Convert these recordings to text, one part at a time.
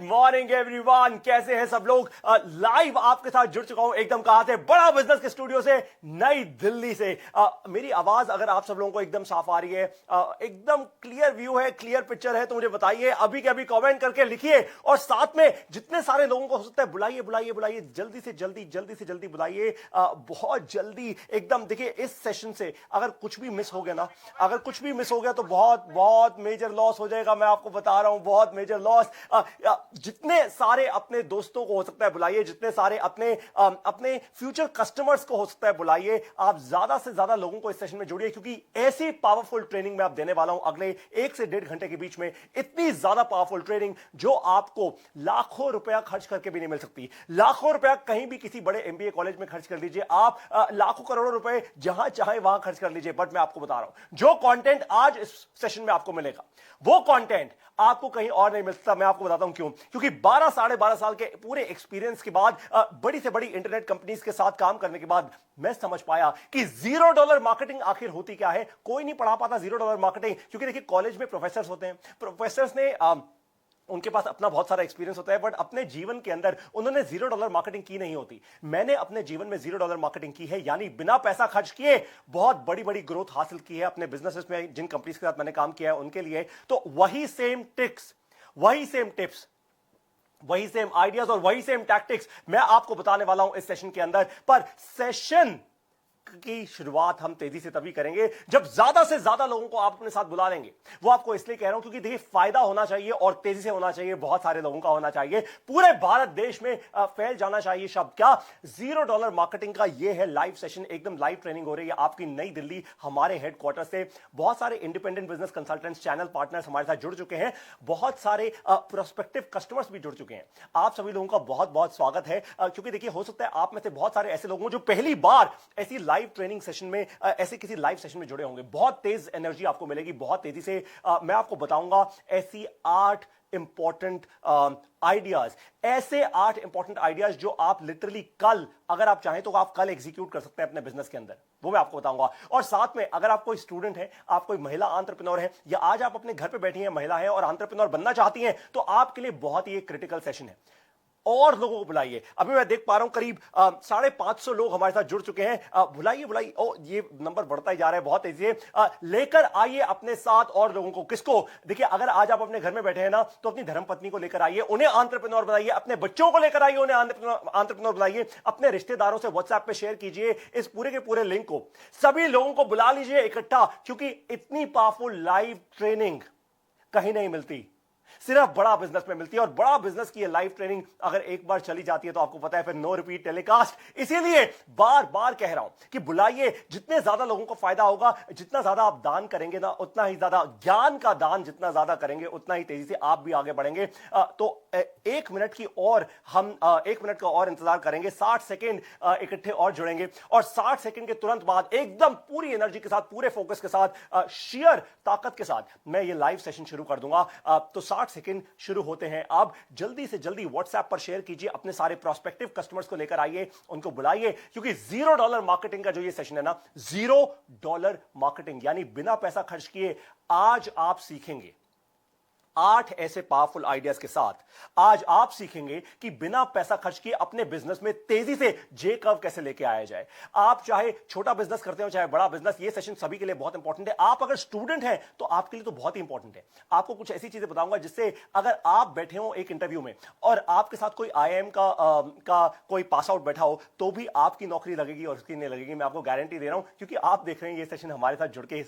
Morning everyone, कैसे हैं सब लोग। लाइव आपके साथ जुड़ चुका हूं एकदम कहां से, बड़ा बिजनेस के स्टूडियो से, नई दिल्ली से। मेरी आवाज अगर आप सब लोगों को एकदम साफ आ रही है, एकदम क्लियर व्यू है, क्लियर पिक्चर है, तो मुझे बताइए, अभी के अभी कमेंट करके लिखिए। और साथ में जितने सारे लोगों को हो सकता है बुलाइए बुलाइए बुलाइए, जल्दी से जल्दी बुलाइए, बहुत जल्दी एकदम। देखिए इस सेशन से अगर कुछ भी मिस हो गया ना, अगर कुछ भी मिस हो गया तो बहुत बहुत मेजर लॉस हो जाएगा। मैं आपको बता रहा हूं, बहुत मेजर लॉस। जितने सारे अपने दोस्तों को हो सकता है बुलाइए, जितने सारे अपने फ्यूचर कस्टमर्स को हो सकता है बुलाइए। आप ज्यादा से ज्यादा लोगों को इस सेशन में जोड़िए, क्योंकि ऐसी पावरफुल ट्रेनिंग मैं आप देने वाला हूं अगले 1 से 1.5 घंटे के बीच में। इतनी ज्यादा पावरफुल ट्रेनिंग जो आपको लाखों रुपया खर्च करके भी नहीं मिल सकती। लाखों रुपया कहीं भी किसी बड़े एमबीए कॉलेज में खर्च कर लीजिए आप, लाखों करोड़ों रुपए जहां चाहे वहां खर्च कर लीजिए। बट मैं आपको बता रहा हूं, जो कंटेंट आज इस सेशन में आपको मिलेगा, वो कंटेंट आपको कहीं और नहीं मिलता। मैं आपको बताता हूं क्यों। क्योंकि 12 साढ़े 12 साल के पूरे एक्सपीरियंस के बाद, बड़ी से बड़ी इंटरनेट कंपनीज के साथ काम करने के बाद, मैं समझ पाया कि $0 मार्केटिंग आखिर होती क्या है। कोई नहीं पढ़ा पाता $0 मार्केटिंग, क्योंकि देखिए कॉलेज में प्रोफेसर होते हैं, प्रोफेसर्स ने उनके पास अपना बहुत सारा एक्सपीरियंस होता है, बट अपने जीवन के अंदर उन्होंने $0 मार्केटिंग की नहीं होती। मैंने अपने जीवन में $0 मार्केटिंग की है, यानी बिना पैसा खर्च किए बहुत बड़ी बड़ी ग्रोथ हासिल की है अपने बिजनेसेस में। जिन कंपनीज के साथ मैंने काम किया है उनके लिए तो वही सेम टिप्स, वही सेम टिप्स, वही सेम आइडियाज और वही सेम टैक्टिक्स मैं आपको बताने वाला हूं इस सेशन के अंदर। पर सेशन की शुरुआत हम तेजी से तभी करेंगे जब ज्यादा से ज्यादा लोगों को आप अपने साथ बुला लेंगे। वो आपको इसलिए कह रहा हूं क्योंकि देखिए फायदा होना चाहिए और तेजी से होना चाहिए, बहुत सारे लोगों का होना चाहिए, पूरे भारत देश में फैल जाना चाहिए शब्द। क्या $0 मार्केटिंग का ये है लाइव सेशन, एकदम लाइव ट्रेनिंग हो रही है आपकी नई दिल्ली हमारे हेडक्वार्टर से। बहुत सारे independent business consultants, channel partners हमारे साथ जुड़ चुके हैं, बहुत सारे प्रोस्पेक्टिव कस्टमर्स भी जुड़ चुके हैं। आप सभी लोगों का बहुत बहुत स्वागत है, क्योंकि देखिए हो सकता है आप में से बहुत सारे ऐसे लोग हों जो पहली बार ऐसी लाइव ट्रेनिंग सेशन में, ऐसे किसी लाइव सेशन में जुड़े होंगे। बहुत तेज एनर्जी आपको मिलेगी, बहुत तेजी से मैं आपको बताऊंगा ऐसी 8 इंपॉर्टेंट आइडियाज, ऐसे 8 इंपॉर्टेंट आइडियाज जो आप लिटरली कल, अगर आप चाहें तो आप कल एग्जीक्यूट कर सकते हैं अपने बिजनेस के अंदर। वो मैं आपको बताऊंगा। और साथ में अगर आप कोई स्टूडेंट है, आप कोई महिला एंटरप्रेन्योर है, या आज आप अपने घर पे बैठी हैं, महिला है और एंटरप्रेन्योर बनना चाहती हैं, तो आपके लिए बहुत ही एक क्रिटिकल सेशन है। और लोगों को बुलाइए। अभी मैं देख पा रहा हूं करीब 550 लोग हमारे साथ जुड़ चुके हैं। बुलाइए बुलाइए, ओ ये नंबर बढ़ता ही जा रहा है बहुत तेजी से। लेकर आइए अपने साथ और लोगों को। किसको? देखिए अगर आज आप अपने घर में बैठे हैं ना, तो अपनी धर्मपत्नी को लेकर आइए, उन्हें एंटरप्रेन्योर बनाइए, अपने बच्चों को लेकर आइए, उन्हें एंटरप्रेन्योर बनाइए, अपने रिश्तेदारों से व्हाट्सएप पे शेयर कीजिए इस पूरे के पूरे लिंक को। सभी लोगों को बुला लीजिए इकट्ठा, क्योंकि इतनी पावरफुल लाइव ट्रेनिंग कहीं नहीं मिलती, सिर्फ बड़ा बिजनेस में मिलती है। और बड़ा बिजनेस की लाइव ट्रेनिंग अगर एक बार चली जाती है तो आपको पता है फिर नो रिपीट टेलीकास्ट। इसीलिए बार बार कह रहा हूं कि बुलाइए। जितने ज्यादा लोगों को फायदा होगा, जितना ज्यादा आप दान करेंगे ना, उतना ही ज्यादा ज्ञान का दान जितना ज्यादा करेंगे, उतना ही तेजी से आप भी आगे बढ़ेंगे। तो 1 मिनट की और हम 1 मिनट का और इंतजार करेंगे, 60 सेकेंड इकट्ठे और जुड़ेंगे, और 60 सेकेंड के तुरंत बाद एकदम पूरी एनर्जी के साथ, पूरे फोकस के साथ, शेयर ताकत के साथ मैं ये लाइव सेशन शुरू कर दूंगा। तो 60 सेकंड शुरू होते हैं। आप जल्दी से जल्दी व्हाट्सएप पर शेयर कीजिए, अपने सारे प्रोस्पेक्टिव कस्टमर्स को लेकर आइए, उनको बुलाइए, क्योंकि $0 मार्केटिंग का जो ये सेशन है ना, $0 मार्केटिंग यानी बिना पैसा खर्च किए आज आप सीखेंगे 8 ऐसे पावरफुल आइडियाज के साथ। आज आप सीखेंगे कि बिना पैसा खर्च किए अपने बिजनेस में तेजी से जे कर्व कैसे लेके आया जाए। आप चाहे छोटा बिजनेस करते हो चाहे बड़ा बिजनेस, ये सेशन सभी के लिए बहुत इंपॉर्टेंट है। आप अगर स्टूडेंट हैं तो आपके लिए तो बहुत ही इंपॉर्टेंट है। आपको कुछ ऐसी चीजें बताऊंगा जिससे अगर आप बैठे हो एक इंटरव्यू में और आपके साथ कोई IIM का कोई पास आउट बैठा हो, तो भी आपकी नौकरी लगेगी और उसकी नहीं लगेगी। मैं आपको गारंटी दे रहा हूं, क्योंकि आप देख रहे हैं ये सेशन हमारे साथ जुड़ के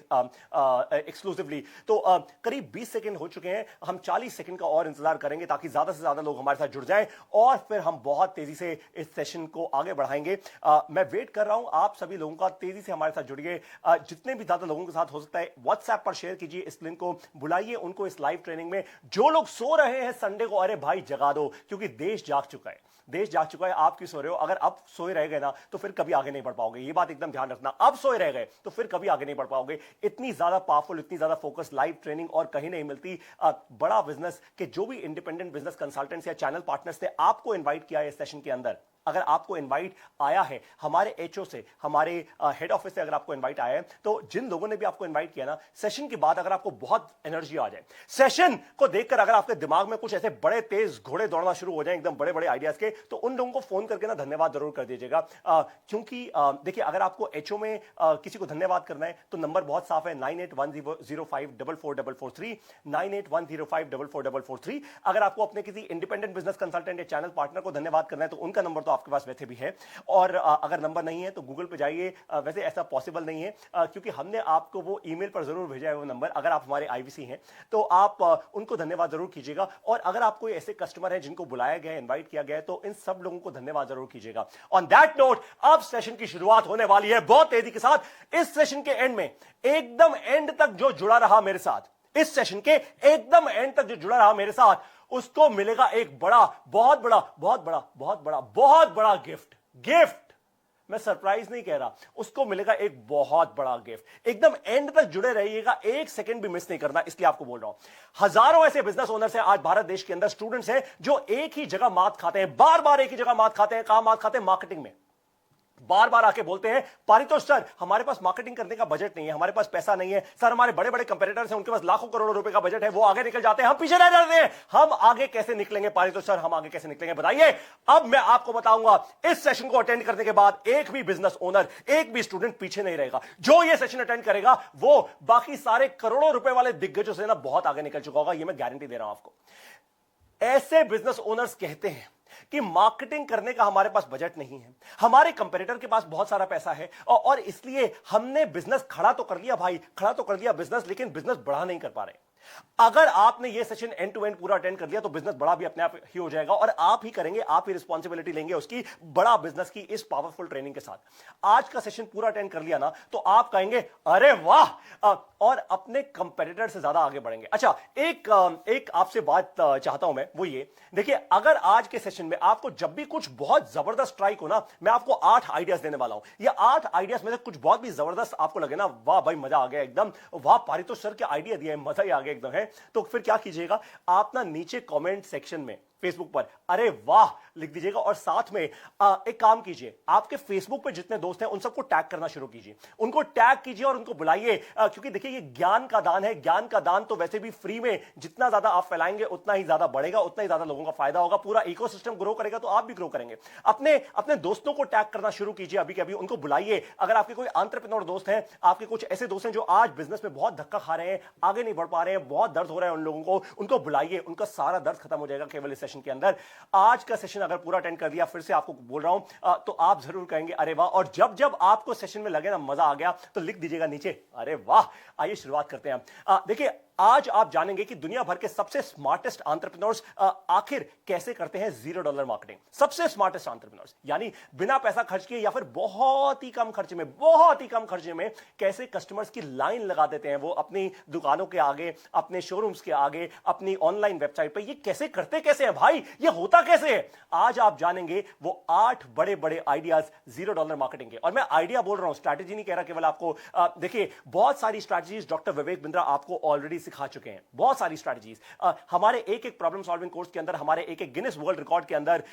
एक्सक्लूसिवली। तो करीब 20 सेकेंड हो चुके हैं, हम 40 सेकंड का और इंतजार करेंगे ताकि ज्यादा से ज्यादा लोग हमारे साथ जुड़ जाएं, और फिर हम बहुत तेजी से इस सेशन को आगे बढ़ाएंगे। मैं वेट कर रहा हूं आप सभी लोगों का, तेजी से हमारे साथ जुड़िए। जितने भी ज्यादा लोगों के साथ हो सकता है व्हाट्सएप पर शेयर कीजिए इस लिंक को, बुलाइए उनको इस लाइव ट्रेनिंग में। जो लोग सो रहे हैं संडे को, अरे भाई जगा दो, क्योंकि देश जाग चुका है, देश जाग चुका है। आप क्यों सो रहे हो? अगर अब सोए रह गए ना तो फिर कभी आगे नहीं बढ़ पाओगे, ये बात एकदम ध्यान रखना। अब सोए रह गए तो फिर कभी आगे नहीं बढ़ पाओगे। इतनी ज्यादा पावरफुल, इतनी ज्यादा फोकस लाइव ट्रेनिंग और कहीं नहीं मिलती। बड़ा बिजनेस के जो भी इंडिपेंडेंट बिजनेस कंसल्टेंट्स या चैनल पार्टनर्स थे, आपको इन्वाइट किया है इस सेशन के अंदर। अगर आपको इनवाइट आया है हमारे एचओ से, हमारे हेड ऑफिस से अगर आपको इनवाइट आया है, तो जिन लोगों ने भी आपको इनवाइट किया ना, सेशन के बाद अगर आपको बहुत एनर्जी आ जाए, सेशन को देखकर अगर आपके दिमाग में कुछ ऐसे बड़े तेज घोड़े दौड़ना शुरू हो जाए एकदम बड़े बड़े आइडियाज के, तो उन लोगों को फोन करके ना धन्यवाद जरूर कर दीजिएगा। क्योंकि देखिए, अगर आपको एचओ में किसी को धन्यवाद करना है तो नंबर बहुत साफ है, 9810054443, 9810544443। अगर आपको अपने किसी इंडिपेंडेंट बिजनेस कंसल्टेंट या चैनल पार्टनर को धन्यवाद करना है तो उनका नंबर तो आपके पास वैसे भी है, और अगर नंबर नहीं है तो गूगल पे जाइए। वैसे ऐसा पॉसिबल नहीं है क्योंकि हमने आपको वो ईमेल पर जरूर भेजा है वो नंबर। अगर आप हमारे आईवीसी हैं तो आप उनको धन्यवाद जरूर कीजिएगा। और अगर आप कोई ऐसे कस्टमर हैं जिनको बुलाया गया है, इनवाइट किया गया है, तो इन सब लोगों को धन्यवाद जरूर कीजिएगा। ऑन दैट नोट, अब सेशन की शुरुआत होने वाली है बहुत तेजी के साथ। इस सेशन के एंड में, एकदम एंड तक जो जुड़ा रहा मेरे साथ, इस सेशन के एकदम एंड तक जो जुड़ा रहा मेरे साथ, उसको मिलेगा एक बड़ा, बहुत बड़ा, बहुत बड़ा, बहुत बड़ा, बहुत बड़ा गिफ्ट। गिफ्ट, मैं सरप्राइज नहीं कह रहा, उसको मिलेगा एक बहुत बड़ा गिफ्ट। एकदम एंड तक जुड़े रहिएगा, एक सेकंड भी मिस नहीं करना, इसलिए आपको बोल रहा हूं। हजारों ऐसे बिजनेस ओनर्स हैं आज भारत देश के अंदर, स्टूडेंट्स हैं जो एक ही जगह मात खाते हैं, बार बार एक ही जगह मात खाते हैं। कहां मात खाते हैं? मार्केटिंग में। बार बार आके बोलते हैं, पारितोष सर हमारे पास मार्केटिंग करने का बजट नहीं है, हमारे पास पैसा नहीं है। सर हमारे बड़े बड़े कंपटीटर्स हैं, उनके पास लाखों करोड़ों रुपए का बजट है, वो आगे निकल जाते हैं, हम पीछे रह जाते हैं। हम आगे कैसे निकलेंगे पारितोष सर, हम आगे कैसे निकलेंगे बताइए? अब मैं आपको बताऊंगा। इस सेशन को अटेंड करने के बाद एक भी बिजनेस ओनर, एक भी स्टूडेंट पीछे नहीं रहेगा। जो ये सेशन अटेंड करेगा वो बाकी सारे करोड़ों रुपए वाले दिग्गजों से ना बहुत आगे निकल चुका होगा, ये मैं गारंटी दे रहा हूं आपको। ऐसे बिजनेस ओनर्स कहते हैं कि मार्केटिंग करने का हमारे पास बजट नहीं है, हमारे कंपटीटर के पास बहुत सारा पैसा है, और इसलिए हमने बिजनेस खड़ा तो कर लिया भाई, खड़ा तो कर लिया बिजनेस, लेकिन बिजनेस बड़ा नहीं कर पा रहे। अगर आपने ये सेशन एंड टू एंड पूरा अटेंड कर लिया तो बिजनेस बड़ा भी अपने आप ही हो जाएगा, और आप ही करेंगे, आप ही रिस्पॉन्सिबिलिटी लेंगे उसकी, बड़ा बिजनेस की, इस पावरफुल ट्रेनिंग के साथ। आज का सेशन पूरा अटेंड कर लिया ना तो आप कहेंगे अरे वाह, और अपने कंपेटिटर से ज्यादा आगे बढ़ेंगे। अच्छा, एक आपसे बात चाहता हूं मैं, वो ये देखिए, अगर आज के सेशन में आपको जब भी कुछ बहुत जबरदस्त स्ट्राइक हो ना, मैं आपको 8 आइडियाज देने वाला हूं। ये 8 आइडियाज में से कुछ बहुत भी जबरदस्त आपको लगे ना, वाह भाई मजा आ गया एकदम, वाह पारितोष सर के आइडिया दिए, मजा ही आ गया एकदम है, तो फिर क्या कीजिएगा, आप ना नीचे कमेंट सेक्शन में फेसबुक पर अरे वाह लिख दीजिएगा, और साथ में एक काम कीजिए, आपके फेसबुक पे जितने दोस्त हैं उन सबको टैग करना शुरू कीजिए, उनको टैग कीजिए और उनको बुलाइए, क्योंकि देखिए ये ज्ञान का दान है। ज्ञान का दान तो वैसे भी फ्री में जितना ज्यादा आप फैलाएंगे उतना ही ज्यादा बढ़ेगा, उतना ही ज्यादा लोगों का फायदा होगा, पूरा इकोसिस्टम ग्रो करेगा तो आप भी ग्रो करेंगे। अपने अपने दोस्तों को टैग करना शुरू कीजिए, अभी के अभी उनको बुलाइए। अगर आपके कोई एंटरप्रेन्योर दोस्त हैं, आपके कुछ ऐसे दोस्त हैं जो आज बिजनेस में बहुत धक्का खा रहे हैं, आगे नहीं बढ़ पा रहे हैं, बहुत दर्द हो रहा है उन लोगों को, उनको बुलाइए, उनका सारा दर्द खत्म हो जाएगा केवल इस सेशन के अंदर। आज का सेशन अगर पूरा अटेंड कर लिया, फिर से आपको बोल रहा हूं, तो आप जरूर कहेंगे अरे वाह। और जब जब आपको सेशन में लगे ना मजा आ गया, तो लिख दीजिएगा नीचे अरे वाह। आइए शुरुआत करते हैं। देखिए, आज आप जानेंगे कि दुनिया भर के सबसे स्मार्टेस्ट एंटरप्रेन्योर्स आखिर कैसे करते हैं $0 मार्केटिंग। सबसे स्मार्टेस्ट एंटरप्रेन्योर्स, यानी बिना पैसा खर्च किए या फिर बहुत ही कम खर्चे में, बहुत ही कम खर्चे में कैसे कस्टमर्स की लाइन लगा देते हैं वो अपनी दुकानों के आगे, अपने शोरूम्स के आगे, अपनी ऑनलाइन वेबसाइट पे। ये कैसे करते कैसे हैं भाई, ये होता कैसे है? आज आप जानेंगे वो 8 बड़े बड़े आइडियाज $0 मार्केटिंग के। और मैं आइडिया बोल रहा हूं, स्ट्रैटेजी नहीं कह रहा केवल आपको। देखिए, बहुत सारी स्ट्रैटेजीज डॉक्टर विवेक बिंद्रा आपको ऑलरेडी सिखा चुके हैं, बहुत सारी स्ट्रैटेजीज। हमारे एक एक प्रॉब्लम सॉल्विंग कोर्स के अंदर, हमारे एक एक गिनेस वर्ल्ड रिकॉर्ड के अंदर,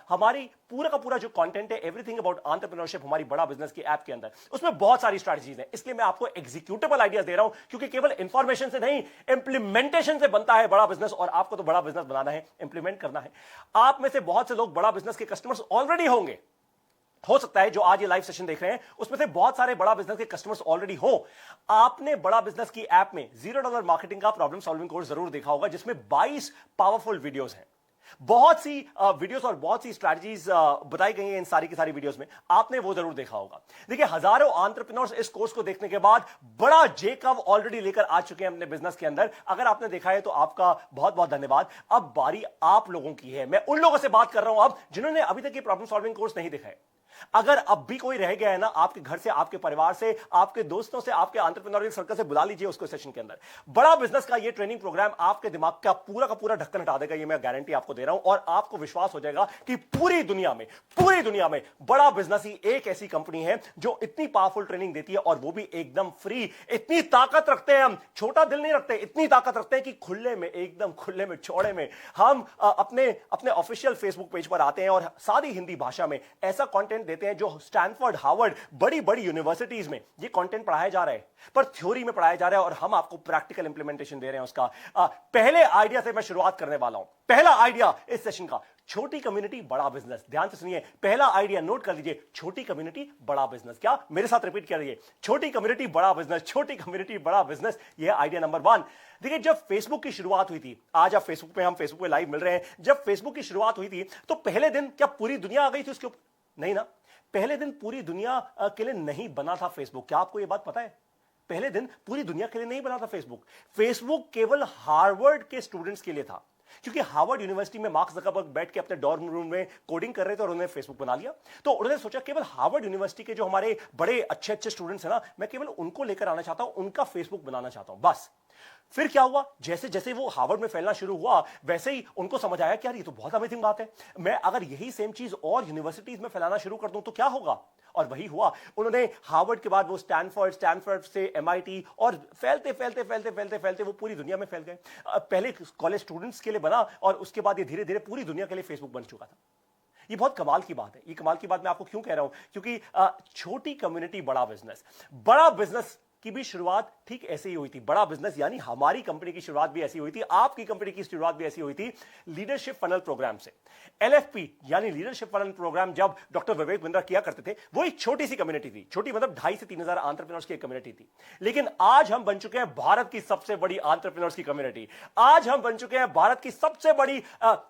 हमारी पूरा का पूरा जो कंटेंट है, एवरीथिंग अबाउट एंटरप्रेन्योरशिप, हमारी बड़ा बिजनेस की ऐप के अंदर, उसमें बहुत सारी स्ट्रैटेजीज हैं। इसलिए मैं आपको एग्जीक्यूटेबल आइडियाज दे रहा हूं, क्योंकि केवल इंफॉर्मेशन से नहीं, इंप्लीमेंटेशन से बनता है बड़ा बिजनेस। और आपको तो बड़ा बिजनेस बनाना है, इंप्लीमेंट करना है। आप में से बहुत से लोग बड़ा बिजनेस के कस्टमर्स ऑलरेडी होंगे, हो सकता है जो आज ये लाइव सेशन देख रहे हैं उसमें से बहुत सारे बड़ा बिजनेस के कस्टमर्स ऑलरेडी हो। आपने बड़ा बिजनेस की ऐप में $0 मार्केटिंग का प्रॉब्लम सॉल्विंग कोर्स जरूर देखा होगा, जिसमें 22 पावरफुल वीडियोस हैं, बहुत सी वीडियोस और बहुत सी स्ट्रैटेजीज बताई गई हैं इन सारी की सारी वीडियोस में। आपने वो जरूर देखा होगा। देखिए, हजारों एंटरप्रेन्योर्स इस कोर्स को देखने के बाद बड़ा जेकब ऑलरेडी लेकर आ चुके हैं अपने बिजनेस के अंदर। अगर आपने देखा है तो आपका बहुत बहुत धन्यवाद। अब बारी आप लोगों की है। मैं उन लोगों से बात कर रहा हूं अब जिन्होंने अभी तक ये प्रॉब्लम सॉल्विंग कोर्स नहीं देखा है। अगर अब भी कोई रह गया है ना आपके घर से, आपके परिवार से, आपके दोस्तों से, आपके एंटरप्रेन्योरियल सर्कल से, बुला लीजिए उसको सेशन के अंदर। बड़ा बिजनेस का ये ट्रेनिंग प्रोग्राम आपके दिमाग का पूरा ढक्कन हटा देगा, ये मैं गारंटी आपको दे रहा हूं। और आपको विश्वास हो जाएगा कि पूरी दुनिया में बड़ा बिजनेस ही एक ऐसी कंपनी है जो इतनी पावरफुल ट्रेनिंग देती है, और वो भी एकदम फ्री। इतनी ताकत रखते हैं हम, छोटा दिल नहीं रखते, इतनी ताकत रखते हैं कि खुले में, एकदम खुले में, चौड़े में हम अपने ऑफिशियल फेसबुक पेज पर आते हैं और सादी हिंदी भाषा में ऐसा कंटेंट देते हैं जो स्टैनफोर्ड, हार्वर्ड, बड़ी बड़ी यूनिवर्सिटीज में ये कंटेंट पढ़ाया जा रहा है, पर थ्योरी में पढ़ाया जा रहा है, और हम आपको प्रैक्टिकल इंप्लीमेंटेशन दे रहे हैं उसका। पहले आइडिया से मैं शुरुआत करने वाला हूं। पहला आइडिया इस सेशन का, छोटी कम्युनिटी बड़ा बिजनेस। ध्यान से सुनिए, पहला आइडिया नोट कर लीजिए, छोटी कम्युनिटी बड़ा बिजनेस। क्या मेरे साथ रिपीट कर रही छोटी कम्युनिटी बड़ा बिजनेस, छोटी कम्युनिटी बड़ा बिजनेस। यह आइडिया नंबर 1। देखिए, जब फेसबुक की शुरुआत हुई थी, आज आप फेसबुक पे, हम फेसबुक पे लाइव मिल रहे हैं, जब फेसबुक की शुरुआत हुई थी तो पहले दिन क्या पूरी दुनिया आ गई थी उसके ऊपर? नहीं ना, पहले दिन पूरी दुनिया के लिए नहीं बना था फेसबुक। क्या आपको यह बात पता है? पहले दिन पूरी दुनिया के लिए नहीं बना था फेसबुक। फेसबुक केवल हार्वर्ड के स्टूडेंट्स के लिए था, क्योंकि हार्वर्ड यूनिवर्सिटी में मार्क ज़करबर्ग बैठ के अपने डॉर्म रूम में कोडिंग कर रहे थे और उन्होंने फेसबुक बना लिया। तो उन्होंने सोचा केवल हार्वर्ड यूनिवर्सिटी के जो हमारे बड़े अच्छे स्टूडेंट्स हैं ना, मैं केवल उनको लेकर आना चाहता हूं, उनका फेसबुक बनाना चाहता हूं, बस। फिर क्या हुआ, जैसे जैसे वो हार्वर्ड में फैलना शुरू हुआ, वैसे ही उनको समझ आया कि यार ये तो बहुत अमेजिंग बात है, मैं अगर यही सेम चीज और यूनिवर्सिटीज में फैलाना शुरू कर दूं तो क्या होगा। और वही हुआ। उन्होंने हार्वर्ड के बाद वो स्टैनफोर्ड से एमआईटी, और फैलते फैलते फैलते फैलते फैलते वो पूरी दुनिया में फैल गए। पहले कॉलेज स्टूडेंट्स के लिए बना, और उसके बाद ये धीरे धीरे पूरी दुनिया के लिए फेसबुक बन चुका था। ये बहुत कमाल की बात है। ये कमाल की बात मैं आपको क्यों कह रहा हूं, क्योंकि छोटी कम्युनिटी बड़ा बिजनेस। बड़ा बिजनेस की भी शुरुआत ठीक ऐसे ही हुई थी। बड़ा बिजनेस यानी हमारी कंपनी की शुरुआत भी ऐसी हुई थी, आपकी कंपनी की शुरुआत भी ऐसी हुई थी, लीडरशिप फनल प्रोग्राम से। एलएफपी यानी लीडरशिप फनल प्रोग्राम जब डॉक्टर विवेक बिंद्रा किया करते थे, वो एक छोटी सी कम्युनिटी थी, छोटी मतलब 2,500 से 3,000 एंटरप्रेन्योर्स की एक कम्युनिटी थी। लेकिन आज हम बन चुके हैं भारत की सबसे बड़ी एंटरप्रेन्योर्स की कम्युनिटी। आज हम बन चुके हैं भारत की सबसे बड़ी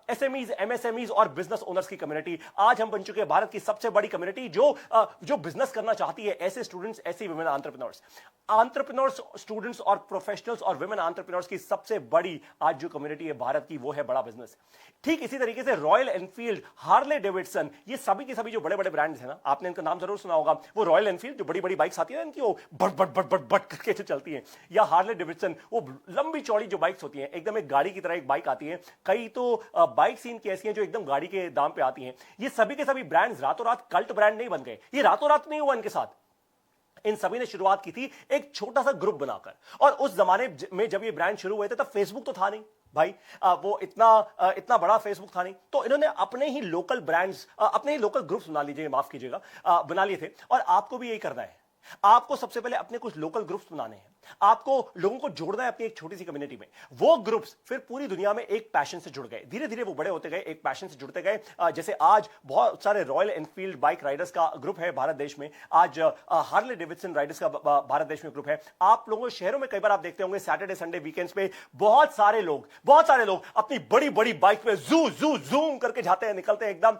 एसएमईज, एमएसएमईज और बिजनेस ओनर्स की कम्युनिटी। आज हम बन चुके हैं भारत की सबसे बड़ी कम्युनिटी जो बिजनेस करना चाहती है, ऐसे स्टूडेंट्स, ऐसे वुमेन एंटरप्रेन्योर्स, स्टूडेंट्स और प्रोफेशनल्स और वुमेन एंटरप्रेन्योर्स की सबसे बड़ी आज जो कम्युनिटी है भारत की, वो है बड़ा बिजनेस। ठीक इसी तरीके से रॉयल एनफील्ड, हार्ले डेविडसन, ये सभी के सभी जो बड़े बड़े ब्रांड्स हैं ना, आपने इनका नाम जरूर सुना होगा। वो रॉयल एनफील्ड जो बड़ी बड़ी बाइक्स आती है इनकी, वो but but but but but करके जो चलती हैं, या हार्ले डेविडसन वो लंबी चौड़ी जो बाइक्स होती हैं, एकदम एक गाड़ी की तरह एक बाइक आती है। कई तो बाइक सीन की ऐसी हैं जो एकदम गाड़ी के दाम पे आती हैं। ये सभी के सभी ब्रांड्स रातों रात कल्ट ब्रांड नहीं बन गए, ये रातों रात नहीं हुआ इनके साथ। इन सभी ने शुरुआत की थी एक छोटा सा ग्रुप बनाकर, और उस जमाने में जब ये ब्रांड शुरू हुए थे तब फेसबुक तो था नहीं भाई, वो इतना बड़ा फेसबुक था नहीं। तो इन्होंने अपने ही लोकल ब्रांड्स, अपने ही लोकल ग्रुप्स बना लीजिए, माफ कीजिएगा, बना लिए थे। और आपको भी यही करना है। आपको सबसे पहले अपने कुछ लोकल ग्रुप्स बनाने हैं, आपको लोगों को जोड़ना है अपनी एक छोटी सी कम्युनिटी में। वो ग्रुप्स फिर पूरी दुनिया में एक पैशन से जुड़ गए, धीरे धीरे वो बड़े होते गए, एक पैशन से जुड़ते गए। जैसे आज बहुत सारे रॉयल एनफील्ड बाइक राइडर्स का ग्रुप है भारत देश में, आज हार्ले डेविडसन राइडर्स का भारत देश में ग्रुप है। आप लोगों शहरों में कई बार आप देखते होंगे सैटरडे संडे वीकेंड्स पे बहुत सारे लोग अपनी बड़ी बड़ी बाइक पे जूम करके जाते हैं, निकलते हैं एकदम।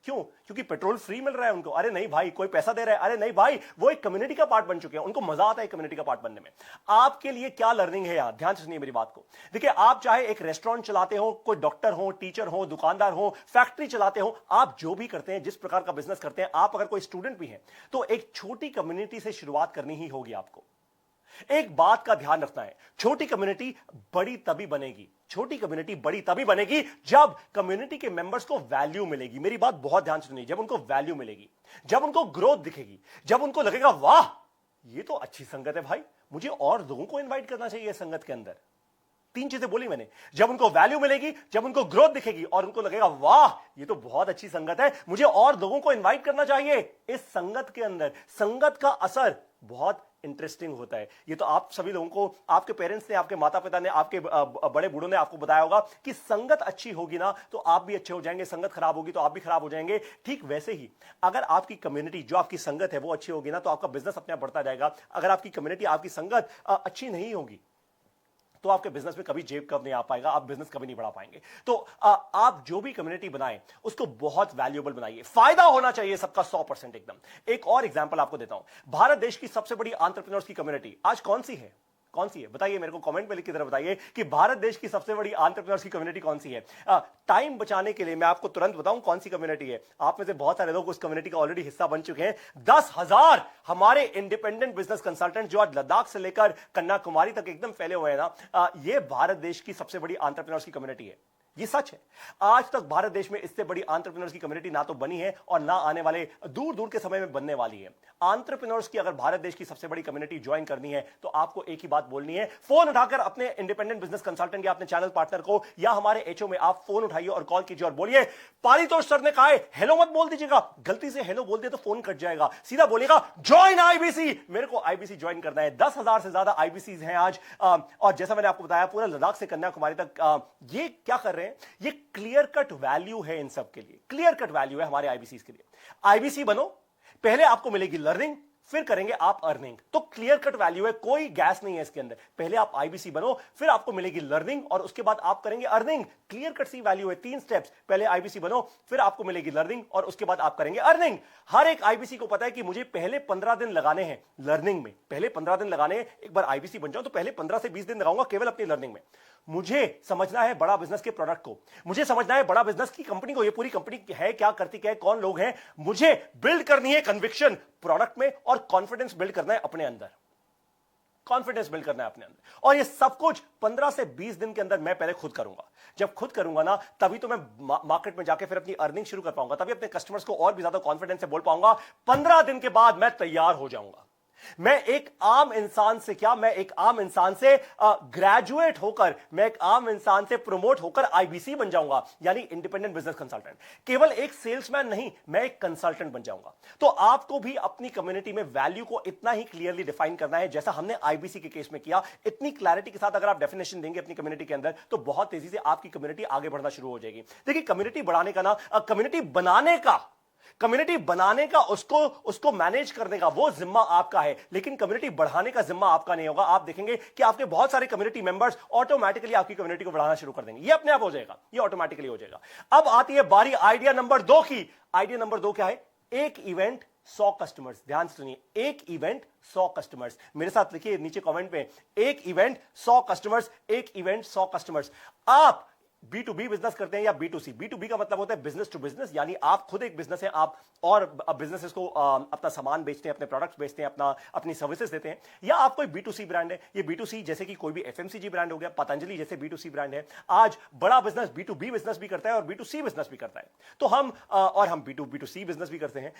क्यों? क्योंकि पेट्रोल फ्री मिल रहा है उनको। अरे नहीं भाई, कोई पैसा दे रहा है? अरे नहीं भाई, वो एक कम्युनिटी का पार्ट बन चुके हैं, उनको मजा आता है कम्युनिटी का पार्ट बनने में। आपके लिए क्या लर्निंग है यहां, ध्यान से सुनिए मेरी बात को। देखिए, आप चाहे एक रेस्टोरेंट चलाते हो, कोई डॉक्टर हो, टीचर हो, दुकानदार हो, फैक्ट्री चलाते हो, आप जो भी करते हैं, जिस प्रकार का बिजनेस करते हैं, आप अगर कोई स्टूडेंट भी हैं, तो एक छोटी कम्युनिटी से शुरुआत करनी ही होगी आपको। एक बात का ध्यान रखना है, छोटी कम्युनिटी बड़ी तभी बनेगी, छोटी कम्युनिटी बड़ी तभी बनेगी जब कम्युनिटी के मेंबर्स को वैल्यू मिलेगी। मेरी बात बहुत ध्यान से सुनिए, जब उनको वैल्यू मिलेगी, जब उनको ग्रोथ दिखेगी, जब उनको लगेगा वाह ये तो अच्छी संगत है भाई, मुझे और लोगों को इनवाइट करना चाहिए संगत के अंदर। 3 चीजें बोली मैंने, जब उनको वैल्यू मिलेगी, जब उनको ग्रोथ दिखेगी, और उनको लगेगा वाह ये तो बहुत अच्छी संगत है, मुझे और लोगों को इनवाइट करना चाहिए इस संगत के अंदर। संगत का असर बहुत इंटरेस्टिंग होता है। ये तो आप सभी लोगों को, आपके पेरेंट्स ने, आपके माता पिता ने, आपके बड़े बूढ़ों ने आपको बताया होगा कि संगत अच्छी होगी ना तो आप भी अच्छे हो जाएंगे, संगत खराब होगी तो आप भी खराब हो जाएंगे। ठीक वैसे ही अगर आपकी कम्युनिटी, जो आपकी संगत है वो अच्छी होगी ना तो आपका बिजनेस अपने आप बढ़ता जाएगा। अगर आपकी कम्युनिटी, आपकी संगत अच्छी नहीं होगी तो आपके बिजनेस में कभी जेब कब नहीं आ पाएगा, आप बिजनेस कभी नहीं बढ़ा पाएंगे। तो आप जो भी कम्युनिटी बनाएं उसको बहुत वैल्यूएबल बनाइए, फायदा होना चाहिए सबका 100% एकदम। एक और एग्जांपल आपको देता हूं, भारत देश की सबसे बड़ी एंटरप्रेन्योर्स की कम्युनिटी आज कौन सी है? कौन सी है बताइए मेरे को, कमेंट में लिख के जरा बताइए कि भारत देश की सबसे बड़ी एंटरप्रेन्योर्स की कम्युनिटी कौन सी है। टाइम बचाने के लिए मैं आपको तुरंत बताऊं कौन सी कम्युनिटी है। आप में से बहुत सारे लोग उस कम्युनिटी का ऑलरेडी हिस्सा बन चुके हैं। 10,000 हमारे इंडिपेंडेंट बिजनेस कंसल्टेंट जो आज लद्दाख से लेकर कन्याकुमारी तक एकदम फैले हुए हैं ना, ये भारत देश की सबसे बड़ी एंटरप्रेन्योर्स की कम्युनिटी है। ये सच है। आज तक भारत देश में इससे बड़ी एंटरप्रेन्योर्स की कम्युनिटी ना तो बनी है और ना आने वाले दूर दूर के समय में बनने वाली है। एंटरप्रेन्योर्स की अगर भारत देश की सबसे बड़ी कम्युनिटी ज्वाइन करनी है तो आपको एक ही बात बोलनी है, फोन उठाकर अपने इंडिपेंडेंट बिजनेस कंसल्टेंट या अपने चैनल पार्टनर को या हमारे एचओ में आप फोन उठाइए और कॉल कीजिए और बोलिए पारितोष सर ने कहा है हेलो मत बोल दीजिएगा, गलती से हेलो बोल दिया तो फोन कट जाएगा, सीधा बोलिएगा ज्वाइन आईबीसी, मेरे को आईबीसी ज्वाइन करना है। 10,000 से ज्यादा आईबीसी हैं आज, और जैसा मैंने आपको बताया पूरा लद्दाख से कन्याकुमारी तक ये क्या कर रहे हैं, ये क्लियर कट वैल्यू है इन सब के लिए, क्लियर कट वैल्यू है हमारे आईबीसी के लिए। आईबीसी बनो, पहले आपको मिलेगी लर्निंग, फिर करेंगे आप अर्निंग। तो क्लियर कट वैल्यू है, कोई गैस नहीं है इसके अंदर। पहले आप आईबीसी बनो, फिर आपको मिलेगी लर्निंग और उसके बाद आप करेंगे अर्निंग। क्लियर कट सी वैल्यू है, 3 स्टेप्स, पहले आईबीसी बनो, फिर आपको मिलेगी लर्निंग और उसके बाद आप करेंगे अर्निंग। हर एक आईबीसी को पता है कि मुझे पहले 15 दिन लगाने हैं लर्निंग में, पहले 15 दिन लगाने हैं। एक बार आईबीसी बन जाऊं तो पहले 15 से 20 दिन लगाऊंगा केवल अपनी लर्निंग में। मुझे समझना है बड़ा बिजनेस के प्रोडक्ट को, मुझे समझना है बड़ा बिजनेस की कंपनी को, ये पूरी कंपनी है क्या, करती क्या है, कौन लोग हैं। मुझे बिल्ड करनी है कन्विक्शन प्रोडक्ट में और कॉन्फिडेंस बिल्ड करना है अपने अंदर, कॉन्फिडेंस बिल्ड करना है अपने अंदर। और ये सब कुछ 15 से 20 दिन के अंदर मैं पहले खुद करूंगा। जब खुद करूंगा ना तभी तो मैं मार्केट में जाके फिर अपनी अर्निंग शुरू कर पाऊंगा, तभी अपने कस्टमर्स को और भी ज्यादा कॉन्फिडेंस से बोल पाऊंगा। 15 दिन के बाद मैं तैयार हो जाऊंगा। मैं एक आम इंसान से क्या, मैं एक आम इंसान से ग्रेजुएट होकर, मैं एक आम इंसान से प्रमोट होकर आईबीसी बन जाऊंगा, यानी इंडिपेंडेंट बिजनेस कंसल्टेंट। केवल एक सेल्समैन नहीं, मैं एक कंसल्टेंट बन जाऊंगा। तो आपको भी अपनी कम्युनिटी में वैल्यू को इतना ही क्लियरली डिफाइन करना है जैसा हमने आईबीसी के केस में किया। इतनी क्लैरिटी के साथ अगर आप डेफिनेशन देंगे अपनी कम्युनिटी के अंदर तो बहुत तेजी से आपकी कम्युनिटी आगे बढ़ना शुरू हो जाएगी। देखिए कम्युनिटी बढ़ाने का ना, कम्युनिटी बनाने का उसको मैनेज करने का वो जिम्मा आपका है, लेकिन कम्युनिटी बढ़ाने का जिम्मा आपका नहीं होगा। आप देखेंगे कि आपके बहुत सारे कम्युनिटी मेंबर्स ऑटोमेटिकली आपकी कम्युनिटी को बढ़ाना शुरू कर देंगे, ये अपने आप हो जाएगा, ये ऑटोमेटिकली हो जाएगा। अब आती है बारी आइडिया नंबर 2 की। आइडिया नंबर 2 क्या है? एक इवेंट 100 कस्टमर्स। ध्यान से सुनिए, एक इवेंट 100 कस्टमर्स। मेरे साथ लिखिए नीचे कमेंट पे, एक इवेंट 100 कस्टमर्स, एक इवेंट 100 कस्टमर्स। आप B2B बिजनेस करते हैं या B2C? B2B का मतलब होता है बिजनेस टू बिजनेस, यानी आप खुद एक बिजनेस है, आप और बिजनेसेस को अपना सामान बेचते हैं, अपने प्रोडक्ट्स बेचते हैं, अपनी सर्विसेज देते हैं। या आप कोई B2C ब्रांड है, ये B2C जैसे कि कोई भी FMCG ब्रांड हो गया, पतंजलि जैसे B2C ब्रांड है। आज बड़ा बिजनेस B2B बिजनेस भी करता है और B2C बिजनेस भी करता है। तो हम B2C बिजनेस भी करते हैं।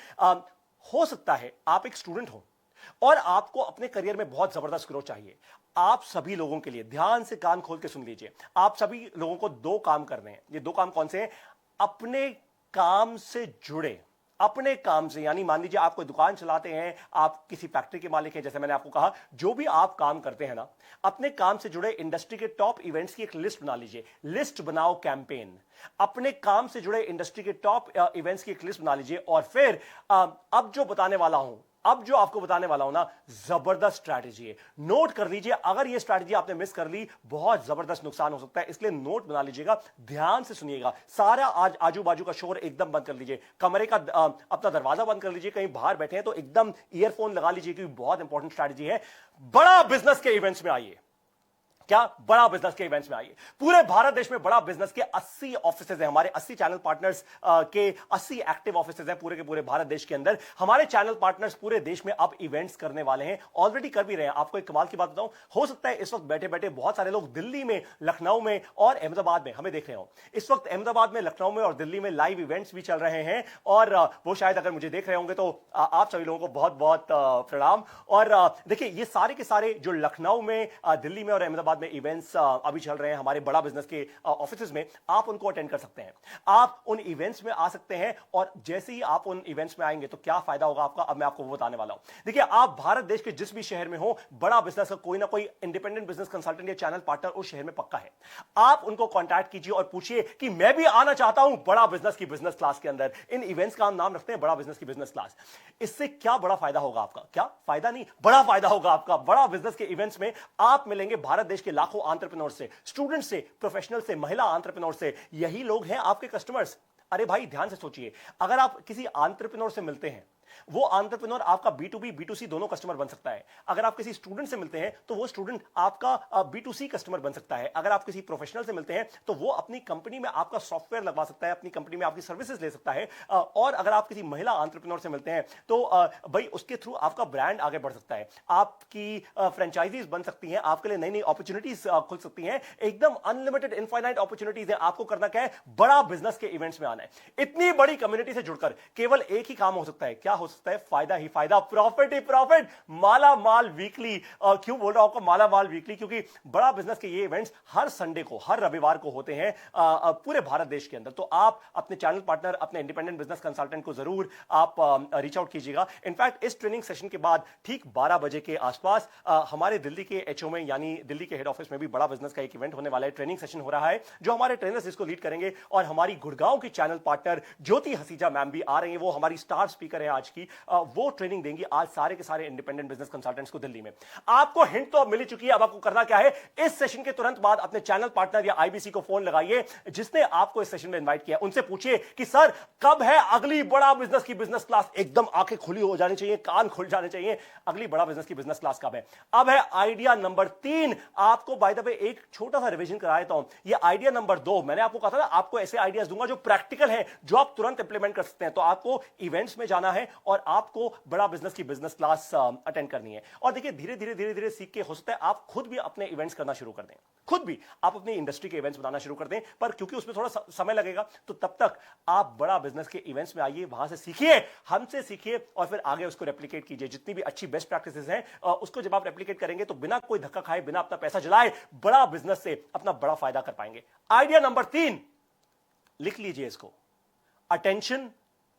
हो सकता है आप एक स्टूडेंट हो और आपको अपने करियर में बहुत जबरदस्त ग्रोथ चाहिए। आप सभी लोगों के लिए ध्यान से कान खोल के सुन लीजिए, आप सभी लोगों को 2 काम करने हैं। ये 2 काम कौन से हैं? अपने काम से जुड़े, अपने काम से, यानी मान लीजिए आप कोई दुकान चलाते हैं, आप किसी फैक्ट्री के मालिक हैं, जैसे मैंने आपको कहा, जो भी आप काम करते हैं ना, अपने काम से जुड़े इंडस्ट्री के टॉप इवेंट्स की एक लिस्ट बना लीजिए। लिस्ट बनाओ कैंपेन, अपने काम से जुड़े इंडस्ट्री के टॉप इवेंट्स की एक लिस्ट बना लीजिए। और फिर अब जो बताने वाला हूं, अब जो आपको बताने वाला हूं ना, जबरदस्त स्ट्रैटेजी है, नोट कर लीजिए। अगर ये स्ट्रैटेजी आपने मिस कर ली, बहुत जबरदस्त नुकसान हो सकता है, इसलिए नोट बना लीजिएगा, ध्यान से सुनिएगा। सारा आज आजू बाजू का शोर एकदम बंद कर लीजिए, कमरे का अपना दरवाजा बंद कर लीजिए, कहीं बाहर बैठे हैं तो एकदम ईयरफोन लगा लीजिए, क्योंकि बहुत इंपॉर्टेंट स्ट्रैटेजी है। बड़ा बिजनेस के इवेंट्स में आइए। क्या? बड़ा बिजनेस के इवेंट्स में आइए। पूरे भारत देश में बड़ा बिजनेस के 80 ऑफिसेज हैं, हमारे 80 चैनल पार्टनर्स के 80 एक्टिव ऑफिसेज हैं पूरे के पूरे भारत देश के अंदर। हमारे चैनल पार्टनर्स पूरे देश में अब इवेंट्स करने वाले हैं, ऑलरेडी कर भी रहे हैं। आपको एक कमाल की बात बताऊं, हो सकता है इस वक्त बैठे बैठे बहुत सारे लोग दिल्ली में, लखनऊ में और अहमदाबाद में हमें देख रहे हो। इस वक्त अहमदाबाद में, लखनऊ में और दिल्ली में लाइव इवेंट्स भी चल रहे हैं, और वो शायद अगर मुझे देख रहे होंगे तो आप सभी लोगों को बहुत बहुत प्रणाम। और देखिए ये सारे के सारे जो लखनऊ में, दिल्ली में और अहमदाबाद में इवेंट्स अभी चल रहे हैं हमारे बड़ा बिजनेस के ऑफिसेज में, आप उनको अटेंड कर सकते हैं, आप उन इवेंट्स में आ सकते हैं। और जैसे ही आप उन इवेंट्स में आएंगे तो क्या फायदा होगा आपका, अब मैं आपको वो बताने वाला हूं। देखिए आप भारत देश के जिस भी शहर में हो, बड़ा बिजनेस का कोई ना कोई इंडिपेंडेंट बिजनेस कंसल्टेंट या चैनल पार्टनर उस शहर में पक्का है। आप उनको कांटेक्ट कीजिए और पूछिए कि मैं भी आना चाहता हूं बड़ा बिजनेस की बिजनेस क्लास के अंदर। इन इवेंट्स का हम नाम रखते हैं बड़ा बिजनेस की बिजनेस क्लास। इससे क्या बड़ा फायदा होगा आपका? क्या फायदा नहीं, बड़ा फायदा होगा आपका। बड़ा बिजनेस के इवेंट्स में आप मिलेंगे भारत देश के लाखों एंटरप्रेन्योर से, स्टूडेंट से, प्रोफेशनल से, महिला एंटरप्रेन्योर से। यही लोग हैं आपके कस्टमर्स। अरे भाई ध्यान से सोचिए, अगर आप किसी एंटरप्रेन्योर से मिलते हैं वो एंटरप्रेन्योर आपका B2B B2C दोनों कस्टमर बन सकता है। अगर आप किसी स्टूडेंट से मिलते हैं तो वो स्टूडेंट आपका B2C कस्टमर बन सकता है। अगर आप किसी प्रोफेशनल से मिलते हैं तो वो अपनी कंपनी में आपका सॉफ्टवेयर लगवा सकता है, अपनी कंपनी में आपकी सर्विसेज ले सकता है। और अगर आप किसी महिला एंटरप्रेन्योर से मिलते हैं तो भाई उसके थ्रू आपका ब्रांड आगे बढ़ सकता है, आपकी फ्रेंचाइजीज बन सकती हैं, आपके लिए नई नई अपॉर्चुनिटीज खुल सकती हैं। एकदम अनलिमिटेड इनफाइनाइट अपॉर्चुनिटीज है। आपको करना क्या है? बड़ा बिजनेस के इवेंट्स में आना है। इतनी बड़ी कम्युनिटी से जुड़कर केवल एक ही काम हो सकता है। क्या हो सकता है? फायदा ही फायदा, प्रॉफिट ही प्रॉफिट। माला माल वीकली। क्यों बोल रहा हूं आपको माला माल वीकली? क्योंकि बड़ा बिजनेस के ये इवेंट्स हर संडे को, हर रविवार को होते हैं पूरे भारत देश के अंदर। तो आप अपने चैनल पार्टनर, अपने इंडिपेंडेंट बिजनेस कंसल्टेंट को जरूर आप रीच आउट कीजिएगा। इनफैक्ट इस ट्रेनिंग सेशन के बाद ठीक 12 बजे के आसपास हमारे दिल्ली के एचओ में, यानी दिल्ली के हेड ऑफिस में भी बड़ा बिजनेस का एक इवेंट होने वाला है, ट्रेनिंग सेशन हो रहा है, जो हमारे ट्रेनर्स इसको लीड करेंगे। और हमारी गुड़गांव की चैनल पार्टनर ज्योति हसीजा मैम भी आ रही है, वो हमारी स्टार स्पीकर है आज की। वो ट्रेनिंग देंगी आज सारे के सारे इंडिपेंडेंट बिजनेस कंसल्टेंट्स को दिल्ली में। आपको हिंट तो अब मिल चुकी है। अब आपको करना क्या है? इस सेशन के तुरंत बाद अपने चैनल पार्टनर या आईबीसी को फोन लगाइए जिसने आपको इस सेशन में इनवाइट किया। उनसे पूछिए कि सर कब है अगली बड़ा बिजनेस की बिजनेस क्लास? एकदम आंखें खुली हो जानी चाहिए, कान खुल जाने चाहिए। अगली बड़ा बिजनेस की बिजनेस क्लास कब है? अब है आइडिया नंबर 3। आपको बाय द वे एक छोटा सा रिवीजन करा देता हूं। ये आइडिया नंबर 2, मैंने आपको कहा था ना, आपको ऐसे आइडियाज दूंगा जो प्रैक्टिकल है, जो आप तुरंत इंप्लीमेंट कर सकते हैं। तो आपको इवेंट्स में जाना है और आपको बड़ा बिजनेस की बिजनेस क्लास अटेंड करनी है। और देखिए धीरे धीरे सीख के हो सकता है आप खुद भी अपने इवेंट्स करना शुरू कर दें, खुद भी आप अपनी इंडस्ट्री के इवेंट्स बनाना शुरू कर दें। पर क्योंकि उसमें थोड़ा समय लगेगा, तो तब तक आप बड़ा बिजनेस के इवेंट्स में आइए, वहां से सीखिए, हमसे सीखिए और फिर आगे उसको रेप्लिकेट कीजिए। जितनी भी अच्छी बेस्ट प्रैक्टिसेस हैं उसको जब आप रेप्लिकेट करेंगे तो बिना कोई धक्का खाए, बिना अपना पैसा जलाए, बड़ा बिजनेस से अपना बड़ा फायदा कर पाएंगे। आइडिया नंबर 3 लिख लीजिए इसको। Attention,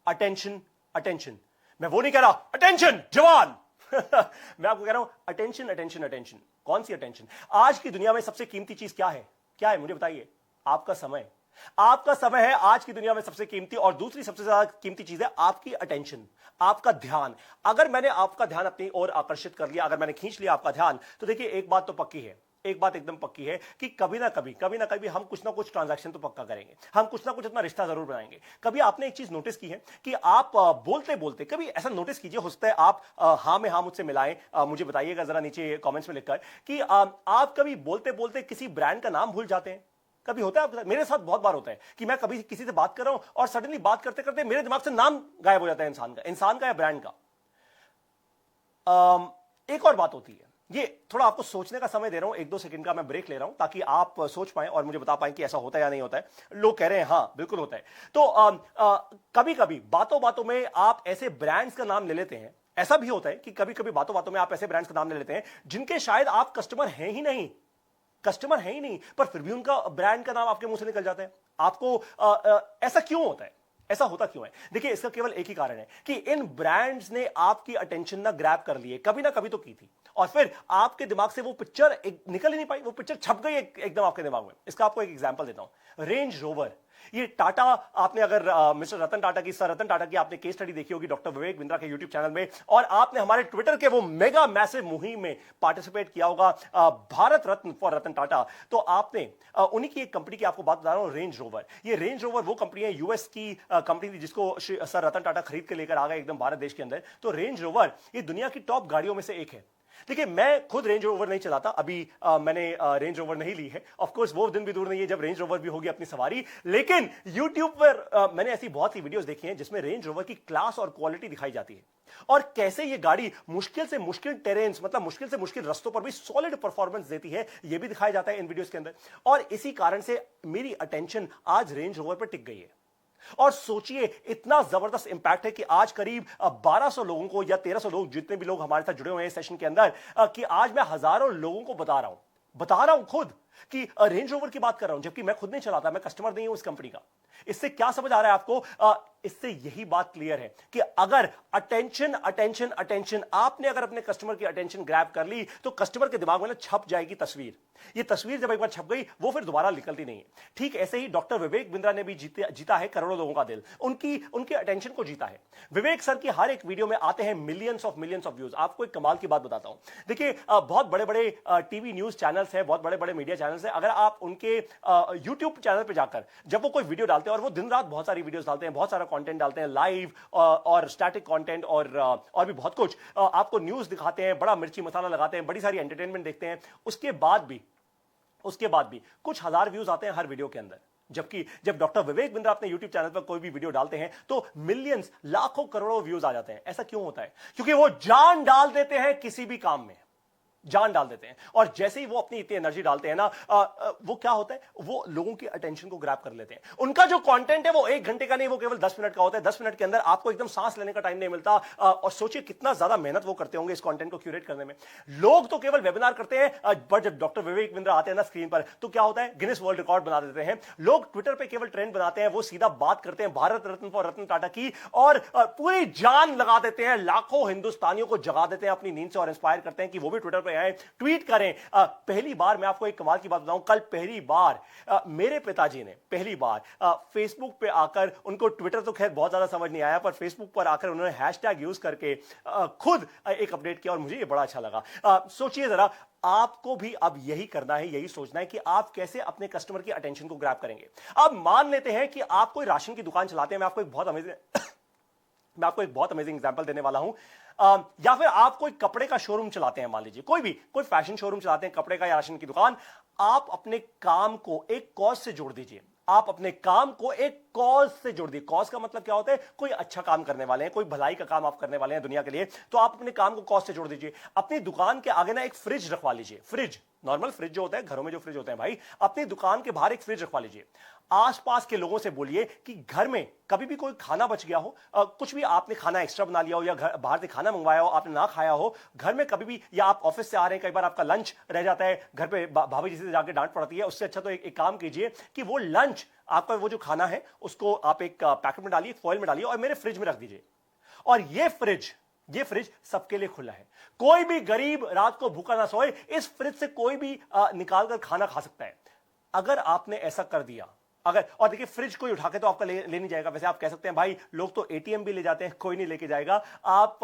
attention, attention. मैं वो नहीं कह रहा अटेंशन जवान मैं आपको कह रहा हूं अटेंशन, अटेंशन, अटेंशन। कौन सी अटेंशन? आज की दुनिया में सबसे कीमती चीज क्या है? क्या है मुझे बताइए? आपका समय। आपका समय है आज की दुनिया में सबसे कीमती। और दूसरी सबसे ज्यादा कीमती चीज है आपकी अटेंशन, आपका ध्यान। अगर मैंने आपका ध्यान अपनी ओर आकर्षित कर लिया, अगर मैंने खींच लिया आपका ध्यान, तो देखिए एक बात तो पक्की है, एक बात एकदम पक्की है कि कभी ना कभी हम कुछ ना कुछ ट्रांजैक्शन तो पक्का करेंगे, हम कुछ ना कुछ अपना रिश्ता जरूर बनाएंगे। कभी आपने एक चीज नोटिस की है कि आप बोलते बोलते, कभी ऐसा नोटिस कीजिए, हो सकता है आप हाँ में हाँ मुझसे मिलाएं, मुझे बताइएगा जरा नीचे कमेंट्स में लिखकर कि आप कभी बोलते बोलते किसी ब्रांड का नाम भूल जाते हैं? कभी होता है आपके साथ? मेरे साथ बहुत बार होता है कि मैं कभी किसी से बात कर रहा हूं और सडनली बात करते करते मेरे दिमाग से नाम गायब हो जाता है, इंसान का या ब्रांड का। एक और बात होती है, ये थोड़ा आपको सोचने का समय दे रहा हूं, 1-2 सेकंड का मैं ब्रेक ले रहा हूं ताकि आप सोच पाएं और मुझे बता पाएं कि ऐसा होता है या नहीं होता है। लोग कह रहे हैं हां बिल्कुल होता है। तो कभी कभी बातों बातों में आप ऐसे ब्रांड्स का नाम ले लेते हैं। ऐसा भी होता है कि कभी कभी बातों बातों में आप ऐसे ब्रांड्स का नाम ले लेते हैं जिनके शायद आप कस्टमर हैं ही नहीं, कस्टमर है ही नहीं, पर फिर भी उनका ब्रांड का नाम आपके मुंह से निकल जाता है। आपको ऐसा क्यों होता है? ऐसा होता क्यों है? देखिए इसका केवल एक ही कारण है कि इन ब्रांड्स ने आपकी अटेंशन ना ग्रैब कर ली है, कभी ना कभी तो की थी, और फिर आपके दिमाग से वो पिक्चर निकल ही नहीं पाई, वो पिक्चर छप गई एकदम आपके दिमाग में। इसका आपको एक एग्जांपल देता हूं, रेंज रोवर। ये टाटा, आपने अगर मिस्टर रतन टाटा की, सर रतन टाटा की आपने केस स्टडी देखी होगी डॉक्टर विवेक बिंद्रा के यूट्यूब चैनल में, और आपने हमारे ट्विटर के वो मेगा मैसिव मुहिम में पार्टिसिपेट किया होगा, भारत रत्न फॉर रतन टाटा। तो आपने उन्हीं की एक कंपनी की आपको बात बता रहा हूं, रेंज रोवर। ये रेंज रोवर वो कंपनी है, यूएस की कंपनी थी, जिसको सर रतन टाटा खरीद के लेकर आ गए एकदम भारत देश के अंदर। तो रेंज रोवर ये दुनिया की टॉप गाड़ियों में से एक है। देखिए मैं खुद रेंज रोवर नहीं चलाता, अभी मैंने रेंज रोवर नहीं ली है। ऑफ कोर्स वो दिन भी दूर नहीं है जब रेंज रोवर भी होगी अपनी सवारी, लेकिन यूट्यूब पर मैंने ऐसी बहुत सी वीडियोस देखी हैं जिसमें रेंज रोवर की क्लास और क्वालिटी दिखाई जाती है, और कैसे ये गाड़ी मुश्किल से मुश्किल टेरेन्स, मतलब मुश्किल से मुश्किल रास्तों पर भी सॉलिड परफॉर्मेंस देती है, ये भी दिखाया जाता है इन वीडियोस के अंदर। और इसी कारण से मेरी अटेंशन आज रेंज रोवर पर टिक गई है। और सोचिए इतना जबरदस्त इंपैक्ट है कि आज करीब 1200 लोगों को या 1300 लोग, जितने भी लोग हमारे साथ जुड़े हुए हैं सेशन के अंदर, कि आज मैं हजारों लोगों को बता रहा हूं खुद कि रेंज रोवर की बात कर रहा हूं, जबकि मैं खुद नहीं चलाता, मैं कस्टमर नहीं हूं इस कंपनी का। इससे क्या समझ आ रहा है आपको? इससे यही बात क्लियर है कि अगर अटेंशन अटेंशन अटेंशन, आपने अगर अपने कस्टमर की अटेंशन ग्रैब कर ली तो कस्टमर के दिमाग में ना छप जाएगी तस्वीर ये तस्वीर जब एक बार छप गई वो फिर दोबारा निकलती नहीं है। ठीक ऐसे ही डॉक्टर विवेक बिंद्रा ने भी जीता है करोड़ों लोगों का दिल, उनके अटेंशन को जीता है। विवेक सर की हर एक वीडियो में आते हैं मिलियंस ऑफ व्यूज। आपको एक कमाल की बात बताता हूं, देखिए बहुत बड़े बड़े टीवी न्यूज चैनल्स हैं, बहुत बड़े बड़े मीडिया चैनल्स हैं, अगर आप उनके यूट्यूब चैनल पर जाकर जब वो कोई वीडियो डालते हैं, और वो दिन रात बहुत सारी वीडियोस डालते हैं, बहुत सारा कंटेंट डालते हैं, लाइव और स्टैटिक कंटेंट और भी बहुत कुछ, आपको न्यूज दिखाते हैं, बड़ा मिर्ची मसाला लगाते हैं, बड़ी सारी एंटरटेनमेंट देखते हैं, उसके बाद भी कुछ हजार व्यूज आते हैं हर वीडियो के अंदर। जबकि जब डॉक्टर विवेक बिंद्रा अपने YouTube चैनल पर कोई भी वीडियो डालते हैं तो मिलियंस, लाखों, करोड़ों व्यूज आ जाते हैं। ऐसा क्यों होता है? क्योंकि वो जान डाल देते हैं किसी भी काम में, जान डाल देते हैं। और जैसे ही वो अपनी इतनी एनर्जी डालते हैं ना, वो क्या होता है, वो लोगों की अटेंशन को ग्रैब कर लेते हैं। उनका जो कंटेंट है वो 1 घंटे का नहीं, वो केवल 10 मिनट का होता है। 10 मिनट के अंदर आपको एकदम सांस लेने का टाइम नहीं मिलता। और सोचिए कितना ज्यादा मेहनत वो करते होंगे इस कंटेंट को क्यूरेट करने में। लोग तो केवल वेबिनार करते हैं, बट जब डॉक्टर विवेक बिंद्रा आते हैं ना स्क्रीन पर, तो क्या होता है, गिनीज वर्ल्ड रिकॉर्ड बना देते हैं। लोग ट्विटर पर केवल ट्रेंड बनाते हैं, वो सीधा बात करते हैं भारत रत्न फॉर रतन टाटा की, और पूरी जान लगा देते हैं, लाखों हिंदुस्तानियों को जगा देते हैं अपनी नींद से, और इंस्पायर करते हैं कि वो भी ट्विटर पर आए, ट्वीट करें। पहली बार मैं आपको एक कमाल की बात बताऊं, कल पहली बार मेरे पिताजी ने पहली बार फेसबुक पे आकर, उनको ट्विटर तो खैर बहुत ज्यादा समझ नहीं आया, पर फेसबुक पर आकर उन्होंने हैशटैग यूज करके खुद एक अपडेट किया, और मुझे ये बड़ा अच्छा लगा। सोचिए जरा, आपको भी अब यही करना है, यही सोचना है कि आप कैसे अपने कस्टमर की अटेंशन को ग्रैब करेंगे। अब मान लेते हैं कि आप कोई राशन की दुकान चलाते हैं, मैं आपको एक बहुत अमेजिंग एग्जांपल देने वाला हूं। या फिर आप कोई कपड़े का शोरूम चलाते हैं, मान लीजिए कोई फैशन शोरूम चलाते हैं, कपड़े का या राशन की दुकान। आप अपने काम को एक कॉज से जोड़ दीजिए। आप अपने काम को एक कॉज से जोड़ दिए। कॉज का मतलब क्या होता है, कोई अच्छा काम करने वाले हैं, कोई भलाई का काम आप करने वाले हैं दुनिया के लिए, तो आप अपने काम को कॉज से जोड़ दीजिए। अपनी दुकान के आगे ना एक फ्रिज रखवा लीजिए। फ्रिज, नॉर्मल फ्रिज जो होता है घरों में, जो फ्रिज होते हैं भाई, अपनी दुकान के बाहर एक फ्रिज रखवा लीजिए। आसपास के लोगों से बोलिए कि घर में कभी भी कोई खाना बच गया हो, कुछ भी आपने खाना एक्स्ट्रा बना लिया हो, या घर बाहर से खाना मंगवाया हो, आपने ना खाया हो, घर में कभी भी, या आप ऑफिस से आ रहे हैं, कई बार आपका लंच रह जाता है घर पे, भाभी जी से जाके डांट पड़ती है, उससे अच्छा तो एक काम कीजिए कि वो लंच, आपका वो जो खाना है, उसको आप एक पैकेट में डालिए, फॉइल में डालिए, और मेरे फ्रिज में रख दीजिए। और ये फ्रिज सबके लिए खुला है। कोई भी गरीब रात को भूखा ना सोए, इस फ्रिज से कोई भी निकाल कर खाना खा सकता है। अगर आपने ऐसा कर दिया, और देखिए फ्रिज कोई उठा के तो आपका ले नहीं जाएगा। वैसे आप कह सकते हैं भाई लोग तो एटीएम भी ले जाते हैं, कोई नहीं लेके जाएगा। आप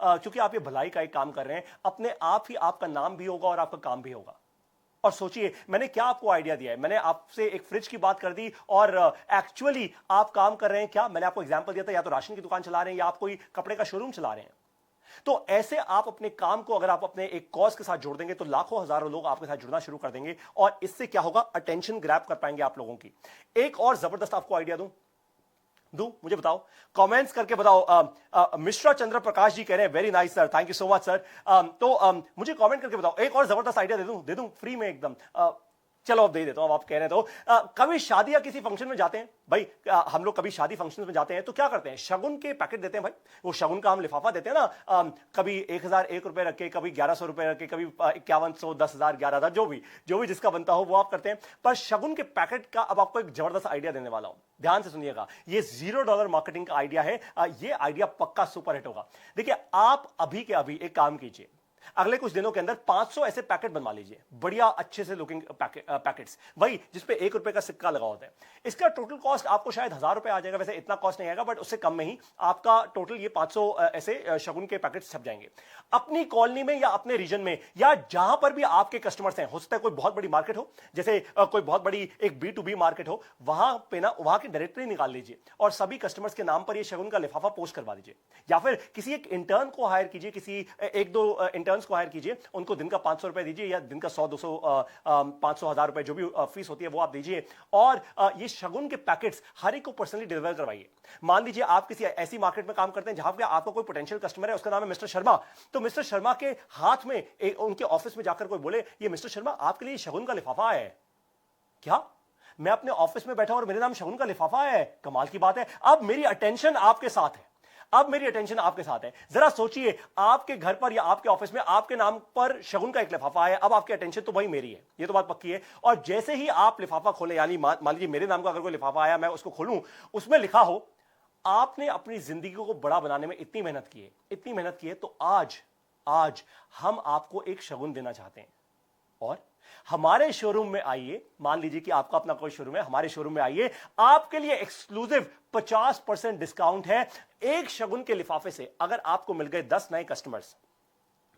क्योंकि आप ये भलाई का एक काम कर रहे हैं, अपने आप ही आपका नाम भी होगा और आपका काम भी होगा। और सोचिए, मैंने क्या आपको आइडिया दिया है, मैंने आपसे एक फ्रिज की बात कर दी, और एक्चुअली आप काम कर रहे हैं क्या, मैंने आपको एग्जांपल दिया था, या तो राशन की दुकान चला रहे हैं, या आप कोई कपड़े का शोरूम चला रहे हैं। तो ऐसे आप अपने काम को अगर आप अपने एक कॉज के साथ जोड़ देंगे, तो लाखों हजारों लोग आपके साथ जुड़ना शुरू कर देंगे, और इससे क्या होगा, अटेंशन ग्रैब कर पाएंगे आप लोगों की। एक और जबरदस्त आपको आइडिया दूं, मुझे बताओ, कमेंट्स करके बताओ। मिश्रा चंद्र प्रकाश जी कह रहे हैं very nice sir, thank you so much sir. मुझे कमेंट करके बताओ, एक और जबरदस्त आइडिया दे दूं फ्री में एकदम। चलो अब दे देता हूं, अब आप कह रहे हैं तो। कभी शादी या किसी फंक्शन में जाते हैं भाई, हम लोग कभी शादी फंक्शन में जाते हैं तो क्या करते हैं, शगुन के पैकेट देते हैं भाई, वो शगुन का हम लिफाफा देते हैं ना, कभी 1001 रुपए रख के, कभी 1100 रुपए रख के, कभी 5100, 10,000, 11,000, जो भी जिसका बनता हो वो आप करते हैं। पर शगुन के पैकेट का अब आपको एक जबरदस्त आइडिया देने वाला हूं, ध्यान से सुनिएगा। ये $0 मार्केटिंग का आइडिया है, ये आइडिया पक्का सुपर हिट होगा। देखिए, आप अभी के अभी एक काम कीजिए, अगले कुछ दिनों के अंदर 500 ऐसे पैकेट बनवा लीजिए, बढ़िया अच्छे से लुकिंग पैकेट्स, वही जिसपे 1 रुपए का सिक्का लगा होता है। इसका टोटल कॉस्ट आपको शायद 1000 रुपए आ जाएगा, वैसे इतना कॉस्ट नहीं आएगा, बट उससे कम में ही आपका टोटल ये 500 ऐसे शगुन के पैकेट्स छप जाएंगे। अपनी कॉलोनी में या अपने रीजन में या जहां पर भी आपके कस्टमर्स हैं, हो सकता है कोई बहुत बड़ी मार्केट हो, जैसे कोई बहुत बड़ी एक B2B मार्केट हो, वहां पे ना वहां की डायरेक्टरी निकाल लीजिए और सभी कस्टमर्स के नाम पर ये शगुन का लिफाफा पोस्ट करवा दीजिए। या फिर किसी एक इंटर्न को हायर कीजिए, किसी 1-2 इंटर्न्स को हायर कीजिए, उनको दिन का 500 रुपए दीजिए, या दिन का 100-200 500 1000 रुपए जो भी फीस होती है वो आप दीजिए, और ये शगुन के पैकेट्स हर एक को पर्सनली डिलीवर करवाइए। मान लीजिए आप किसी ऐसी मार्केट में काम करते हैं जहां पे आपका कोई पोटेंशियल कस्टमर है, उसका नाम है मिस्टर शर्मा, तो मिस्टर शर्मा के हाथ में उनके ऑफिस में जाकर कोई बोले, ये मिस्टर शर्मा आपके लिए शगुन का लिफाफा आया है। क्या? मैं अपने ऑफिस में बैठा और मेरे नाम शगुन का लिफाफा आया है? कमाल की बात है। अब मेरी अटेंशन आपके साथ है, अब मेरी अटेंशन आपके साथ है। जरा सोचिए, आपके घर पर या आपके ऑफिस में आपके नाम पर शगुन का एक लिफाफा है, अब आपकी अटेंशन तो वही मेरी है, ये तो बात पक्की है। और जैसे ही आप लिफाफा खोले, यानी मान लीजिए मेरे नाम का अगर कोई लिफाफा आया, मैं उसको खोलूं, उसमें लिखा हो आपने अपनी जिंदगी को बड़ा बनाने में इतनी मेहनत की है, तो आज हम आपको एक शगुन देना चाहते हैं। और हमारे शोरूम में आइए, मान लीजिए कि आपका अपना कोई शोरूम है, हमारे शोरूम में आइए, आपके लिए एक्सक्लूसिव 50% डिस्काउंट है एक शगुन के लिफाफे से। अगर आपको मिल गए 10 नए कस्टमर्स,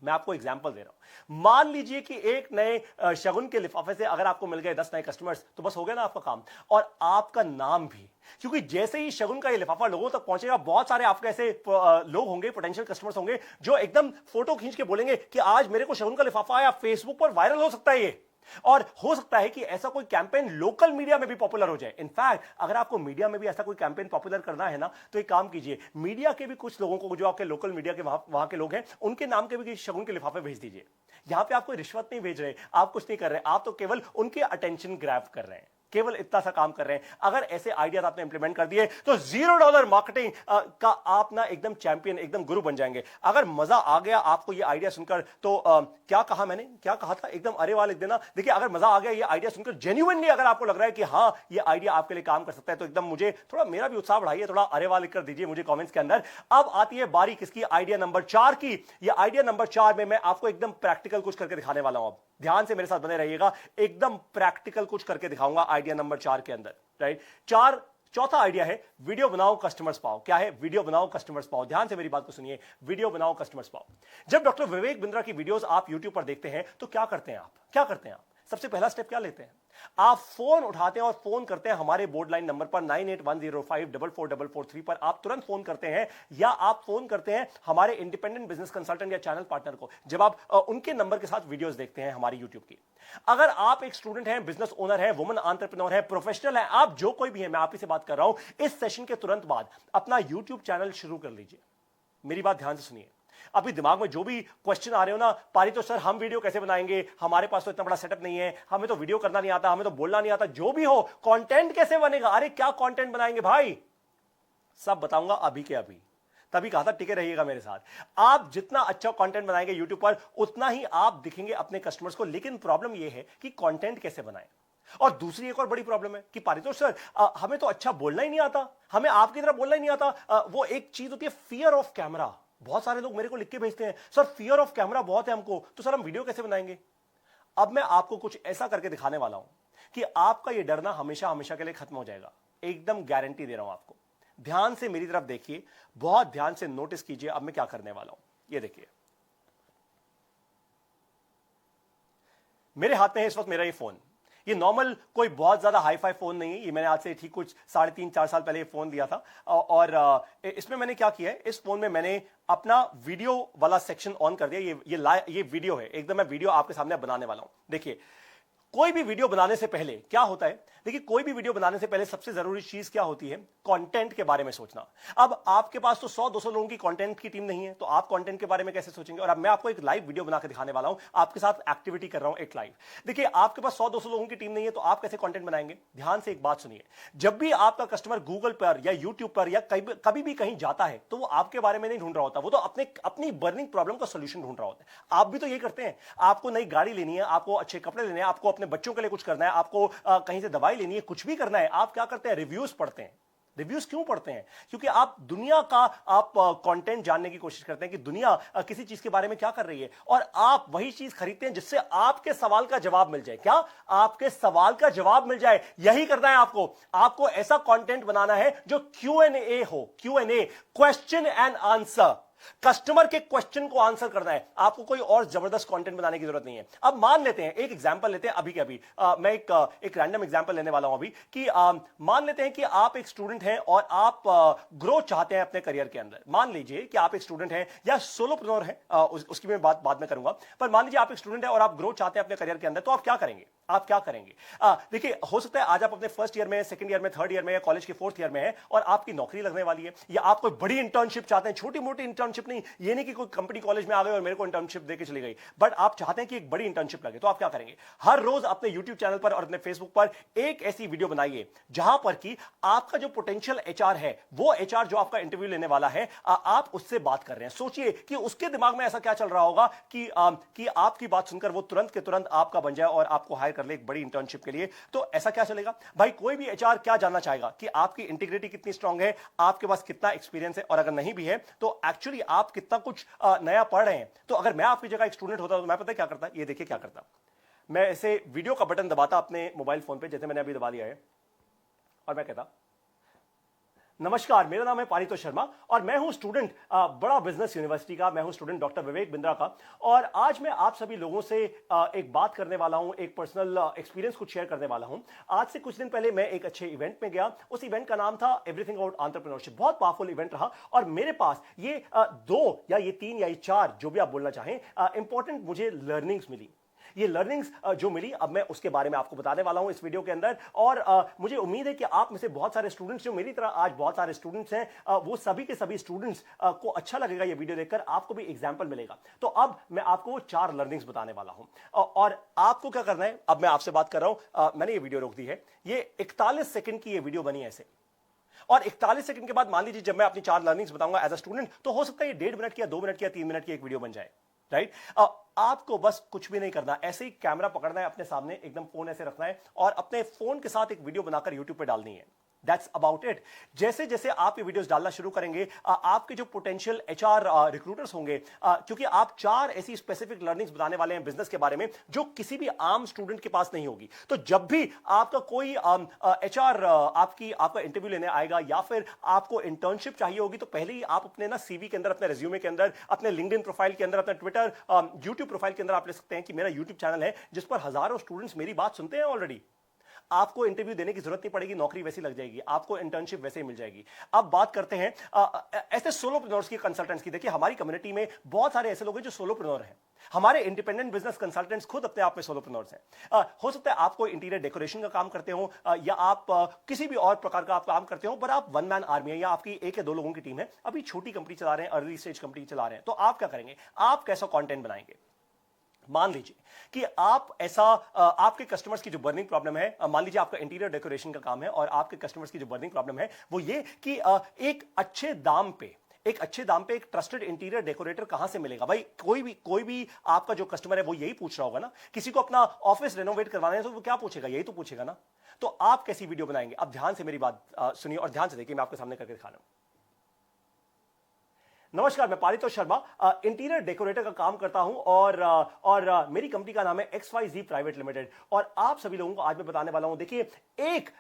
मैं आपको एग्जांपल दे रहा हूं, मान लीजिए कि एक नए शगुन के लिफाफे से अगर आपको मिल गए 10 नए कस्टमर्स, तो बस हो गया ना आपका काम, और आपका नाम भी। क्योंकि जैसे ही शगुन का ये लिफाफा लोगों तक पहुंचेगा, बहुत सारे आपके ऐसे लोग होंगे, पोटेंशियल कस्टमर्स होंगे, जो एकदम फोटो खींच के बोलेंगे कि आज मेरे को शगुन का लिफाफा आया, फेसबुक पर वायरल हो सकता है ये, और हो सकता है कि ऐसा कोई कैंपेन लोकल मीडिया में भी पॉपुलर हो जाए। इनफैक्ट अगर आपको मीडिया में भी ऐसा कोई कैंपेन पॉपुलर करना है ना, तो एक काम कीजिए, मीडिया के भी कुछ लोगों को, जो आपके लोकल मीडिया के वहां के लोग हैं, उनके नाम के भी शगुन के लिफाफे भेज दीजिए। यहां पे आप कोई रिश्वत नहीं भेज रहे, आप कुछ नहीं कर रहे, आप तो केवल उनके अटेंशन ग्रैब कर रहे हैं, केवल इतना सा काम कर रहे हैं। अगर ऐसे आइडियाज आपने इंप्लीमेंट कर दिए तो $0 मार्केटिंग का आप ना एकदम चैंपियन, एकदम गुरु बन जाएंगे। अगर मजा आ गया आपको ये आइडिया सुनकर, तो क्या कहा मैंने, क्या कहा था, एकदम अरे वाह लिख देना। देखिए, अगर मजा आ गया ये आइडिया सुनकर, जेन्युइनली अगर आपको लग रहा है कि हाँ ये आइडिया आपके लिए काम कर सकता है, तो एकदम मुझे थोड़ा, मेरा भी उत्साह बढ़ाइए, थोड़ा अरे वाह लिखकर दीजिए मुझे कमेंट्स के अंदर। अब आती है बारी किसकी, आइडिया नंबर 4 की। ये आइडिया नंबर 4 में मैं आपको एकदम प्रैक्टिकल कुछ करके दिखाने वाला हूं। अब ध्यान से मेरे साथ बने रहिएगा, एकदम प्रैक्टिकल कुछ करके दिखाऊंगा आइडिया नंबर 4 के अंदर, राइट। चौथा आइडिया है वीडियो बनाओ कस्टमर्स पाओ। क्या है? वीडियो बनाओ कस्टमर्स पाओ। ध्यान से मेरी बात को सुनिए, वीडियो बनाओ कस्टमर्स पाओ। जब डॉक्टर विवेक बिंद्रा की वीडियोस आप यूट्यूब पर देखते हैं, तो क्या करते हैं आप, क्या करते हैं आप? सबसे पहला स्टेप क्या लेते हैं? आप फोन उठाते हैं और फोन करते हैं हमारे बोर्ड लाइन नंबर पर 9810544443 पर। आप तुरंत फोन करते हैं, या आप फोन करते हैं हमारे इंडिपेंडेंट बिजनेस कंसल्टेंट या चैनल पार्टनर को, जब आप उनके नंबर के साथ वीडियोस देखते हैं हमारी यूट्यूब की। अगर आप एक स्टूडेंट हैं, बिजनेस ओनर है, वुमन एंटरप्रेन्योर है, प्रोफेशनल है, आप जो कोई भी है, मैं आप ही से बात कर रहा हूं, इस सेशन के तुरंत बाद अपना यूट्यूब चैनल शुरू कर लीजिए। मेरी बात ध्यान से सुनिए। अभी दिमाग में जो भी क्वेश्चन आ रहे हो ना, पारितो सर हम वीडियो कैसे बनाएंगे, हमारे पास तो इतना बड़ा सेटअप नहीं है, हमें तो वीडियो करना नहीं आता, हमें तो बोलना नहीं आता, जो भी हो, कंटेंट कैसे बनेगा, अरे क्या कंटेंट बनाएंगे भाई, सब बताऊंगा अभी के अभी। तभी कहा था टिके रहिएगा मेरे साथ। आप जितना अच्छा कंटेंट बनाएंगे यूट्यूब पर, उतना ही आप दिखेंगे अपने कस्टमर्स को। लेकिन प्रॉब्लम यह है कि कंटेंट कैसे बनाएं। और दूसरी एक और बड़ी प्रॉब्लम है कि पारितोष सर हमें तो अच्छा बोलना ही नहीं आता, हमें आपकी तरह बोलना ही नहीं आता। वो एक चीज होती है फियर ऑफ कैमरा। बहुत सारे लोग मेरे को लिख के भेजते हैं, सर फियर ऑफ कैमरा बहुत है हमको, तो सर हम वीडियो कैसे बनाएंगे? अब मैं आपको कुछ ऐसा करके दिखाने वाला हूं कि आपका यह डरना हमेशा हमेशा के लिए खत्म हो जाएगा। एकदम गारंटी दे रहा हूं आपको। ध्यान से मेरी तरफ देखिए, बहुत ध्यान से नोटिस कीजिए अब मैं क्या करने वाला हूं। ये देखिए, मेरे हाथ में है इस वक्त मेरा ये फोन। ये नॉर्मल कोई बहुत ज्यादा हाई फाई फोन नहीं है, ये मैंने आज से ठीक कुछ 3.5-4 साल पहले ये फोन लिया था। और इसमें मैंने क्या किया है, इस फोन में मैंने अपना वीडियो वाला सेक्शन ऑन कर दिया। ये वीडियो है, एकदम मैं वीडियो आपके सामने बनाने वाला हूं। देखिए, कोई भी वीडियो बनाने से पहले क्या होता है, देखिए कोई भी वीडियो बनाने से पहले सबसे जरूरी चीज क्या होती है, कंटेंट के बारे में सोचना। अब आपके पास तो 100-200 लोगों की कंटेंट की टीम नहीं है, तो आप कंटेंट के बारे में कैसे सोचेंगे? और अब मैं आपको एक लाइव वीडियो बनाकर दिखाने वाला हूं, आपके साथ एक्टिविटी कर रहा हूं एक लाइव। देखिए, आपके पास 100-200 लोगों की टीम नहीं है, तो आप कैसे कंटेंट बनाएंगे? ध्यान से एक बात सुनिए, जब भी आपका कस्टमर गूगल पर या यूट्यूब पर या कभी भी कहीं जाता है, तो वो आपके बारे में नहीं ढूंढ रहा होता, वो तो अपनी बर्निंग प्रॉब्लम का सोल्यूशन ढूंढ रहा होता है। आप भी तो ये करते हैं। आपको नई गाड़ी लेनी है, आपको अच्छे कपड़े लेने हैं, आपको अपने बच्चों के लिए कुछ करना है, आपको कहीं से दवाई लेनी है, कुछ भी करना है, आप क्या करते हैं? रिव्यूज पढ़ते हैं। रिव्यूज क्यों पढ़ते हैं? क्योंकि आप दुनिया का आप कंटेंट जानने की कोशिश करते हैं कि दुनिया किसी चीज के बारे में क्या कर रही है, और आप वही चीज खरीदते हैं जिससे आपके सवाल का जवाब मिल जाए। क्या? आपके सवाल का जवाब मिल जाए। यही करना है आपको ऐसा कंटेंट बनाना है जो Q&A हो, Q&A, question and answer. Customer के क्वेश्चन को आंसर करना है, आपको कोई और जबरदस्त कंटेंट बनाने की जरूरत नहीं है। अब मान लेते हैं, एक एग्जांपल लेते हैं अभी के अभी। मैं एक रैंडम एग्जांपल लेने वाला हूं अभी कि मान लेते हैं कि आप एक स्टूडेंट हैं और आप ग्रो चाहते हैं अपने करियर के अंदर। मान लीजिए कि आप एक स्टूडेंट हैं या सोलोप्रेन्योर हैं, उसकी मैं बात बाद में करूंगा, पर मान लीजिए आप एक स्टूडेंट हैं और आप ग्रो चाहते हैं अपने करियर के अंदर, तो आप क्या करेंगे? आप क्या करेंगे? देखिए, हो सकता है आज आप अपने फर्स्ट ईयर में, सेकंड ईयर में, थर्ड ईयर में या कॉलेज के फोर्थ ईयर में है और आपकी नौकरी लगने वाली है, या आप कोई बड़ी इंटर्नशिप चाहते हैं। छोटी मोटी इंटर्नशिप नहीं, ये नहीं कि कोई कंपनी कॉलेज में आ गए और मेरे को इंटर्नशिप देके चली गई, बट आप चाहते हैं कि एक बड़ी इंटर्नशिप लगे, तो आप क्या करेंगे? हर रोज अपने यूट्यूब चैनल पर और अपने फेसबुक पर एक ऐसी वीडियो बनाइए जहां पर कि आपका जो पोटेंशियल एचआर है, वो एचआर जो आपका इंटरव्यू लेने वाला है, आप उससे बात कर रहे हैं। सोचिए कि उसके दिमाग में ऐसा क्या चल रहा होगा कि आपकी बात सुनकर वो तुरंत के तुरंत आपका बन जाए और आपको हायर कर ले एक बड़ी इंटर्नशिप के लिए। तो ऐसा क्या चलेगा भाई? कोई भी एचआर क्या जानना चाहेगा कि आपकी इंटीग्रिटी कितनी स्ट्रांग है, आपके पास कितना एक्सपीरियंस है, और अगर नहीं भी है तो एक्चुअली आप कितना कुछ नया पढ़ रहे हैं। तो अगर मैं आपकी जगह एक स्टूडेंट होता तो मैं पता क्या करता? ये देखिए क्या करता। मैं ऐसे वीडियो का बटन दबाता अपने मोबाइल फोन पे, जैसे मैंने अभी दबा दिया है, और मैं कहता नमस्कार, मेरा नाम है पारितोष शर्मा और मैं हूं स्टूडेंट बड़ा बिजनेस यूनिवर्सिटी का। मैं हूं स्टूडेंट डॉक्टर विवेक बिंद्रा का। और आज मैं आप सभी लोगों से एक बात करने वाला हूं, एक पर्सनल एक्सपीरियंस कुछ शेयर करने वाला हूं। आज से कुछ दिन पहले मैं एक अच्छे इवेंट में गया। उस इवेंट का नाम था एवरीथिंग अबाउट एंटरप्रेन्योरशिप। बहुत पावरफुल इवेंट रहा और मेरे पास ये 2 या ये 3 या ये 4, जो भी आप बोलना चाहें, इंपॉर्टेंट मुझे लर्निंग्स मिली। ये लर्निंग्स जो मिली, अब मैं उसके बारे में आपको बताने वाला हूं इस वीडियो के अंदर। और मुझे उम्मीद है कि आप में से बहुत सारे स्टूडेंट्स, जो मेरी तरह आज बहुत सारे स्टूडेंट्स हैं, वो सभी के सभी स्टूडेंट्स को अच्छा लगेगा ये वीडियो देखकर, आपको भी एग्जाम्पल मिलेगा। तो अब मैं आपको वो 4 लर्निंग्स बताने वाला हूं और आपको क्या करना है। अब मैं आपसे बात कर रहा हूं, मैंने ये वीडियो रोक दी है। ये 41 सेकंड की ये वीडियो बनी है ऐसे, और 41 सेकंड के बाद मान लीजिए जब मैं अपनी 4 लर्निंग्स बताऊंगा एज अ स्टूडेंट, तो हो सकता है ये 1.5 मिनट की या 2 मिनट की या 3 मिनट की एक वीडियो बन जाए, राइट। आपको बस कुछ भी नहीं करना, ऐसे ही कैमरा पकड़ना है अपने सामने, एकदम फोन ऐसे रखना है और अपने फोन के साथ एक वीडियो बनाकर यूट्यूब पे डालनी है। That's about it. जैसे जैसे आप ये वीडियोस डालना शुरू करेंगे, आपके जो पोटेंशियल एचआर रिक्रूटर्स होंगे, क्योंकि आप 4 ऐसी स्पेसिफिक लर्निंग्स बताने वाले हैं बिजनेस के बारे में जो किसी भी आम स्टूडेंट के पास नहीं होगी। तो जब भी आपका कोई एचआर आपका इंटरव्यू लेने आएगा या फिर आपको इंटर्नशिप चाहिए होगी, तो पहले ही आप अपने ना सीवी के अंदर, अपने रेज्यूमे के अंदर, अपने लिंक्डइन प्रोफाइल के अंदर, अपने ट्विटर, यूट्यूब प्रोफाइल के अंदर आप ले सकते हैं कि मेरा यूट्यूब चैनल है जिस पर हजारों स्टूडेंट्स मेरी बात सुनते हैं ऑलरेडी। आपको इंटरव्यू देने की जरूरत नहीं पड़ेगी, नौकरी वैसी लग जाएगी, आपको इंटर्नशिप वैसे ही मिल जाएगी। अब बात करते हैं ऐसे सोलोप्रेन्योर्स की, कंसल्टेंट्स की। देखिए, हमारी कम्युनिटी में बहुत सारे ऐसे लोग हैं जो सोलोप्रेन्योर हैं। हमारे इंडिपेंडेंट बिजनेस कंसल्टेंट्स खुद अपने आप में सोलोप्रेन्योर्स हैं। हो सकता है आप कोई इंटीरियर डेकोरेशन का काम करते हो या आप किसी भी और प्रकार का आप काम करते हो, पर आप वन मैन आर्मी है या आपकी 1 या 2 लोगों की टीम है, अभी छोटी कंपनी चला रहे हैं, अर्ली स्टेज कंपनी चला रहे हैं। तो आप क्या करेंगे? आप कैसा कंटेंट बनाएंगे? मान लीजिए कि आप ऐसा आपके कस्टमर्स की जो बर्निंग प्रॉब्लम है, मान लीजिए आपका इंटीरियर डेकोरेशन का काम है और आपके कस्टमर्स की जो बर्निंग प्रॉब्लम है वो ये कि एक अच्छे दाम पे एक ट्रस्टेड इंटीरियर डेकोरेटर कहां से मिलेगा। भाई, कोई भी आपका जो कस्टमर है वो यही पूछ रहा होगा ना। किसी को अपना ऑफिस रेनोवेट करवाना है तो वो क्या पूछेगा? यही तो पूछेगा ना। तो आप कैसी वीडियो बनाएंगे? अब ध्यान से मेरी बात सुनिए और ध्यान से देखिए, मैं आपके सामने करके दिखा रहा हूं। नमस्कार, मैं पारितोष शर्मा इंटीरियर डेकोरेटर का काम करता हूं और मेरी कंपनी का नाम है XYZ प्राइवेट लिमिटेड। और आप सभी लोगों को आज मैं बताने वाला हूं। देखिए, एक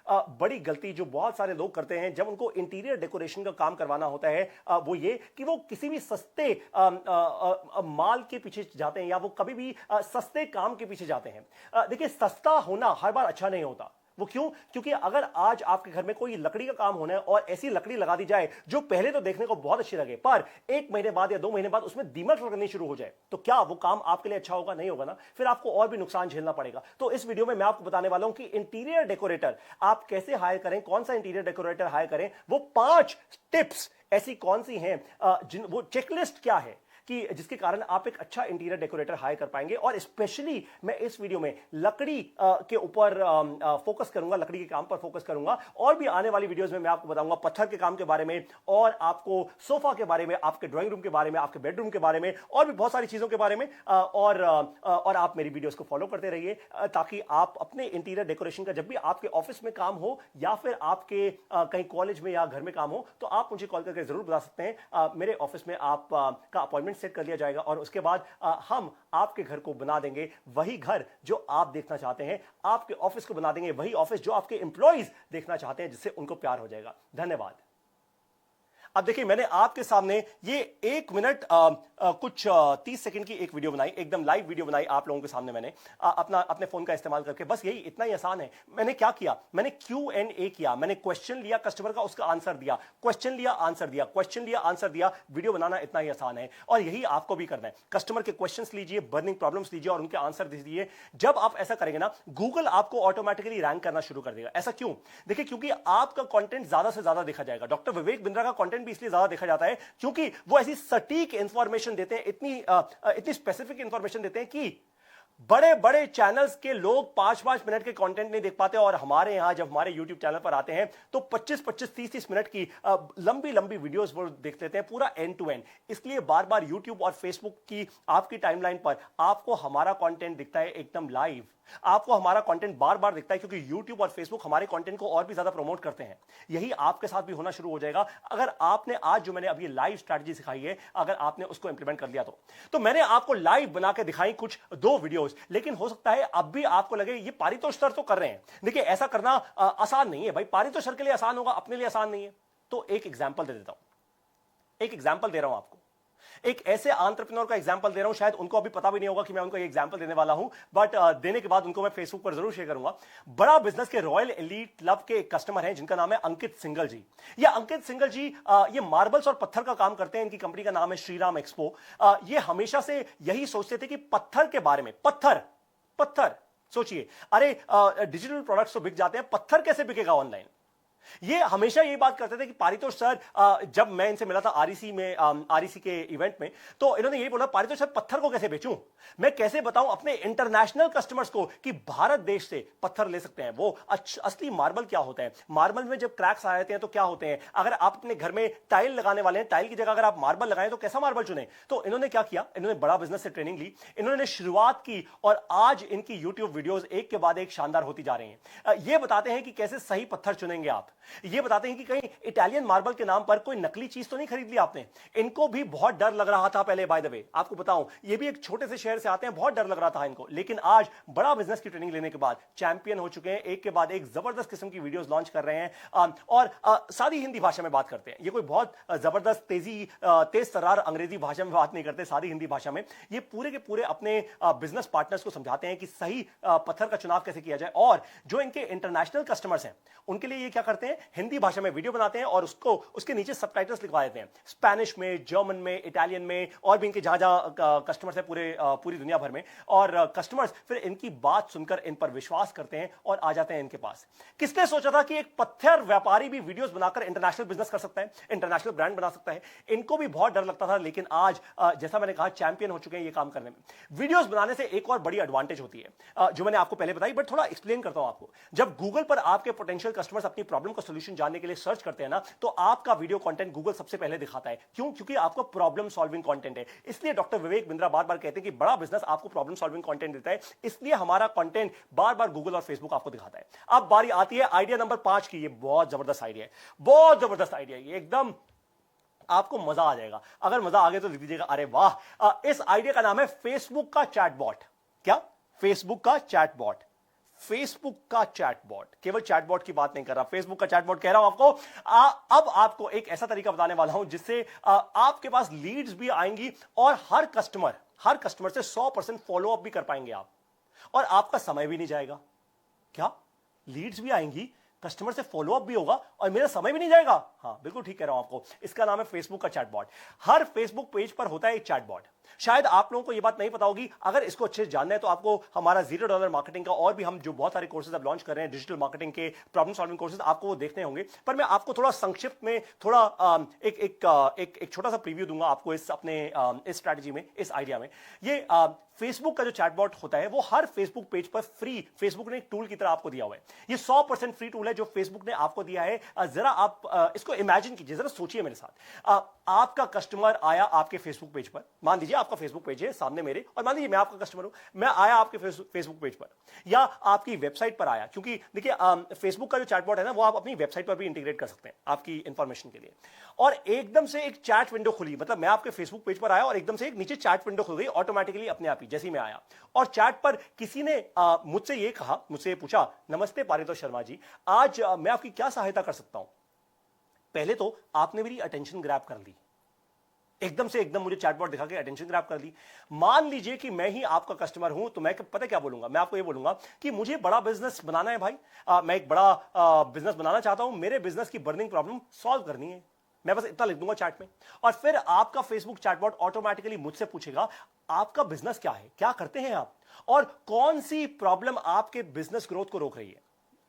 बड़ी गलती जो बहुत सारे लोग करते हैं जब उनको इंटीरियर डेकोरेशन का काम करवाना होता है, वो ये कि वो किसी भी सस्ते माल के पीछे जाते हैं या वो कभी भी सस्ते काम के पीछे जाते हैं। देखिए, सस्ता होना हर बार अच्छा नहीं होता। वो क्यों? क्योंकि अगर आज आपके घर में कोई लकड़ी का काम होना है और ऐसी लकड़ी लगा दी जाए जो पहले तो देखने को बहुत अच्छी लगे, पर 1 महीने बाद या 2 महीने बाद उसमें दीमक लगनी शुरू हो जाए, तो क्या वो काम आपके लिए अच्छा होगा? नहीं होगा ना। फिर आपको और भी नुकसान झेलना पड़ेगा। तो इस वीडियो में मैं आपको बताने वाला हूं कि इंटीरियर डेकोरेटर आप कैसे हायर करें, कौन सा इंटीरियर डेकोरेटर हायर करें। वो 5 टिप्स ऐसी कौन सी हैं, वो चेकलिस्ट क्या है कि जिसके कारण आप एक अच्छा इंटीरियर डेकोरेटर हायर कर पाएंगे। और स्पेशली मैं इस वीडियो में लकड़ी के ऊपर फोकस करूंगा, लकड़ी के काम पर फोकस करूंगा। और भी आने वाली वीडियोस में मैं आपको बताऊंगा पत्थर के काम के बारे में, और आपको सोफा के बारे में, आपके ड्राइंग रूम के बारे में, आपके बेडरूम के बारे में, और भी बहुत सारी चीजों के बारे में। और आप मेरी वीडियोस को फॉलो करते रहिए ताकि आप अपने इंटीरियर डेकोरेशन का जब भी आपके ऑफिस में काम हो या फिर आपके कहीं कॉलेज में या घर में काम हो, तो आप मुझे कॉल करके जरूर बता सकते हैं। मेरे ऑफिस में आप का अपॉइंटमेंट सेट कर लिया जाएगा और उसके बाद हम आपके घर को बना देंगे वही घर जो आप देखना चाहते हैं। आपके ऑफिस को बना देंगे वही ऑफिस जो आपके एम्प्लॉइज देखना चाहते हैं, जिससे उनको प्यार हो जाएगा। धन्यवाद। अब देखिए, मैंने आपके सामने ये 1 मिनट कुछ 30 सेकंड की एक वीडियो बनाई, एकदम लाइव वीडियो बनाई आप लोगों के सामने। मैंने अपने फोन का इस्तेमाल करके, बस यही, इतना ही आसान है। मैंने क्या किया? मैंने Q&A किया। मैंने क्वेश्चन लिया कस्टमर का, उसका आंसर दिया, क्वेश्चन लिया, आंसर दिया, क्वेश्चन लिया, आंसर दिया। वीडियो बनाना इतना ही आसान है और यही आपको भी करना है। कस्टमर के क्वेश्चंस लीजिए, बर्निंग प्रॉब्लम्स लीजिए और उनके आंसर दीजिए। जब आप ऐसा करेंगे ना, गूगल आपको ऑटोमेटिकली रैंक करना शुरू कर देगा। ऐसा क्यों? देखिए, क्योंकि आपका कंटेंट ज्यादा से ज्यादा देखा जाएगा। डॉक्टर विवेक बिंद्रा का कंटेंट भी इसलिए ज्यादा देखा जाता है क्योंकि वो ऐसी सटीक इंफॉर्मेशन देते हैं, इतनी स्पेसिफिक इंफॉर्मेशन देते हैं कि बड़े बड़े चैनल्स के लोग 5-5 मिनट के कंटेंट नहीं देख पाते। और हमारे यहां जब हमारे YouTube चैनल पर आते हैं तो 25-25, 30-30 मिनट की लंबी लंबी वीडियोस वो देख लेते हैं, पूरा एंड टू एंड। इसलिए बार बार YouTube और Facebook की आपकी टाइमलाइन पर आपको हमारा कंटेंट दिखता है एकदम लाइव। आपको हमारा कंटेंट बार बार दिखता है क्योंकि YouTube और Facebook हमारे कंटेंट को और भी ज्यादा प्रमोट करते हैं। यही आपके साथ भी होना शुरू हो जाएगा अगर आपने आज जो मैंने अभी लाइव स्ट्रैटेजी सिखाई है, अगर आपने उसको इंप्लीमेंट कर लिया तो मैंने आपको लाइव बना के दिखाई कुछ 2 वीडियोस। वीडियोस, लेकिन हो सकता है अब भी आपको लगे ये पारितोष सर तो कर रहे हैं। देखिए ऐसा करना आसान नहीं है भाई, पारितोष सर के लिए आसान होगा, अपने लिए आसान नहीं है। तो एक एग्जांपल दे देता हूं, एक एग्जांपल दे रहा हूं आपको, एक ऐसे एंटरप्रेन्योर का एग्जांपल दे रहा हूं, शायद उनको अभी पता भी नहीं होगा कि मैं उनको ये एग्जांपल देने वाला हूं, बट देने के बाद उनको मैं फेसबुक पर जरूर शेयर करूंगा। बड़ा बिजनेस के रॉयल एलीट क्लब के एक कस्टमर हैं जिनका नाम है अंकित सिंगल जी। ये अंकित सिंगल जी ये मार्बल्स और पत्थर का काम करते हैं। इनकी कंपनी का नाम है श्रीराम एक्सपो। ये हमेशा से यही सोचते थे कि पत्थर के बारे में, पत्थर पत्थर सोचिए, अरे डिजिटल प्रोडक्ट्स तो बिक जाते हैं, पत्थर कैसे बिकेगा ऑनलाइन। ये हमेशा ये बात करते थे कि पारितोष सर, जब मैं इनसे मिला था आरईसी में, आरईसी के इवेंट में, तो इन्होंने यही बोला पारितोष सर पत्थर को कैसे बेचूं, मैं कैसे बताऊं अपने इंटरनेशनल कस्टमर्स को कि भारत देश से पत्थर ले सकते हैं। वो असली मार्बल क्या होता है, मार्बल में जब क्रैक्स आ जाते हैं तो क्या होते हैं, अगर आप अपने घर में टाइल लगाने वाले हैं, टाइल की जगह अगर आप मार्बल लगाएं तो कैसा मार्बल चुने। तो इन्होंने क्या किया, इन्होंने बड़ा बिजनेस से ट्रेनिंग ली, इन्होंने शुरुआत की, और आज इनकी यूट्यूब वीडियोस एक के बाद एक शानदार होती जा रही हैं। ये बताते हैं कि कैसे सही पत्थर चुनेंगे आप, ये बताते हैं कि कहीं इटालियन मार्बल के नाम पर कोई नकली चीज तो नहीं खरीद ली आपने। इनको भी बहुत डर लग रहा था पहले, बाय द वे आपको बताऊं, ये भी एक छोटे से शहर से आते हैं, बहुत डर लग रहा था इनको, लेकिन आज बड़ा बिजनेस की ट्रेनिंग लेने के बाद चैंपियन हो चुके हैं, एक के बाद एक जबरदस्त किस्म की वीडियोस लॉन्च कर रहे हैं, और सादी हिंदी भाषा में बात करते हैं। ये कोई बहुत जबरदस्त तेज तर्रार अंग्रेजी भाषा में बात नहीं करते, सादी हिंदी भाषा में ये पूरे के पूरे अपने बिजनेस पार्टनर्स को समझाते हैं कि सही पत्थर का चुनाव कैसे किया जाए। और जो इनके इंटरनेशनल कस्टमर्स हैं उनके लिए ये क्या करते हैं, हिंदी भाषा में वीडियो बनाते हैं और उसको उसके नीचे सबटाइटल्स लिखवा देते हैं, स्पेनिश में, जर्मन में, इटालियन में, और भी इनके जहां जहां कस्टमर्स हैं पूरी दुनिया भर में। और कस्टमर्स फिर इनकी बात सुनकर इन पर विश्वास करते हैं और आ जाते हैं इनके पास। किसने सोचा था कि एक पत्थर व्यापारी भी वीडियोस बनाकर इंटरनेशनल बिजनेस कर सकता है, इंटरनेशनल ब्रांड बना सकता है। इनको भी बहुत डर लगता था, लेकिन आज जैसा मैंने कहा चैंपियन हो चुके हैं ये काम करने में। वीडियोस बनाने से एक और बड़ी एडवांटेज होती है जो मैंने आपको पहले बताई, बट थोड़ा एक्सप्लेन करता हूं आपको। जब गूगल पर आपके पोटेंशियल कस्टमर्स अपनी प्रॉब्लम का सॉल्यूशन जानने के लिए सर्च करते हैं ना, तो आपका वीडियो कंटेंट गूगल सबसे पहले दिखाता है। क्यों? क्योंकि आपको प्रॉब्लम सॉल्विंग कंटेंट है। इसलिए डॉक्टर विवेक बिंद्रा बार बार कहते हैं कि बड़ा बिजनेस आपको प्रॉब्लम सॉल्विंग कंटेंट देता है, इसलिए हमारा कंटेंट बार बार गूगल और फेसबुक आपको दिखाता है। अब बारी आती है आइडिया नंबर 5 की। ये बहुत जबरदस्त आइडिया है, बहुत जबरदस्त आइडिया है, ये एकदम आपको मजा आ जाएगा। अगर मजा आ गया तो लिख दीजिएगा अरे वाह। इस आइडिया का नाम है फेसबुक का चैटबॉट। क्या? फेसबुक का चैटबॉट। फेसबुक का चैटबॉट, केवल चैटबॉट की बात नहीं कर रहा, फेसबुक का चैटबॉट कह रहा हूं आपको। अब आपको एक ऐसा तरीका बताने वाला हूं जिससे आपके पास लीड्स भी आएंगी और हर कस्टमर से 100% फॉलोअप भी कर पाएंगे आप, और आपका समय भी नहीं जाएगा। क्या? लीड्स भी आएंगी, कस्टमर से फॉलोअप भी होगा और मेरा समय भी नहीं जाएगा। हाँ बिल्कुल ठीक कह रहा हूं आपको, इसका नाम है फेसबुक का चैटबॉट। हर फेसबुक पेज पर होता है एक चैटबॉट। शायद आप लोगों को यह बात नहीं पता होगी, अगर इसको अच्छे से जानना है तो आपको हमारा $0 मार्केटिंग का और भी हम जो बहुत सारे कोर्सेज अब लॉन्च कर रहे हैं, डिजिटल मार्केटिंग के प्रॉब्लम सॉल्विंग कोर्सेज, आपको वो देखने होंगे। पर मैं आपको थोड़ा संक्षिप्त में थोड़ा एक छोटा सा प्रीव्यू दूंगा आपको इस अपने इस स्ट्रैटेजी में, इस आइडिया में। ये फेसबुक का जो चैटबॉट होता है वो हर फेसबुक पेज पर फ्री, फेसबुक ने एक टूल की तरह आपको दिया हुआ है। ये 100% फ्री टूल है जो फेसबुक ने आपको दिया है। जरा आप इसको इमेजिन कीजिए, जरा सोचिए मेरे साथ। आपका कस्टमर आया आपके फेसबुक पेज पर, मान लीजिए आपका फेसबुक पेज है सामने मेरे, और मान लीजिए मैं आपका कस्टमर हूं, मैं आया आपके फेसबुक पेज पर या आपकी वेबसाइट पर आया, क्योंकि देखिए फेसबुक का जो चैटबॉट है ना वो आप अपनी वेबसाइट पर भी इंटीग्रेट कर सकते हैं आपकी इंफॉर्मेशन के लिए। और एकदम से एक चैट विंडो खुली, मतलब मैं आपके फेसबुक पेज पर आया और एकदम से एक नीचे चैट विंडो खुल गई ऑटोमेटिकली अपने आप ही, जैसे ही मैं आया। और चैट पर किसी ने मुझसे ये कहा, मुझसे ये पूछा, नमस्ते पारितोष शर्मा जी, आज मैं आपकी क्या सहायता कर सकता हूं। पहले तो आपने मेरी अटेंशन ग्रैब कर ली, एकदम मुझे चैटबॉट दिखा के अटेंशन ग्रैब कर ली। मान लीजिए कि मैं ही आपका कस्टमर हूं, तो मैं पता क्या बोलूंगा, मैं आपको ये बोलूंगा कि मुझे बड़ा बिजनेस बनाना है भाई, मैं एक बड़ा बिजनेस बनाना चाहता हूं, मेरे बिजनेस की बर्निंग प्रॉब्लम सॉल्व करनी है। मैं बस इतना लिख दूंगा चैट में, और फिर आपका फेसबुक चैटबॉट ऑटोमेटिकली मुझसे पूछेगा आपका बिजनेस क्या है, क्या करते हैं आप, और कौन सी प्रॉब्लम आपके बिजनेस ग्रोथ को रोक रही है।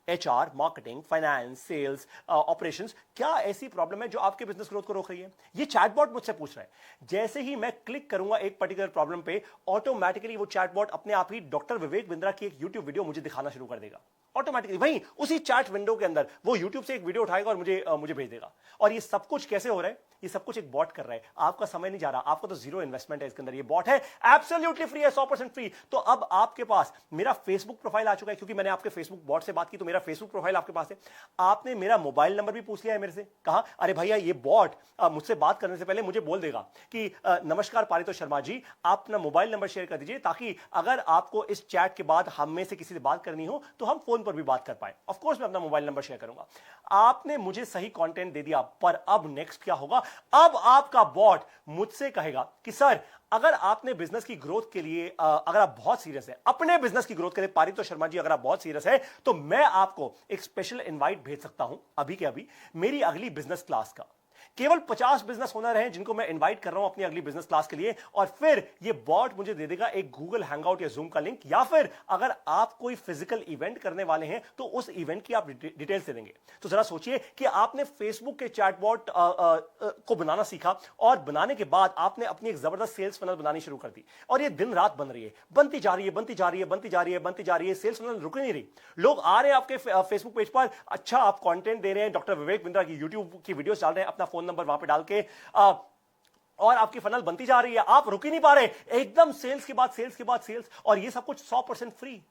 HR, marketing, finance, sales, operations, क्या ऐसी प्रॉब्लम है जो आपके बिजनेस ग्रोथ को रोक रही है। ये चैटबॉट मुझसे पूछ रहा है। जैसे ही मैं क्लिक करूंगा एक पर्टिकुलर प्रॉब्लम पे, ऑटोमेटिकली वो चैटबॉट अपने आप ही डॉक्टर विवेक बिंद्रा की एक यूट्यूब वीडियो मुझे दिखाना शुरू कर देगा ऑटोमेटिकली। वहीं उसी चैट विंडो के अंदर वो यूट्यूब से एक वीडियो उठाएगा और मुझे भेज देगा। और ये सब कुछ कैसे हो रहा है? ये सब कुछ एक बॉट कर रहा है, आपका समय नहीं जा रहा, आपको तो जीरो इन्वेस्टमेंट है इसके अंदर। ये बॉट है, एब्सोल्युटली फ्री है, 100% फ्री। तो अब आपके पास मेरा फेसबुक प्रोफाइल आ चुका है, क्योंकि मैंने आपके फेसबुक बॉट से बात की तो मेरा मेरा फेसबुक प्रोफाइल आपके पास है, आपने मेरा मोबाइल नंबर भी पूछ लिया है मेरे से, कहा अरे भैया ये बॉट मुझसे बात करने से पहले मुझे बोल देगा कि नमस्कार पारितोष शर्मा जी, आप अपना मोबाइल नंबर शेयर कर दीजिए ताकि अगर आपको इस चैट के बाद हम में से किसी से बात करनी हो तो हम फोन पर भी बात कर पाए। ऑफ कोर्स मैं अपना मोबाइल नंबर शेयर करूंगा। आपने मुझे सही कंटेंट दे दिया, पर अब नेक्स्ट क्या होगा? अब आपका बॉट मुझसे कहेगा कि सर अगर आपने बिजनेस की ग्रोथ के लिए अगर आप बहुत सीरियस है, अपने बिजनेस की ग्रोथ के लिए पारितोष शर्मा जी अगर आप बहुत सीरियस है, तो मैं आपको एक स्पेशल इनवाइट भेज सकता हूं अभी के अभी मेरी अगली बिजनेस क्लास का। केवल 50 बिजनेस ओनर हैं जिनको मैं इनवाइट कर रहा हूं अपनी अगली बिजनेस क्लास के लिए, और फिर ये बॉट मुझे दे देगा एक गूगल हैंगआउट या जूम का लिंक, या फिर अगर आप कोई फिजिकल इवेंट करने वाले हैं तो उस इवेंट की आप डिटेल्स दे देंगे। तो जरा सोचिए कि आपने फेसबुक के चैटबॉट को बनाना सीखा और बनाने के बाद आपने अपनी एक जबरदस्त सेल्स फनल बनानी शुरू कर दी, और ये दिन रात बन रही है, बनती जा रही है, बनती जा रही है, बनती जा रही है, बनती जा रही है, सेल्स फनल रुक नहीं रही। लोग आ रहे हैं आपके फेसबुक पेज पर, अच्छा आप कंटेंट दे रहे हैं, डॉक्टर विवेक बिंद्रा की यूट्यूब की वीडियोस डाल रहे हैं, अपना फोन नंबर वहां पे डाल के और आपकी फनल बनती जा रही है, आप रुक ही नहीं पा रहे, एकदम सेल्स के बाद सेल्स के बाद सेल्स, और ये सब कुछ 100% फ्री।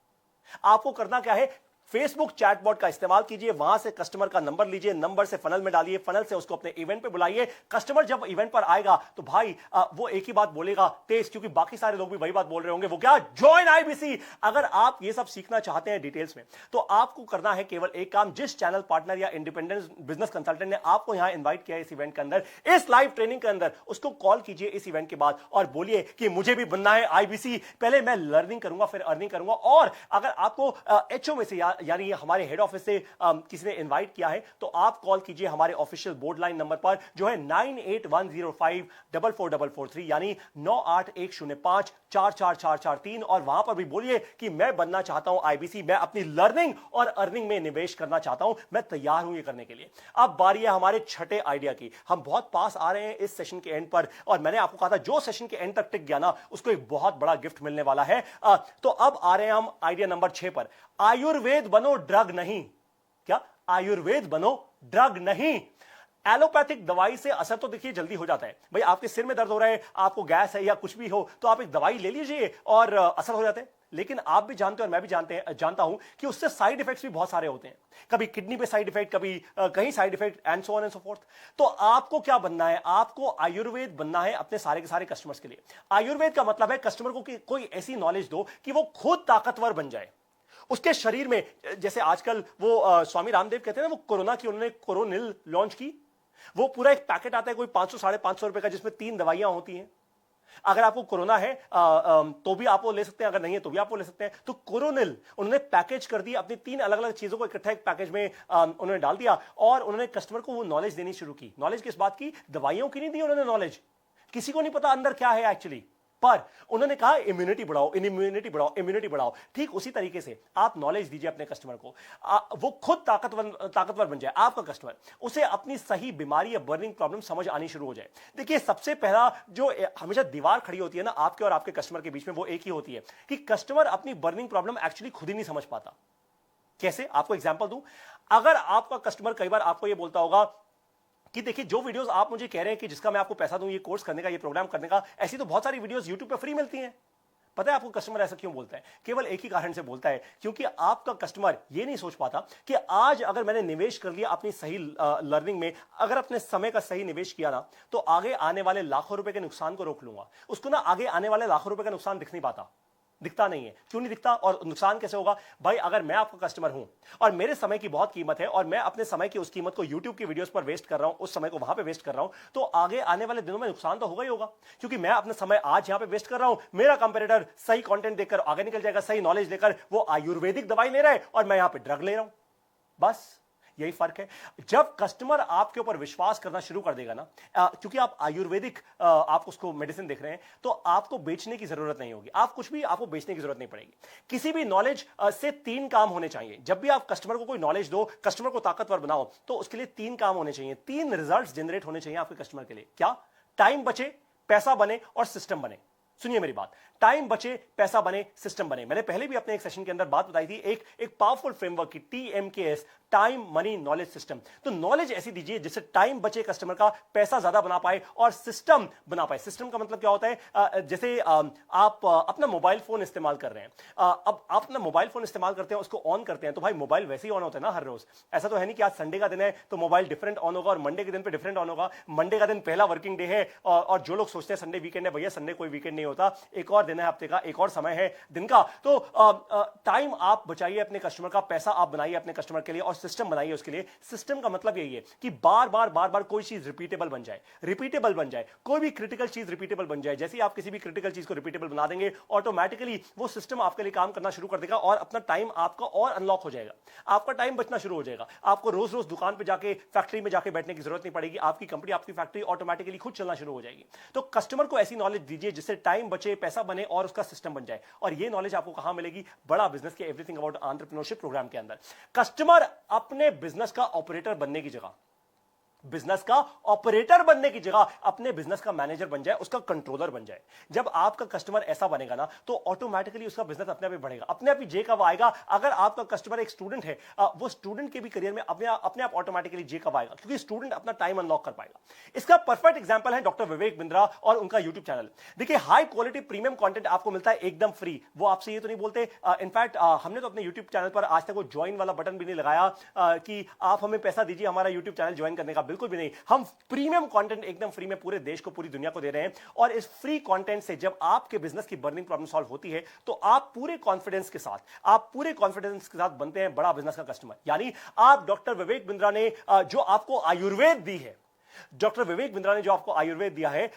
आपको करना क्या है? फेसबुक चैटबॉट का इस्तेमाल कीजिए, वहां से कस्टमर का नंबर लीजिए, नंबर से फनल में डालिए, फनल से उसको अपने इवेंट पे बुलाइए। कस्टमर जब इवेंट पर आएगा तो भाई वो एक ही बात बोलेगा तेज, क्योंकि बाकी सारे लोग भी वही बात बोल रहे होंगे, वो क्या? Join IBC. अगर आप ये सब सीखना चाहते हैं डिटेल्स में, तो आपको करना है केवल एक काम, जिस चैनल पार्टनर या इंडिपेंडेंट बिजनेस कंसल्टेंट ने आपको यहां इन्वाइट किया है इस इवेंट के अंदर, इस लाइव ट्रेनिंग के अंदर, उसको कॉल कीजिए इस इवेंट के बाद और बोलिए कि मुझे भी बनना है आईबीसी, पहले मैं लर्निंग करूंगा फिर अर्निंग करूंगा। और अगर आपको एचओ में से यानी हमारे हेड ऑफिस से किसी ने इनवाइट किया है, तो आप कॉल कीजिए हमारे ऑफिशियल बोर्ड लाइन नंबर पर जो है 9810544443, यानी 9810544443, और वहां पर भी बोलिए कि मैं बनना चाहता हूं आईबीसी, मैं अपनी लर्निंग और अर्निंग में निवेश करना चाहता हूं, मैं तैयार हूं ये करने के लिए। अब बारी है हमारे छठे आइडिया की। हम बहुत पास आ रहे हैं इस सेशन के एंड पर, और मैंने आपको कहा था जो सेशन के एंड तक टिक गया ना उसको एक बहुत बड़ा गिफ्ट मिलने वाला है। तो अब आ रहे हैं हम आइडिया नंबर 6 पर। आयुर्वेद बनो ड्रग नहीं। क्या? आयुर्वेद बनो ड्रग नहीं। एलोपैथिक दवाई से असर तो देखिए जल्दी हो जाता है, भाई आपके सिर में दर्द हो रहा है, आपको गैस है या कुछ भी हो, तो आप एक दवाई ले लीजिए और असर हो जाता है। लेकिन आप भी जानते हो और मैं भी जानता हूं कि उससे साइड इफेक्ट्स भी बहुत सारे होते हैं, कभी किडनी पे साइड इफेक्ट, कभी कहीं side effect, and so on and so fourth. तो आपको क्या बनना है? आपको आयुर्वेद बनना है अपने सारे के सारे कस्टमर्स के लिए। आयुर्वेद का मतलब है कस्टमर को कि कोई ऐसी नॉलेज दो कि वो खुद ताकतवर बन जाए, उसके शरीर में। जैसे आजकल वो स्वामी रामदेव कहते हैं ना, वो कोरोना की उन्होंने कोरोनिल लॉन्च की, वो पूरा एक पैकेट आता है कोई 500 550 रुपए का, जिसमें 3 दवाइयां होती हैं। अगर आपको कोरोना है तो भी आप वो ले सकते हैं, अगर नहीं है तो भी आप वो ले सकते हैं। तो कोरोनिल उन्होंने पैकेज कर दिया, अपनी 3 अलग अलग चीजों को इकट्ठा एक पैकेज में उन्होंने डाल दिया, और उन्होंने कस्टमर को वो नॉलेज देनी शुरू की। नॉलेज किस बात की? दवाइयों की नहीं दी उन्होंने नॉलेज, किसी को नहीं पता अंदर क्या है एक्चुअली, पर उन्होंने कहा इम्यूनिटी बढ़ाओ, इम्यूनिटी बढ़ाओ, इम्यूनिटी बढ़ाओ। ठीक उसी तरीके से आप नॉलेज दीजिए अपने कस्टमर को, वो खुद ताकतवर बन जाए आपका कस्टमर, उसे अपनी सही बीमारी या बर्निंग प्रॉब्लम समझ आनी शुरू हो जाए। देखिए सबसे पहला जो हमेशा दीवार खड़ी होती है ना आपके और आपके कस्टमर के बीच में, वो एक ही होती है कि कस्टमर अपनी बर्निंग प्रॉब्लम एक्चुअली खुद ही नहीं समझ पाता। कैसे? आपको एग्जांपल दूं। अगर आपका कस्टमर कई बार आपको यह बोलता होगा कि देखिए जो वीडियोस आप मुझे कह रहे हैं कि जिसका मैं आपको पैसा दूं ये कोर्स करने का, ये प्रोग्राम करने का, ऐसी तो बहुत सारी वीडियोस YouTube पे फ्री मिलती हैं। पता है आपको कस्टमर ऐसा क्यों बोलता है? केवल एक ही कारण से बोलता है, क्योंकि आपका कस्टमर ये नहीं सोच पाता कि आज अगर मैंने निवेश कर लिया अपनी सही लर्निंग में, अगर अपने समय का सही निवेश किया ना, तो आगे आने वाले लाखों रुपए के नुकसान को रोक लूंगा। उसको ना आगे आने वाले लाखों रुपए का नुकसान दिख नहीं पाता, दिखता नहीं है। क्यों नहीं दिखता और नुकसान कैसे होगा? भाई अगर मैं आपका कस्टमर हूं और मेरे समय की बहुत कीमत है और मैं अपने समय की उस कीमत को YouTube की वीडियोस पर वेस्ट कर रहा हूं, उस समय को वहां पे वेस्ट कर रहा हूं, तो आगे आने वाले दिनों में नुकसान तो होगा ही होगा, क्योंकि मैं अपना समय आज यहां पे वेस्ट कर रहा हूं, मेरा कंपेटिटर सही कंटेंट देखकर आगे निकल जाएगा, सही नॉलेज लेकर वो आयुर्वेदिक दवाई ले रहा है और मैं यहां पे ड्रग ले रहा हूं। बस यही फर्क है। जब कस्टमर आपके ऊपर विश्वास करना शुरू कर देगा ना, क्योंकि आप आयुर्वेदिक आप उसको मेडिसिन देख रहे हैं, तो आपको बेचने की जरूरत नहीं होगी, आप कुछ भी आपको बेचने की जरूरत नहीं पड़ेगी। किसी भी नॉलेज से 3 काम होने चाहिए। जब भी आप कस्टमर को कोई नॉलेज दो, कस्टमर को ताकतवर बनाओ, तो उसके लिए 3 काम होने चाहिए, 3 रिजल्ट्स जनरेट होने चाहिए आपके कस्टमर के लिए। क्या? टाइम बचे, पैसा बने और सिस्टम बने। सुनिए मेरी बात, टाइम बचे पैसा बने सिस्टम बने। मैंने पहले भी अपने एक सेशन के अंदर बात बताई थी, एक पावरफुल फ्रेमवर्क की, TMKS, time money knowledge system. तो नॉलेज ऐसी दीजिए जिससे टाइम बचे कस्टमर का, पैसा ज्यादा बना पाए और सिस्टम बना पाए। सिस्टम का मतलब क्या होता है? जैसे आप अपना मोबाइल फोन इस्तेमाल कर रहे हैं, अब आप अपना मोबाइल फोन इस्तेमाल करते हैं, उसको ऑन करते हैं, तो भाई मोबाइल वैसे ही ऑन होता है ना हर रोज। ऐसा तो है नहीं कि आज संडे का दिन है तो मोबाइल डिफरेंट ऑन होगा और मंडे के दिन पे डिफरेंट ऑन होगा। मंडे का दिन पहला वर्किंग डे है और जो लोग सोचते हैं संडे वीकेंड है, भैया संडे कोई वीकेंड नहीं होता, एक और दिन है हफ्ते का, एक और समय है दिन का। तो टाइम आप बचाइए अपने कस्टमर का, पैसा आप बनाइए अपने कस्टमर के लिए और सिस्टम बनाइए उसके लिए। सिस्टम का मतलब यही है कि बार बार कोई चीज रिपीटेबल बन जाए, कोई भी क्रिटिकल चीज रिपीटेबल बन जाए। जैसे ही आप किसी भी क्रिटिकल चीज को रिपीटेबल बना देंगे, ऑटोमेटिकली वो सिस्टम आपके लिए काम करना शुरू कर देगा और अपना टाइम आपका और अनलॉक हो जाएगा, आपका टाइम बचना शुरू हो जाएगा। आपको रोज रोज दुकान पे जाके, फैक्ट्री में जाके बैठने की जरूरत नहीं पड़ेगी। आपकी कंपनी, आपकी फैक्ट्री ऑटोमेटिकली खुद चलना शुरू हो जाएगी। तो कस्टमर को ऐसी नॉलेज दीजिए जिससे टाइम बचे, पैसा बने और उसका सिस्टम बन जाए। और ये नॉलेज आपको कहां मिलेगी? बड़ा बिजनेस के एवरीथिंग अबाउट एंटरप्रेन्योरशिप प्रोग्राम के अंदर। कस्टमर अपने बिजनेस का ऑपरेटर बनने की जगह, बिजनेस का ऑपरेटर बनने की जगह अपने बिजनेस का मैनेजर बन जाए, उसका कंट्रोलर बन जाए। जब आपका कस्टमर ऐसा बनेगा ना, तो ऑटोमेटिकली उसका बिजनेस अपने आप ही बढ़ेगा, अपने आप ही जे कब आएगा। अगर आपका कस्टमर एक स्टूडेंट है, वो स्टूडेंट के भी करियर में अपने आप ऑटोमेटिकली जे कब आएगा, क्योंकि स्टूडेंट अपना टाइम अनलॉक कर पाएगा। इसका परफेक्ट एग्जांपल है डॉक्टर विवेक बिंद्रा और उनका यूट्यूब चैनल। देखिए, हाई क्वालिटी प्रीमियम कंटेंट आपको मिलता है एकदम फ्री। वो आपसे ये तो नहीं बोलते, इनफैक्ट हमने तो अपने यूट्यूब चैनल पर आज तक वो ज्वाइन वाला बटन भी नहीं लगाया कि आप हमें पैसा दीजिए हमारा यूट्यूब चैनल ज्वाइन करने का, बिल्कुल भी नहीं। हम प्रीमियम कंटेंट एकदम फ्री में पूरे देश को, पूरी दुनिया को दे रहे हैं। और इस फ्री कंटेंट से जब आपके बिजनेस की बर्निंग प्रॉब्लम सॉल्व होती है, तो आप पूरे कॉन्फिडेंस के साथ बनते हैं बड़ा बिजनेस का कस्टमर। यानी आप डॉक्टर विवेक बिंद्रा ने जो आपको आयुर्वेद दी है, डॉक्टर विवेक बिंद्रा ने जो आपको आयुर्वेद दिया है,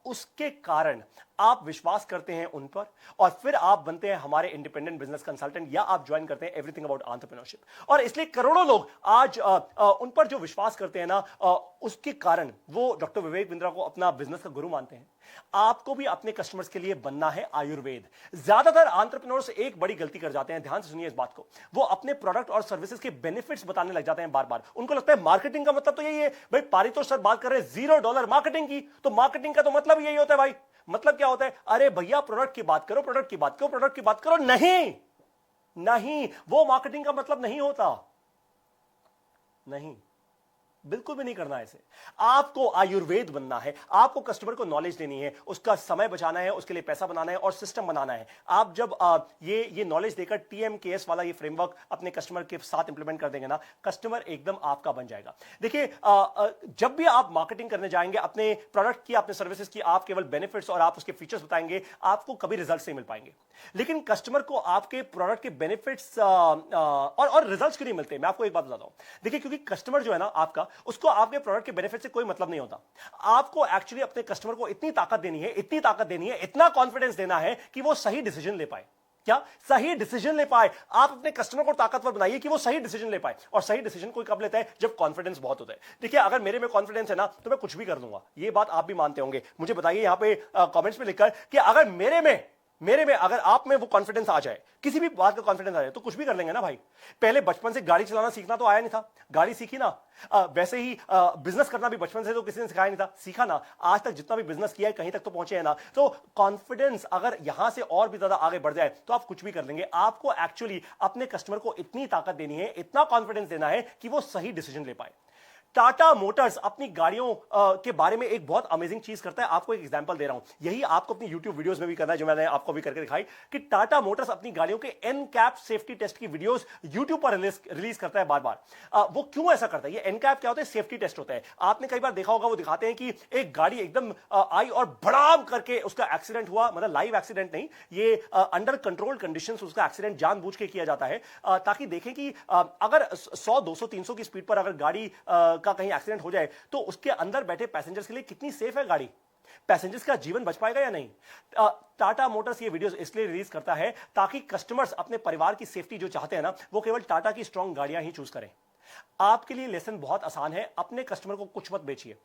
उसके कारण आप विश्वास करते हैं उन पर और फिर आप बनते हैं हमारे इंडिपेंडेंट बिजनेस कंसल्टेंट, या आप ज्वाइन करते हैं एवरीथिंग अबाउट एंटरप्रेन्योरशिप। और इसलिए करोड़ों लोग आज उन पर जो विश्वास करते हैं ना, उसके कारण वो डॉक्टर विवेक बिंद्रा को अपना बिजनेस का गुरु मानते हैं। आपको भी अपने कस्टमर्स के लिए बनना है आयुर्वेद। ज्यादातर एंटरप्रेन्योर्स एक बड़ी गलती कर जाते हैं, ध्यान से सुनिए इस बात को। वो अपने प्रोडक्ट और सर्विसेज के बेनिफिट्स बताने लग जाते हैं बार बार। उनको लगता है मार्केटिंग का मतलब तो यही है भाई, पारितोष सर बात कर रहे हैं $0 मार्केटिंग की, तो मार्केटिंग का तो मतलब यही होता है भाई। मतलब क्या होता है? अरे भैया प्रोडक्ट की बात करो, प्रोडक्ट की बात करो, प्रोडक्ट की बात करो। नहीं नहीं, वो मार्केटिंग का मतलब नहीं होता। नहीं, बिल्कुल भी नहीं करना है इसे। आपको आयुर्वेद बनना है, आपको कस्टमर को नॉलेज देनी है, उसका समय बचाना है, उसके लिए पैसा बनाना है और सिस्टम बनाना है। आप जब ये नॉलेज देकर TMKS वाला ये फ्रेमवर्क अपने कस्टमर के साथ इंप्लीमेंट कर देंगे ना, कस्टमर एकदम आपका बन जाएगा। देखिए, जब भी आप मार्केटिंग करने जाएंगे अपने प्रोडक्ट की, अपने सर्विसेज की, आप केवल बेनिफिट्स और आप उसके फीचर्स बताएंगे, आपको कभी रिजल्ट नहीं मिल पाएंगे। लेकिन कस्टमर को आपके प्रोडक्ट के बेनिफिट्स और रिजल्ट्स क्यों नहीं मिलते? मैं आपको एक बात बताता हूं। देखिए, क्योंकि कस्टमर जो है ना आपका, उसको आपके प्रोडक्ट के बेनिफिट से कोई मतलब नहीं होता। आपको एक्चुअली अपने कस्टमर को इतनी ताकत देनी है, इतना कॉन्फिडेंस देना है कि वो सही डिसीजन ले पाए। क्या? सही डिसीजन ले पाए। आप अपने कस्टमर को ताकतवर बनाइए कि वो सही डिसीजन ले पाए। और सही डिसीजन कोई कब लेता है? जब कॉन्फिडेंस बहुत होता है। देखिए, अगर मेरे में कॉन्फिडेंस है ना, तो मैं कुछ भी कर दूंगा। ये बात आप भी मानते होंगे। मुझे बताइए यहां पे कमेंट्स में लिखकर कि अगर मेरे में अगर आप में वो कॉन्फिडेंस आ जाए, किसी भी बात का कॉन्फिडेंस आ जाए, तो कुछ भी कर लेंगे ना भाई। पहले बचपन से गाड़ी चलाना सीखना तो आया नहीं था, गाड़ी सीखी ना। वैसे ही बिजनेस करना भी बचपन से तो किसी ने सिखाया नहीं था, सीखा ना। आज तक जितना भी बिजनेस किया है, कहीं तक तो पहुंचे हैं ना। तो कॉन्फिडेंस अगर यहां से और भी ज्यादा आगे बढ़ जाए, तो आप कुछ भी कर लेंगे। आपको एक्चुअली अपने कस्टमर को इतनी ताकत देनी है, इतना कॉन्फिडेंस देना है कि वो सही डिसीजन ले पाए। टाटा मोटर्स अपनी गाड़ियों के बारे में एक बहुत अमेजिंग चीज करता है। आपको एक एग्जांपल दे रहा हूं, यही आपको अपनी YouTube वीडियोस में भी करना है, जो मैंने आपको भी करके दिखाई कि टाटा मोटर्स अपनी गाड़ियों के NCAP सेफ्टी टेस्ट की वीडियोस YouTube पर रिलीज करता है बार बार। वो क्यों ऐसा करता है? ये NCAP क्या होता है? सेफ्टी टेस्ट होता है। आपने कई बार देखा होगा, वो दिखाते हैं कि एक गाड़ी एकदम आई और भड़ाम करके उसका एक्सीडेंट हुआ, मतलब लाइव एक्सीडेंट नहीं, ये अंडर कंट्रोल कंडीशंस उसका एक्सीडेंट जानबूझ के किया जाता है, ताकि देखें कि अगर 100, 200, 300 की स्पीड पर अगर गाड़ी का कहीं एक्सीडेंट हो जाए, तो उसके अंदर बैठे पैसेंजर्स के लिए कितनी सेफ है गाड़ी, पैसेंजर्स का जीवन बच पाएगा या नहीं। टाटा मोटर्स ये वीडियोस इसलिए रिलीज करता है ताकि कस्टमर्स अपने परिवार की सेफ्टी जो चाहते हैं ना, वो केवल टाटा की स्ट्रॉन्ग गाड़ियां ही चूज करें। आपके लिए लेसन बहुत आसान है, अपने कस्टमर को कुछ मत बेचिए,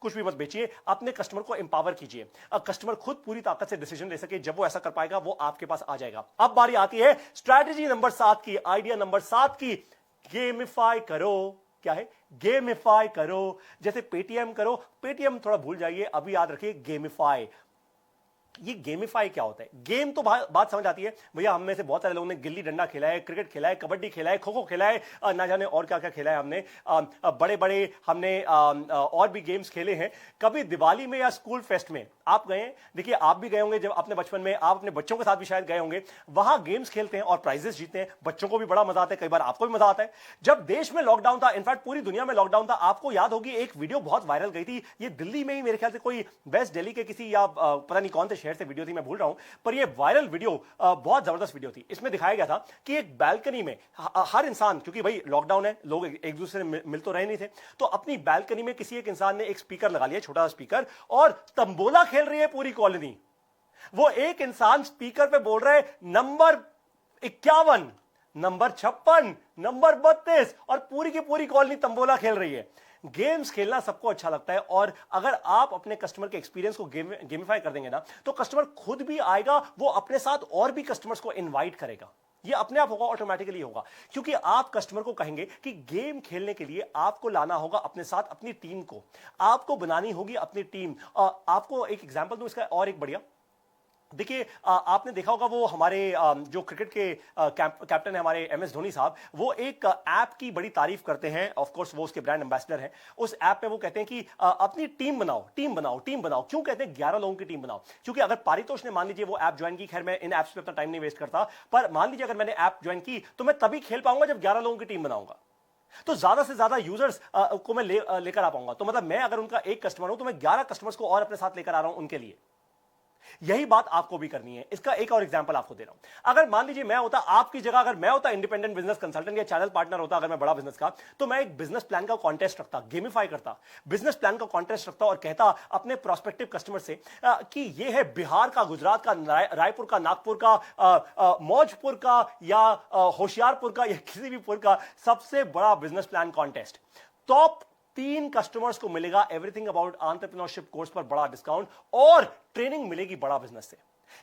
कुछ भी मत बेचिए, अपने कस्टमर को एम्पावर कीजिए। कस्टमर खुद पूरी ताकत से डिसीजन ले सके, जब वो ऐसा कर पाएगा, वो आपके पास आ जाएगा। अब बारी आती है स्ट्रैटेजी नंबर 7 की, आइडिया नंबर 7 की। गेमिफाई करो। क्या है? गेमिफाई करो। जैसे पेटीएम करो, पेटीएम थोड़ा भूल जाइए, अभी याद रखिए गेमिफाई। ये गेमिफाई क्या होता है? गेम तो बात समझ आती है भैया, हम में से बहुत सारे लोगों ने गिल्ली डंडा खेला है, क्रिकेट खेला है, कबड्डी खेला है, खो खो खेला है, ना जाने और क्या क्या खेला है हमने। बड़े बड़े हमने और भी गेम्स खेले हैं। कभी दिवाली में या स्कूल फेस्ट में आप गए? देखिए आप भी गए होंगे जब अपने बचपन में, आप अपने बच्चों के साथ भी शायद गए होंगे। वहां गेम्स खेलते हैं और प्राइजेस जीतते हैं, बच्चों को भी बड़ा मजा आता है, कई बार आपको भी मजा आता है। जब देश में लॉकडाउन था, इनफैक्ट पूरी दुनिया में लॉकडाउन था, आपको याद होगी एक वीडियो बहुत वायरल गई थी, ये दिल्ली में ही मेरे ख्याल से कोई वेस्ट दिल्ली के किसी या पता नहीं कौन से शहर से वीडियो थी, मैं भूल रहा हूं, पर ये वायरल वीडियो बहुत जबरदस्त वीडियो थी। इसमें दिखाया गया था कि एक बैल्कनी में हर इंसान, क्योंकि भाई लॉकडाउन है, लोग एक दूसरे से मिल तो रहे नहीं थे, तो अपनी बैल्कनी में किसी एक इंसान ने एक स्पीकर लगा लिया, छोटा सा स्पीकर, और तंबोला खेल रही है पूरी कॉलोनी। वो एक इंसान स्पीकर पे बोल रहा है नंबर 51, नंबर 56, नंबर 32, और पूरी की पूरी कॉलोनी तंबोला खेल रही है। गेम्स खेलना सबको अच्छा लगता है, और अगर आप अपने कस्टमर के एक्सपीरियंस को गेमिफाई कर देंगे ना, तो कस्टमर खुद भी आएगा, वो अपने साथ और भी कस्टमर्स को इनवाइट करेगा। ये अपने आप होगा, ऑटोमेटिकली होगा, क्योंकि आप कस्टमर को कहेंगे कि गेम खेलने के लिए आपको लाना होगा अपने साथ अपनी टीम को, आपको बनानी होगी अपनी टीम। आपको एक एग्जांपल दूं इसका और एक बढ़िया। देखिए आपने देखा होगा वो हमारे जो क्रिकेट के कैप्टन है हमारे एमएस धोनी साहब, वो एक ऐप की बड़ी तारीफ करते हैं। ऑफ कोर्स वो उसके ब्रांड एम्बेसडर हैं। उस ऐप पे वो कहते हैं कि अपनी टीम बनाओ, टीम बनाओ, टीम बनाओ। क्यों कहते हैं 11 लोगों की टीम बनाओ? क्योंकि अगर पारितोष ने मान लीजिए वो ऐप ज्वाइन की, खैर मैं इन ऐप्स पे अपना टाइम नहीं वेस्ट करता, पर मान लीजिए अगर मैंने ऐप ज्वाइन की तो मैं तभी खेल पाऊंगा जब 11 लोगों की टीम बनाऊंगा, तो ज्यादा से ज्यादा यूजर्स को मैं लेकर आ पाऊंगा। तो मतलब मैं अगर उनका एक कस्टमर हूं तो मैं 11 कस्टमर्स को और अपने साथ लेकर आ रहा हूं उनके लिए। यही बात आपको भी करनी है। इसका एक और एग्जांपल आपको दे रहा हूं। अगर मान लीजिए मैं होता आपकी जगह, अगर मैं होता इंडिपेंडेंट बिजनेस कंसल्टेंट या चैनल पार्टनर होता, अगर मैं बड़ा बिजनेस का, तो मैं एक बिजनेस प्लान का कॉन्टेस्ट रखता, गेमिफाई करता, बिजनेस प्लान का कॉन्टेस्ट रखता और कहता अपने प्रोस्पेक्टिव कस्टमर से कि ये है बिहार का, गुजरात का, रायपुर का, नागपुर का, मौजपुर का, या होशियारपुर का, या किसी भी पुर का सबसे बड़ा business plan contest. Top 3 customers को मिलेगा एवरीथिंग अबाउट एंटरप्रेन्योरशिप कोर्स पर बड़ा डिस्काउंट, और ट्रेनिंग मिलेगी बड़ा बिजनेस से।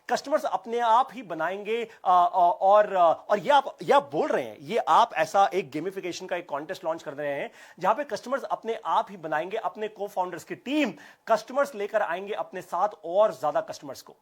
कस्टमर्स अपने आप ही बनाएंगे। और ये आप बोल रहे हैं, ये आप ऐसा एक गेमिफिकेशन का एक कॉन्टेस्ट लॉन्च कर रहे हैं जहां पे कस्टमर्स अपने आप ही बनाएंगे अपने को फाउंडर्स की टीम, कस्टमर्स लेकर आएंगे अपने साथ और ज्यादा कस्टमर्स को,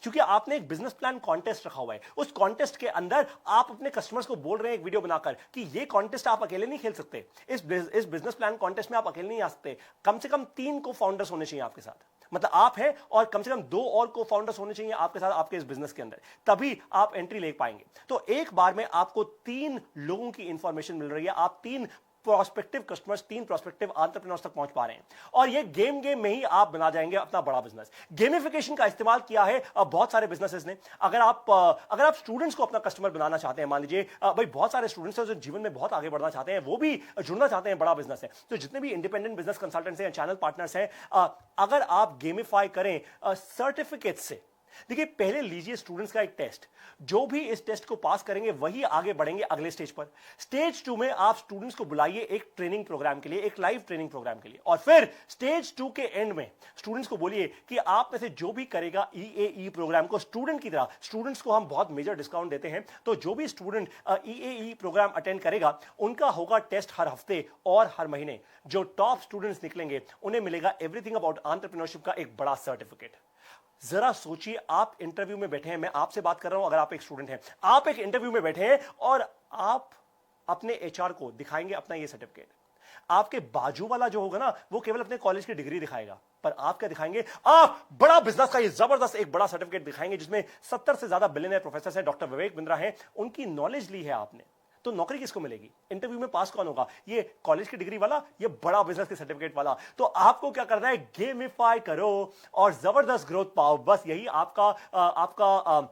क्योंकि आपने एक बिजनेस प्लान कॉन्टेस्ट रखा हुआ है। उस कॉन्टेस्ट के अंदर आप अपने कस्टमर्स को बोल रहे हैं एक वीडियो बनाकर कि ये कॉन्टेस्ट आप अकेले नहीं खेल सकते, इस बिजनेस प्लान कॉन्टेस्ट में आप अकेले नहीं आ सकते, कम से कम 3 को फाउंडर्स होने चाहिए आपके साथ, मतलब आप हैं और कम से कम 2 और को फाउंडर्स होने चाहिए आपके साथ आपके इस बिजनेस के अंदर, तभी आप एंट्री ले पाएंगे। तो एक बार में आपको 3 लोगों की इंफॉर्मेशन मिल रही है, आप 3 प्रोस्पेक्टिव कस्टमर्स, 3 प्रोस्पेक्टिव एंटरप्रेन्योर्स तक पहुंच पा रहे हैं, और ये गेम में ही आप बना जाएंगे अपना बड़ा बिजनेस। गेमिफिकेशन का इस्तेमाल किया है बहुत सारे बिजनेसेस ने। अगर आप स्टूडेंट्स को अपना कस्टमर बनाना चाहते हैं, मान लीजिए भाई बहुत सारे स्टूडेंट्स हैं जो जीवन में बहुत आगे बढ़ना चाहते हैं, वो भी जुड़ना चाहते हैं बड़ा बिजनेस है, तो जितने भी इंडिपेंडेंट बिजनेस कंसल्टेंट्स हैं, चैनल पार्टनर्स हैं, अगर आप गेमिफाई करें सर्टिफिकेट से, देखिए पहले लीजिए स्टूडेंट्स का एक टेस्ट, जो भी इस टेस्ट को पास करेंगे वही आगे बढ़ेंगे अगले स्टेज पर। स्टेज 2 में आप स्टूडेंट्स को बुलाइए एक ट्रेनिंग प्रोग्राम के लिए, एक लाइव ट्रेनिंग प्रोग्राम के लिए, और फिर स्टेज 2 के एंड में स्टूडेंट्स को बोलिए कि आप में से जो भी करेगा ईएई प्रोग्राम को स्टूडेंट की तरह, स्टूडेंट्स को हम बहुत मेजर डिस्काउंट देते हैं, तो जो भी स्टूडेंट ईएई प्रोग्राम अटेंड करेगा उनका होगा टेस्ट हर हफ्ते और हर महीने। जो टॉप स्टूडेंट्स निकलेंगे उन्हें मिलेगा एवरीथिंग अबाउट एंटरप्रेन्योरशिप का एक बड़ा सर्टिफिकेट। जरा सोचिए, आप इंटरव्यू में बैठे हैं, मैं आपसे बात कर रहा हूं, अगर आप एक स्टूडेंट हैं, आप एक इंटरव्यू में बैठे हैं और आप अपने एचआर को दिखाएंगे अपना ये सर्टिफिकेट। आपके बाजू वाला जो होगा ना, वो केवल अपने कॉलेज की डिग्री दिखाएगा, पर आप क्या दिखाएंगे? आप बड़ा बिजनेस का ये जबरदस्त एक बड़ा सर्टिफिकेट दिखाएंगे जिसमें 70 से ज्यादा बिलियनियर प्रोफेसर हैं, डॉक्टर विवेक बिंद्रा हैं, उनकी नॉलेज ली है आपने। तो नौकरी किसको मिलेगी? इंटरव्यू में पास कौन होगा? ये कॉलेज की डिग्री वाला, ये बड़ा बिजनेस के सर्टिफिकेट वाला। तो आपको क्या करना है? गेमिफाई करो और जबरदस्त ग्रोथ पाओ। बस यही आपका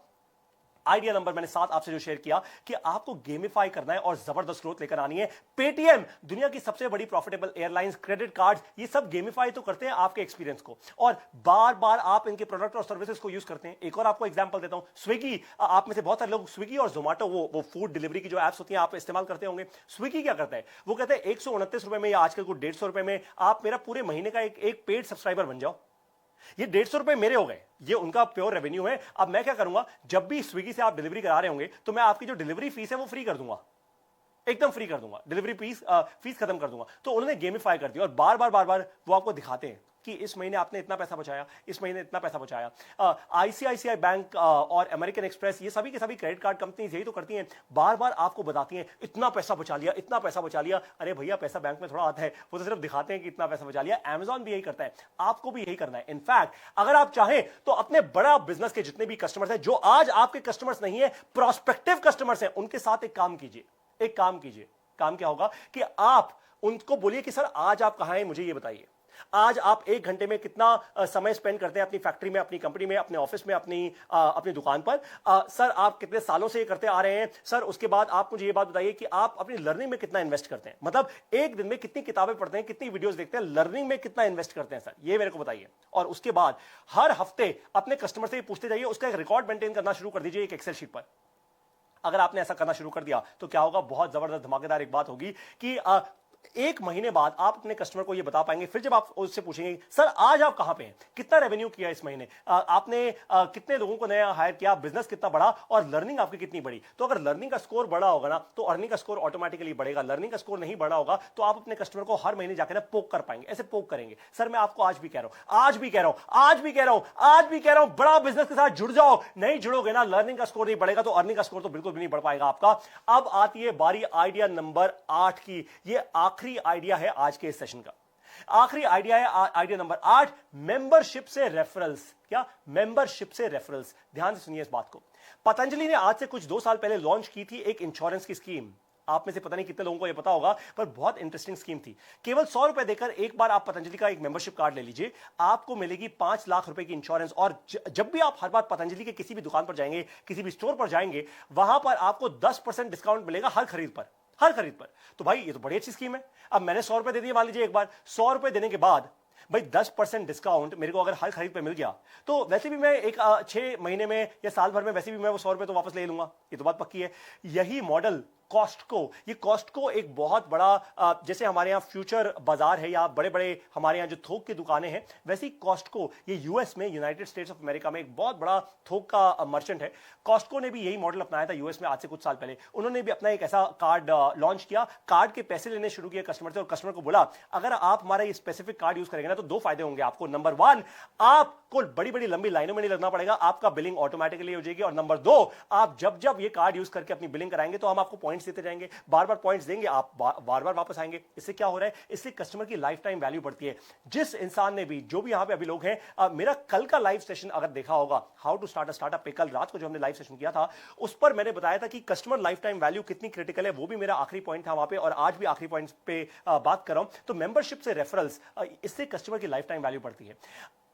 आइडिया नंबर मैंने 7 आपसे जो शेयर किया कि आपको गेमिफाई करना है और जबरदस्त ग्रोथ लेकर आनी है। पेटीएम, दुनिया की सबसे बड़ी प्रॉफिटेबल एयरलाइंस, क्रेडिट कार्ड, ये सब गेमिफाई तो करते हैं आपके एक्सपीरियंस को, और बार बार आप इनके प्रोडक्ट और सर्विसेज को यूज करते हैं। एक और आपको एग्जांपल देता हूं, स्विगी, आप में से बहुत सारे लोग स्विगी और जोमेटो, वो फूड डिलीवरी की जो एप्स होती हैं आप इस्तेमाल करते होंगे। स्विगी क्या करता है? वो कहते हैं 129 रुपए में या आजकल को 150 रुपए में आप मेरा पूरे महीने का एक पेड सब्सक्राइबर बन जाओ। ये 150 रुपए मेरे हो गए, ये उनका प्योर रेवेन्यू है। अब मैं क्या करूंगा, जब भी स्विगी से आप डिलीवरी करा रहे होंगे तो मैं आपकी जो डिलीवरी फीस है वो फ्री कर दूंगा, एकदम फ्री कर दूंगा, डिलीवरी फीस खत्म कर दूंगा। तो उन्होंने गेमिफाई कर दिया और बार बार वो आपको दिखाते हैं कि इस महीने आपने इतना पैसा बचाया, इस महीने इतना पैसा बचाया। आईसीआईसीआई बैंक और अमेरिकन एक्सप्रेस, ये सभी के सभी क्रेडिट कार्ड कंपनीज यही तो करती हैं, बार बार आपको बताती हैं इतना पैसा बचा लिया, इतना पैसा बचा लिया। अरे भैया, पैसा बैंक में थोड़ा आता है, वो तो सिर्फ दिखाते हैं कि इतना पैसा बचा लिया। अमेजॉन भी यही करता है, आपको भी यही करना है। इनफैक्ट अगर आप चाहें तो अपने बड़ा बिजनेस के जितने भी कस्टमर्स हैं, जो आज आपके कस्टमर्स नहीं है, प्रोस्पेक्टिव कस्टमर्स हैं, उनके साथ एक काम कीजिए। एक काम कीजिए। काम क्या होगा कि आप उनको बोलिए कि सर आज आप कहां हैं, मुझे ये बताइए। आज आप 1 घंटे में कितना समय स्पेंड करते हैं अपनी फैक्ट्री में, अपनी कंपनी में, अपने ऑफिस में, अपनी दुकान पर। सर आप कितने सालों से ये करते आ रहे हैं। सर उसके बाद आप मुझे ये बात बताइए कि आप अपनी लर्निंग में कितना इन्वेस्ट करते हैं, मतलब एक दिन में कितनी किताबें पढ़ते हैं, कितनी वीडियोस देखते हैं, लर्निंग में कितना इन्वेस्ट करते हैं, सर ये मेरे को बताइए। और उसके बाद हर हफ्ते अपने कस्टमर से ये पूछते जाइए, उसका एक रिकॉर्ड मेंटेन करना शुरू कर दीजिए एक एक्सेल शीट पर। अगर आपने ऐसा करना शुरू कर दिया तो क्या होगा, बहुत जबरदस्त धमाकेदार एक बात होगी कि 1 महीने बाद आप अपने कस्टमर को यह बता पाएंगे। फिर जब आप उससे पूछेंगे सर आज आप कहां पे हैं, कितना रेवेन्यू किया इस महीने, आपने कितने लोगों को नया हायर किया, बिजनेस कितना बढ़ा और लर्निंग आपकी कितनी बढ़ी। तो अगर लर्निंग का स्कोर बढ़ा होगा ना तो अर्निंग का स्कोर ऑटोमेटिकली बढ़ेगा। लर्निंग का स्कोर नहीं बढ़ा होगा तो आप अपने कस्टमर को हर महीने जाकर पोक कर पाएंगे। ऐसे पोक करेंगे, सर मैं आपको आज भी कह रहा हूं, आज भी कह रहा हूं, आज भी कह रहा हूं, आज भी कह रहा हूं, बड़ा बिजनेस के साथ जुड़ जाओ। नहीं जुड़ोगे ना, लर्निंग का स्कोर नहीं बढ़ेगा तो अर्निंग का स्कोर तो बिल्कुल भी नहीं बढ़ पाएगा आपका। अब आती है बारी आइडिया नंबर 8 की। ये आखिरी आइडिया है आज के इस सेशन का। आखिरी आइडिया है आइडिया नंबर 8, मेंबरशिप से रेफरल्स। क्या? मेंबरशिप से रेफरल्स। ध्यान से सुनिए इस बात को। पतंजलि ने आज से कुछ 2 साल पहले लॉन्च की थी एक इंश्योरेंस की स्कीम। आप में से पता नहीं कितने लोगों को यह पता होगा, पर बहुत इंटरेस्टिंग स्कीम थी। केवल 100 रुपए देकर एक बार आप पतंजलि का एक मेंबरशिप कार्ड ले लीजिए, आपको मिलेगी 5 लाख रुपए की इंश्योरेंस। और जब भी आप हर बार पतंजलि के किसी भी दुकान पर जाएंगे, किसी भी स्टोर पर जाएंगे, वहां पर आपको 10% डिस्काउंट मिलेगा हर खरीद पर, हर खरीद पर। तो भाई ये तो बड़ी अच्छी स्कीम है। अब मैंने 100 रुपए दे दिए, मान लीजिए एक बार 100 रुपए देने के बाद भाई 10% डिस्काउंट मेरे को अगर हर खरीद पे मिल गया तो वैसे भी मैं 6 महीने में या साल भर में वैसे भी मैं वो 100 रुपए तो वापस ले लूंगा। ये तो बात पक्की है। यही मॉडल कॉस्टको, ये कॉस्टको एक बहुत बड़ा, जैसे हमारे यहाँ फ्यूचर बाजार है या बड़े बड़े हमारे यहाँ जो थोक की दुकानें हैं, वैसे ही कॉस्टको ये यूएस में, यूनाइटेड स्टेट्स ऑफ अमेरिका में एक बहुत बड़ा थोक का मर्चेंट है। कॉस्टको ने भी यही मॉडल अपनाया था यूएस में आज से कुछ साल पहले। उन्होंने भी अपना एक ऐसा कार्ड लॉन्च किया, कार्ड के पैसे लेने शुरू किए कस्टमर से, और कस्टमर को बोला अगर आप हमारा ये स्पेसिफिक कार्ड यूज करेंगे ना तो 2 फायदे होंगे आपको। नंबर 1, आपको बड़ी बड़ी लंबी लाइनों में नहीं लगना पड़ेगा, आपका बिलिंग ऑटोमेटिकली हो जाएगी। और नंबर 2, आप जब जब ये कार्ड यूज करके अपनी बिलिंग कराएंगे तो हम आपको पॉइंट्स देते जाएंगे, बार बार पॉइंट्स देंगे, आप बार बार वापस आएंगे। इससे क्या हो रहा है, इससे कस्टमर की लाइफ टाइम वैल्यू बढ़ती है। जिस इंसान ने भी, जो भी यहां पे अभी लोग हैं, मेरा कल का लाइव सेशन अगर देखा होगा, how to start a startup पे, कल रात को जो हमने लाइव सेशन किया था, उस पर मैंने बताया था कि कस्टमर लाइफ टाइम वैल्यू कितनी क्रिटिकल है। वो भी मेरा आखिरी पॉइंट था वहां पे, और आज भी आखिरी पॉइंट पे बात कर रहा हूं। तो मेंबरशिप से रेफरल्स, इससे कस्टमर की लाइफ टाइम वैल्यू बढ़ती है।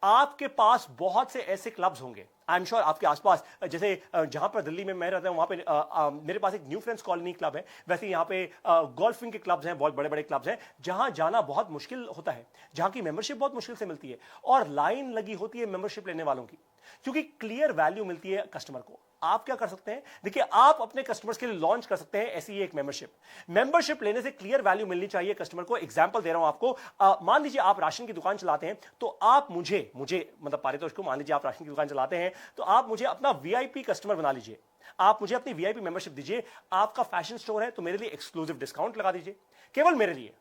आपके पास बहुत से ऐसे क्लब्स होंगे, आई एम श्योर आपके आसपास, जैसे जहां पर दिल्ली में मैं रहता हूं वहां पे मेरे पास एक न्यू फ्रेंड्स कॉलोनी क्लब है। वैसे यहां पे गोल्फिंग के क्लब्स हैं, बहुत बड़े बड़े क्लब्स हैं, जहां जाना बहुत मुश्किल होता है, जहां की मेंबरशिप बहुत मुश्किल से मिलती है और लाइन लगी होती है मेंबरशिप लेने वालों की, क्योंकि क्लियर वैल्यू मिलती है कस्टमर को। आप क्या कर सकते हैं, देखिए आप अपने कस्टमर्स के लिए लॉन्च कर सकते हैं ऐसी एक मेंबरशिप लेने से क्लियर वैल्यू मिलनी चाहिए कस्टमर को। एग्जांपल दे रहा हूं आपको, मान लीजिए आप राशन की दुकान चलाते हैं, तो आप मुझे मतलब पारितोषिक को, मान लीजिए आप राशन की दुकान चलाते हैं तो आप मुझे अपना वीआईपी कस्टमर बना लीजिए, आप मुझे अपनी वीआईपी मेंबरशिप दीजिए। आपका फैशन स्टोर है तो मेरे लिए एक्सक्लूसिव डिस्काउंट लगा दीजिए, केवल मेरे लिए,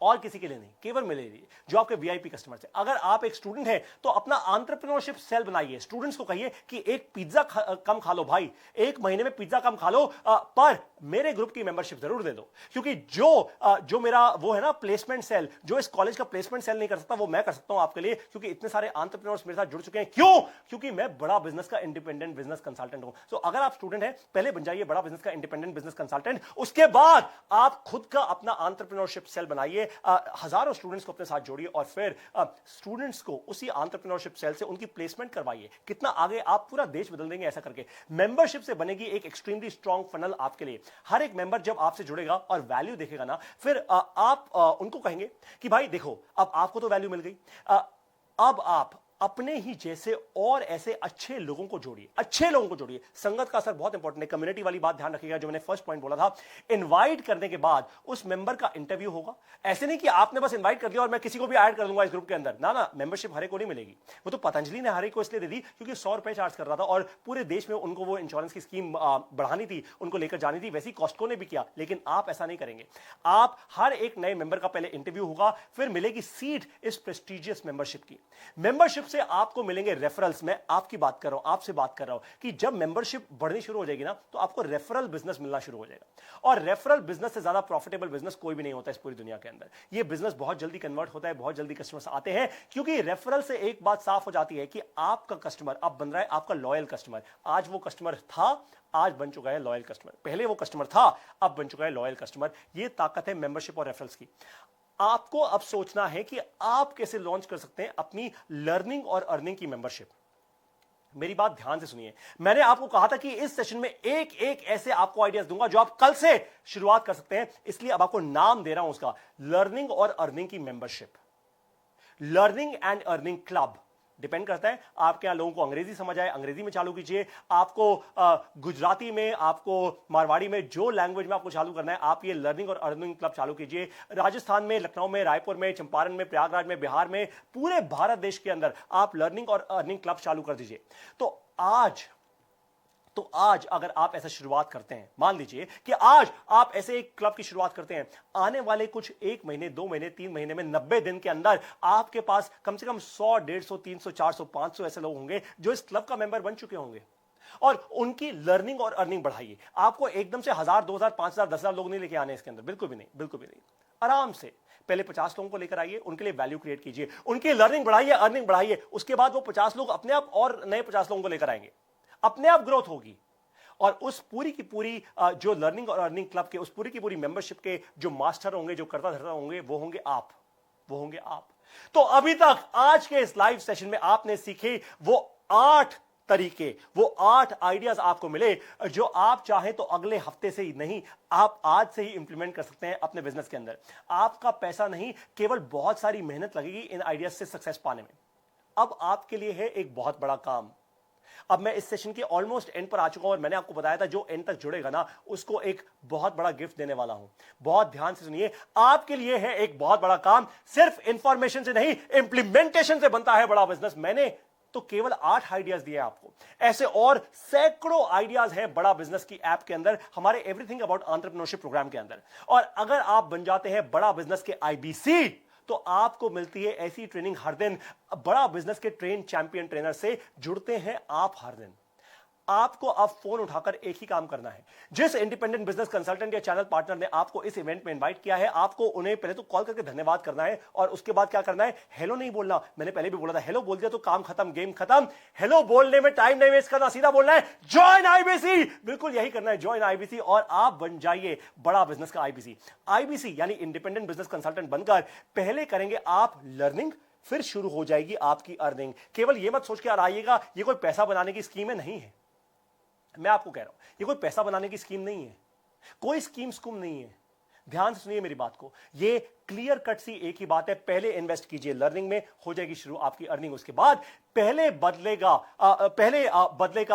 और किसी के लिए नहीं, केवल मेरे लिए, जो आपके वीआईपी कस्टमर्स हैं। अगर आप एक स्टूडेंट हैं तो अपना एंटरप्रेन्योरशिप सेल बनाइए। स्टूडेंट्स को कहिए कि एक पिज्जा कम खा लो भाई, 1 महीने में पिज्जा कम खा लो, पर मेरे ग्रुप की मेंबरशिप जरूर दे दो। क्योंकि जो मेरा वो है ना प्लेसमेंट सेल, जो इस कॉलेज का प्लेसमेंट सेल नहीं कर सकता, वो मैं कर सकता हूं आपके लिए, क्योंकि इतने सारे एंटरप्रेन्योर्स मेरे साथ जुड़ चुके हैं। क्यों? क्योंकि मैं बड़ा बिजनेस का इंडिपेंडेंट बिजनेस कंसल्टेंट हूं। तो अगर आप स्टूडेंट हैं, पहले बन जाइए बड़ा बिजनेस का इंडिपेंडेंट बिजनेस कंसल्टेंट, उसके बाद आप खुद का अपना एंटरप्रेन्योरशिप सेल बनाइए, हजारों स्टूडेंट्स को अपने साथ जोड़िए और फिर स्टूडेंट्स को उसी एंटरप्रेन्योरशिप सेल से उनकी प्लेसमेंट करवाइए। कितना आगे, आप पूरा देश बदल देंगे ऐसा करके। मेंबरशिप से बनेगी एक एक्सट्रीमली स्ट्रांग फनल आपके लिए। हर एक मेंबर जब आपसे जुड़ेगा और वैल्यू देखेगा ना, फिर आप उनको कहेंगे कि भाई देखो, अब आपको तो वैल्यू मिल गई, अब आप अपने ही जैसे और ऐसे अच्छे लोगों को जोड़िए, अच्छे लोगों को जोड़िए। संगत का असर बहुत इंपॉर्टेंट है। कम्युनिटी वाली बात ध्यान रखिएगा, जो मैंने फर्स्ट पॉइंट बोला था। इनवाइट करने के बाद उस मेंबर का इंटरव्यू होगा। ऐसे नहीं कि आपने बस इनवाइट कर दिया और मैं किसी को भी ऐड कर दूंगा इस ग्रुप के अंदर। ना ना, मेंबरशिप हरे को नहीं मिलेगी। वो तो पतंजलि ने हरे को इसलिए दे दी क्योंकि 100 रुपए चार्ज कर रहा था और पूरे देश में उनको वो इंश्योरेंस की स्कीम बढ़ानी थी, उनको लेकर जानी थी। वैसी कॉस्टको ने भी किया, लेकिन आप ऐसा नहीं करेंगे। आप हर एक नए मेंबर का पहले इंटरव्यू होगा, फिर मिलेगी सीट इस प्रेस्टिजियस मेंबरशिप की। मेंबरशिप से आपको मिलेंगे रेफरल्स। मैं आपकी बात कर रहा हूं, आपसे बात कर रहा हूं कि जब मेंबरशिप बढ़नी शुरू हो जाएगी ना, तो आपको रेफरल बिजनेस मिलना शुरू हो जाएगा। और रेफरल बिजनेस से ज्यादा प्रॉफिटेबल बिजनेस कोई भी नहीं होता इस पूरी दुनिया के अंदर। यह बिजनेस बहुत जल्दी कन्वर्ट होता है, बहुत जल्दी कस्टमर्स आते हैं, क्योंकि रेफरल से एक बात साफ हो जाती है कि आपका कस्टमर अब बन रहा है आपका लॉयल कस्टमर। आज वो कस्टमर था, आज बन चुका है लॉयल कस्टमर। पहले वो कस्टमर था, अब बन चुका है लॉयल कस्टमर। ये ताकत है मेंबरशिप और रेफरल्स की। आपको अब सोचना है कि आप कैसे लॉन्च कर सकते हैं अपनी लर्निंग और अर्निंग की मेंबरशिप। मेरी बात ध्यान से सुनिए। मैंने आपको कहा था कि इस सेशन में एक एक ऐसे आपको आइडियाज दूंगा जो आप कल से शुरुआत कर सकते हैं। इसलिए अब आपको नाम दे रहा हूं उसका, लर्निंग और अर्निंग की membership. Learning and earning club. Depend करता है आपके यहां लोगों को अंग्रेजी समझ आए, अंग्रेजी में चालू कीजिए। आपको गुजराती में, आपको मारवाड़ी में, जो लैंग्वेज में आपको चालू करना है, आप ये लर्निंग और अर्निंग क्लब चालू कीजिए। राजस्थान में, लखनऊ में, रायपुर में, चंपारण में, प्रयागराज में, बिहार में, पूरे भारत देश के अंदर आप लर्निंग और अर्निंग क्लब चालू कर दीजिए। तो आज अगर आप ऐसा शुरुआत करते हैं, मान लीजिए कि आज आप ऐसे एक क्लब की शुरुआत करते हैं, आने वाले कुछ 1 महीने, 2 महीने, 3 महीने में, 90 दिन के अंदर आपके पास कम से कम 100, 150, 300, 400, 500 ऐसे लोग होंगे जो इस क्लब का मेंबर बन चुके होंगे। और उनकी लर्निंग और अर्निंग बढ़ाइए। आपको एकदम से 1000, 2000, 5000, 10,000 लोग नहीं लेके आने इसके अंदर, बिल्कुल भी नहीं, बिल्कुल भी नहीं। आराम से पहले 50 लोगों को लेकर आइए, उनके लिए वैल्यू क्रिएट कीजिए, उनकी लर्निंग बढ़ाइए, अर्निंग बढ़ाइए। उसके बाद वो 50 लोग अपने आप और नए 50 लोगों को लेकर आएंगे, अपने आप ग्रोथ होगी। और उस पूरी की पूरी जो लर्निंग और अर्निंग क्लब के, उस पूरी की पूरी मेंबरशिप के जो मास्टर होंगे, जो करता धरता होंगे, वो होंगे आप, वो होंगे आप। तो अभी तक आज के इस लाइव सेशन में आपने सीखे वो 8 तरीके, वो 8 आइडियाज आपको मिले जो आप चाहें तो अगले हफ्ते से ही नहीं, आप आज से ही इंप्लीमेंट कर सकते हैं अपने बिजनेस के अंदर। आपका पैसा नहीं, केवल बहुत सारी मेहनत लगेगी इन आइडियाज से सक्सेस पाने में। अब आपके लिए है एक बहुत बड़ा काम। अब मैं इस सेशन के ऑलमोस्ट एंड पर आ चुका हूं और मैंने आपको बताया था जो एंड तक जुड़ेगा ना, उसको एक बहुत बड़ा गिफ्ट देने वाला हूं। बहुत ध्यान से सुनिए, आपके लिए है एक बहुत बड़ा काम। सिर्फ इंफॉर्मेशन से नहीं, इंप्लीमेंटेशन से बनता है बड़ा बिजनेस। मैंने तो केवल 8 आइडियाज दिए आपको, ऐसे और सैकड़ों आइडियाज हैं बड़ा बिजनेस की ऐप के अंदर, हमारे एवरीथिंग अबाउट एंटरप्रेन्योरशिप प्रोग्राम के अंदर। और अगर आप बन जाते हैं बड़ा बिजनेस के आईबीसी, तो आपको मिलती है ऐसी ट्रेनिंग हर दिन। बड़ा बिजनेस के ट्रेन चैंपियन ट्रेनर से जुड़ते हैं आप हर दिन। आपको अब फोन उठाकर एक ही काम करना है। जिस इंडिपेंडेंट बिजनेस कंसल्टेंट या चैनल पार्टनर ने आपको इस इवेंट में इनवाइट किया है, आपको उन्हें पहले तो कॉल करके धन्यवाद करना है और उसके बाद क्या करना है, हेलो नहीं बोलना। मैंने पहले भी बोला था, हेलो बोल दिया तो काम खत्म, गेम खत्म। हेलो बोलने में टाइम नहीं वेस्ट करना, सीधा बोलना है ज्वाइन आईबीसी। बिल्कुल यही करना है, ज्वाइन आईबीसी, और आप बन जाइए बड़ा बिजनेस का आईबीसी। आईबीसी यानी इंडिपेंडेंट बिजनेस कंसल्टेंट बनकर पहले करेंगे आप लर्निंग, फिर शुरू हो जाएगी आपकी अर्निंग। केवल यह मत सोच के आइएगा ये कोई पैसा बनाने की स्कीम है, नहीं है। मैं आपको कह रहा हूं ये कोई पैसा बनाने की स्कीम नहीं है, कोई स्कीम नहीं है। ध्यान से सुनिए मेरी बात को, ये क्लियर कट सी एक ही बात है। पहले इन्वेस्ट कीजिए लर्निंग में, हो जाएगी शुरू आपकी अर्निंग। उसके बाद पहले बदलेगा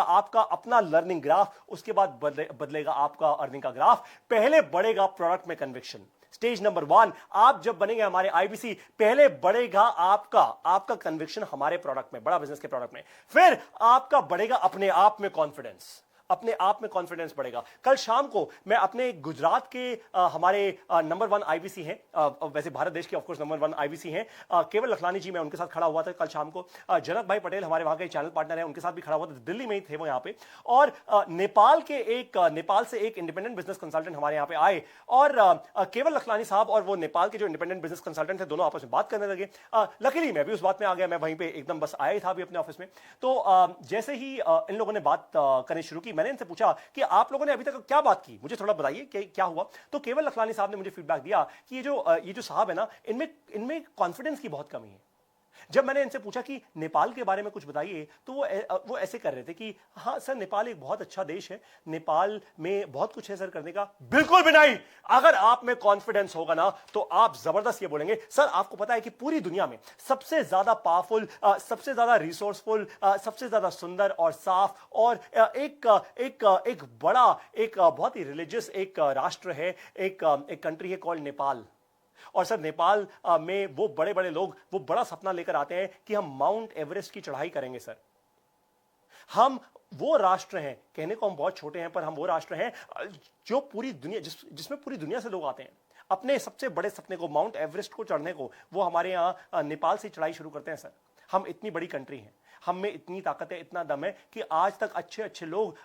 आपका अपना लर्निंग ग्राफ, उसके बाद बदलेगा आपका अर्निंग का ग्राफ। पहले बढ़ेगा प्रोडक्ट में कन्विक्शन। स्टेज नंबर 1, आप जब बनेंगे हमारे आईबीसी, पहले बढ़ेगा आपका कन्विक्शन हमारे प्रोडक्ट में, बड़ा बिजनेस के प्रोडक्ट में। फिर आपका बढ़ेगा अपने आप में कॉन्फिडेंस, अपने आप में कॉन्फिडेंस बढ़ेगा। कल शाम को मैं अपने गुजरात के हमारे नंबर 1 आईबीसी हैं, वैसे भारत देश के ऑफकोर्स नंबर 1 आईबीसी हैं, केवल लखलानी जी, मैं उनके साथ खड़ा हुआ था कल शाम को। जनक भाई पटेल हमारे वहां के चैनल पार्टनर हैं, उनके साथ भी खड़ा हुआ था, दिल्ली में ही थे वो यहाँ पे। और नेपाल से एक इंडिपेंडेंट बिजनेस कंसल्टेंट हमारे यहाँ पे आए और केवल लखलानी साहब और वो नेपाल के जो इंडिपेंडेंट बिजनेस कंसल्टेंट थे, दोनों आपस में बात करने लगे। लकीली मैं भी उस बात में आ गया, मैं वहीं पे एकदम बस आया ही था अभी अपने ऑफिस में। तो जैसे ही इन लोगों ने बात करनी शुरू की, मैंने इनसे पूछा कि आप लोगों ने अभी तक क्या बात की, मुझे थोड़ा बताइए कि क्या हुआ। तो केवल लखलानी साहब ने मुझे फीडबैक दिया कि ये जो साहब है ना, इनमें कॉन्फिडेंस की बहुत कमी है। जब मैंने इनसे पूछा कि नेपाल के बारे में कुछ बताइए, तो वो ऐसे कर रहे थे कि हाँ सर, नेपाल एक बहुत अच्छा देश है, नेपाल में बहुत कुछ है सर करने का। बिल्कुल भी नहीं। अगर आप में कॉन्फिडेंस होगा ना, तो आप जबरदस्त ये बोलेंगे, सर आपको पता है कि पूरी दुनिया में सबसे ज्यादा पावरफुल, सबसे ज्यादा रिसोर्सफुल, सबसे ज्यादा सुंदर और साफ और एक बड़ा, एक बहुत ही रिलीजियस एक राष्ट्र है, एक कंट्री है कॉल्ड नेपाल। और सर नेपाल में वो बड़े बड़े लोग वो बड़ा सपना लेकर आते हैं कि हम माउंट एवरेस्ट की चढ़ाई करेंगे सर। हम वो राष्ट्र हैं, कहने को हम बहुत छोटे हैं, पर हम वो राष्ट्र हैं जो पूरी दुनिया, जिसमें पूरी दुनिया से लोग आते हैं अपने सबसे बड़े सपने को, माउंट एवरेस्ट को चढ़ने को, वो हमारे यहां नेपाल से चढ़ाई शुरू करते हैं सर। हम इतनी बड़ी कंट्री हैं, हम में इतनी ताकत है, इतना दम है कि आज तक अच्छे अच्छे लोग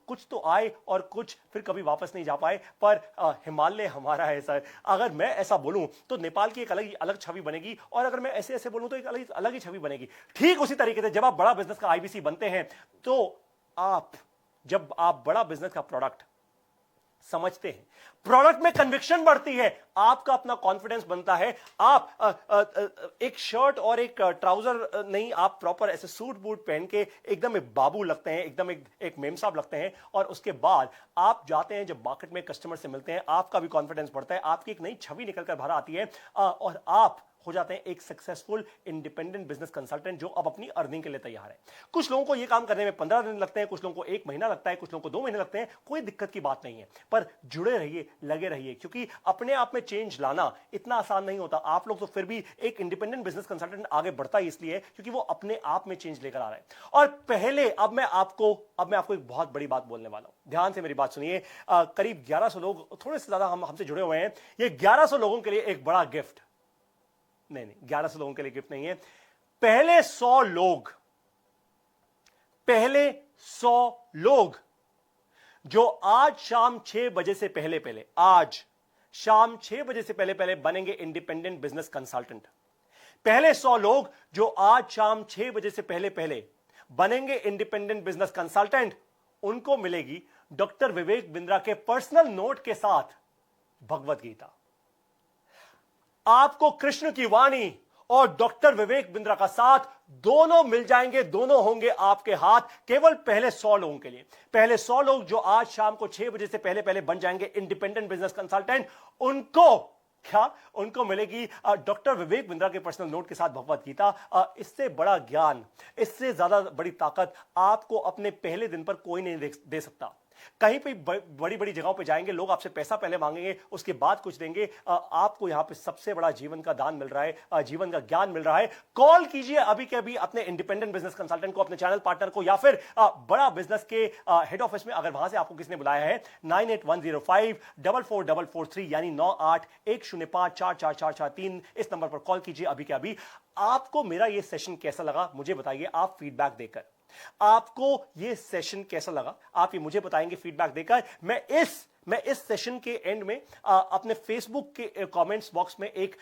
कुछ तो आए और कुछ फिर कभी वापस नहीं जा पाए, पर हिमालय हमारा है सर। अगर मैं ऐसा बोलूं तो नेपाल की एक अलग अलग छवि बनेगी, और अगर मैं ऐसे ऐसे बोलूं तो एक अलग अलग ही छवि बनेगी। ठीक उसी तरीके से जब आप बड़ा बिजनेस का आईबीसी बनते हैं, तो जब आप बड़ा बिजनेस का प्रोडक्ट समझते हैं, प्रोडक्ट में कन्विक्शन बढ़ती है, आपका अपना कॉन्फिडेंस बनता है। आप एक शर्ट और एक ट्राउजर नहीं, आप प्रॉपर ऐसे सूट बूट पहन के एकदम एक बाबू लगते हैं, एकदम एक मेम साहब लगते हैं, और उसके बाद आप जाते हैं, जब मार्केट में कस्टमर से मिलते हैं, आपका भी कॉन्फिडेंस बढ़ता है, आपकी एक नई छवि निकलकर बाहर आती है, और आप हो जाते हैं एक सक्सेसफुल इंडिपेंडेंट बिजनेस कंसल्टेंट जो अब अपनी अर्निंग के लिए तैयार है। कुछ लोगों को यह काम करने में 15 दिन लगते हैं, कुछ लोगों को 1 महीना लगता है, कुछ लोगों को 2 महीने लगते हैं। कोई दिक्कत की बात नहीं है, पर जुड़े रहिए, लगे रहिए, क्योंकि अपने आप में चेंज लाना इतना आसान नहीं होता। आप लोग तो फिर भी, एक इंडिपेंडेंट बिजनेस कंसल्टेंट आगे बढ़ता ही इसलिए क्योंकि वो अपने आप में चेंज लेकर आ रहा है। और पहले अब मैं आपको एक बहुत बड़ी बात बोलने वाला हूं, ध्यान से मेरी बात सुनिए। करीब 1100 लोग, थोड़े से ज्यादा हमसे जुड़े हुए हैं। ये 1100 लोगों के लिए एक बड़ा गिफ्ट, नहीं 1100 लोगों के लिए गिफ्ट नहीं है, पहले 100 लोग जो आज शाम 6 बजे से पहले आज शाम 6 बजे से पहले बनेंगे इंडिपेंडेंट बिजनेस कंसल्टेंट। पहले 100 लोग जो आज शाम 6 बजे से पहले बनेंगे इंडिपेंडेंट बिजनेस कंसल्टेंट, उनको मिलेगी डॉक्टर विवेक बिंद्रा के पर्सनल नोट के साथ भगवत गीता। आपको कृष्ण की वाणी और डॉक्टर विवेक बिंद्रा का साथ दोनों मिल जाएंगे, दोनों होंगे आपके हाथ, केवल पहले 100 लोगों के लिए। पहले 100 लोग जो आज शाम को 6 बजे से पहले बन जाएंगे इंडिपेंडेंट बिजनेस कंसल्टेंट, उनको मिलेगी डॉक्टर विवेक बिंद्रा के पर्सनल नोट के साथ भगवत गीता। इससे बड़ा ज्ञान, इससे ज्यादा बड़ी ताकत आपको अपने पहले दिन पर कोई नहीं दे सकता। कहीं पे बड़ी बड़ी जगहों पे जाएंगे, लोग आपसे पैसा पहले मांगेंगे, उसके बाद कुछ देंगे। आपको यहां पे सबसे बड़ा जीवन का दान मिल रहा है, जीवन का ज्ञान मिल रहा है। कॉल कीजिए अभी के अभी अपने इंडिपेंडेंट बिजनेस कंसल्टेंट को, अपने चैनल पार्टनर को, या फिर बड़ा बिजनेस के हेड ऑफिस में, अगर वहां से आपको किसने बुलाया है, 9810544443 यानी 9810544443 इस नंबर पर कॉल कीजिए अभी के अभी। आपको मेरा यह सेशन कैसा लगा मुझे बताइए, आप फीडबैक देकर। आपको यह सेशन कैसा लगा आप ये मुझे बताएंगे फीडबैक देकर। मैं इस सेशन के एंड में अपने फेसबुक के कमेंट्स बॉक्स में एक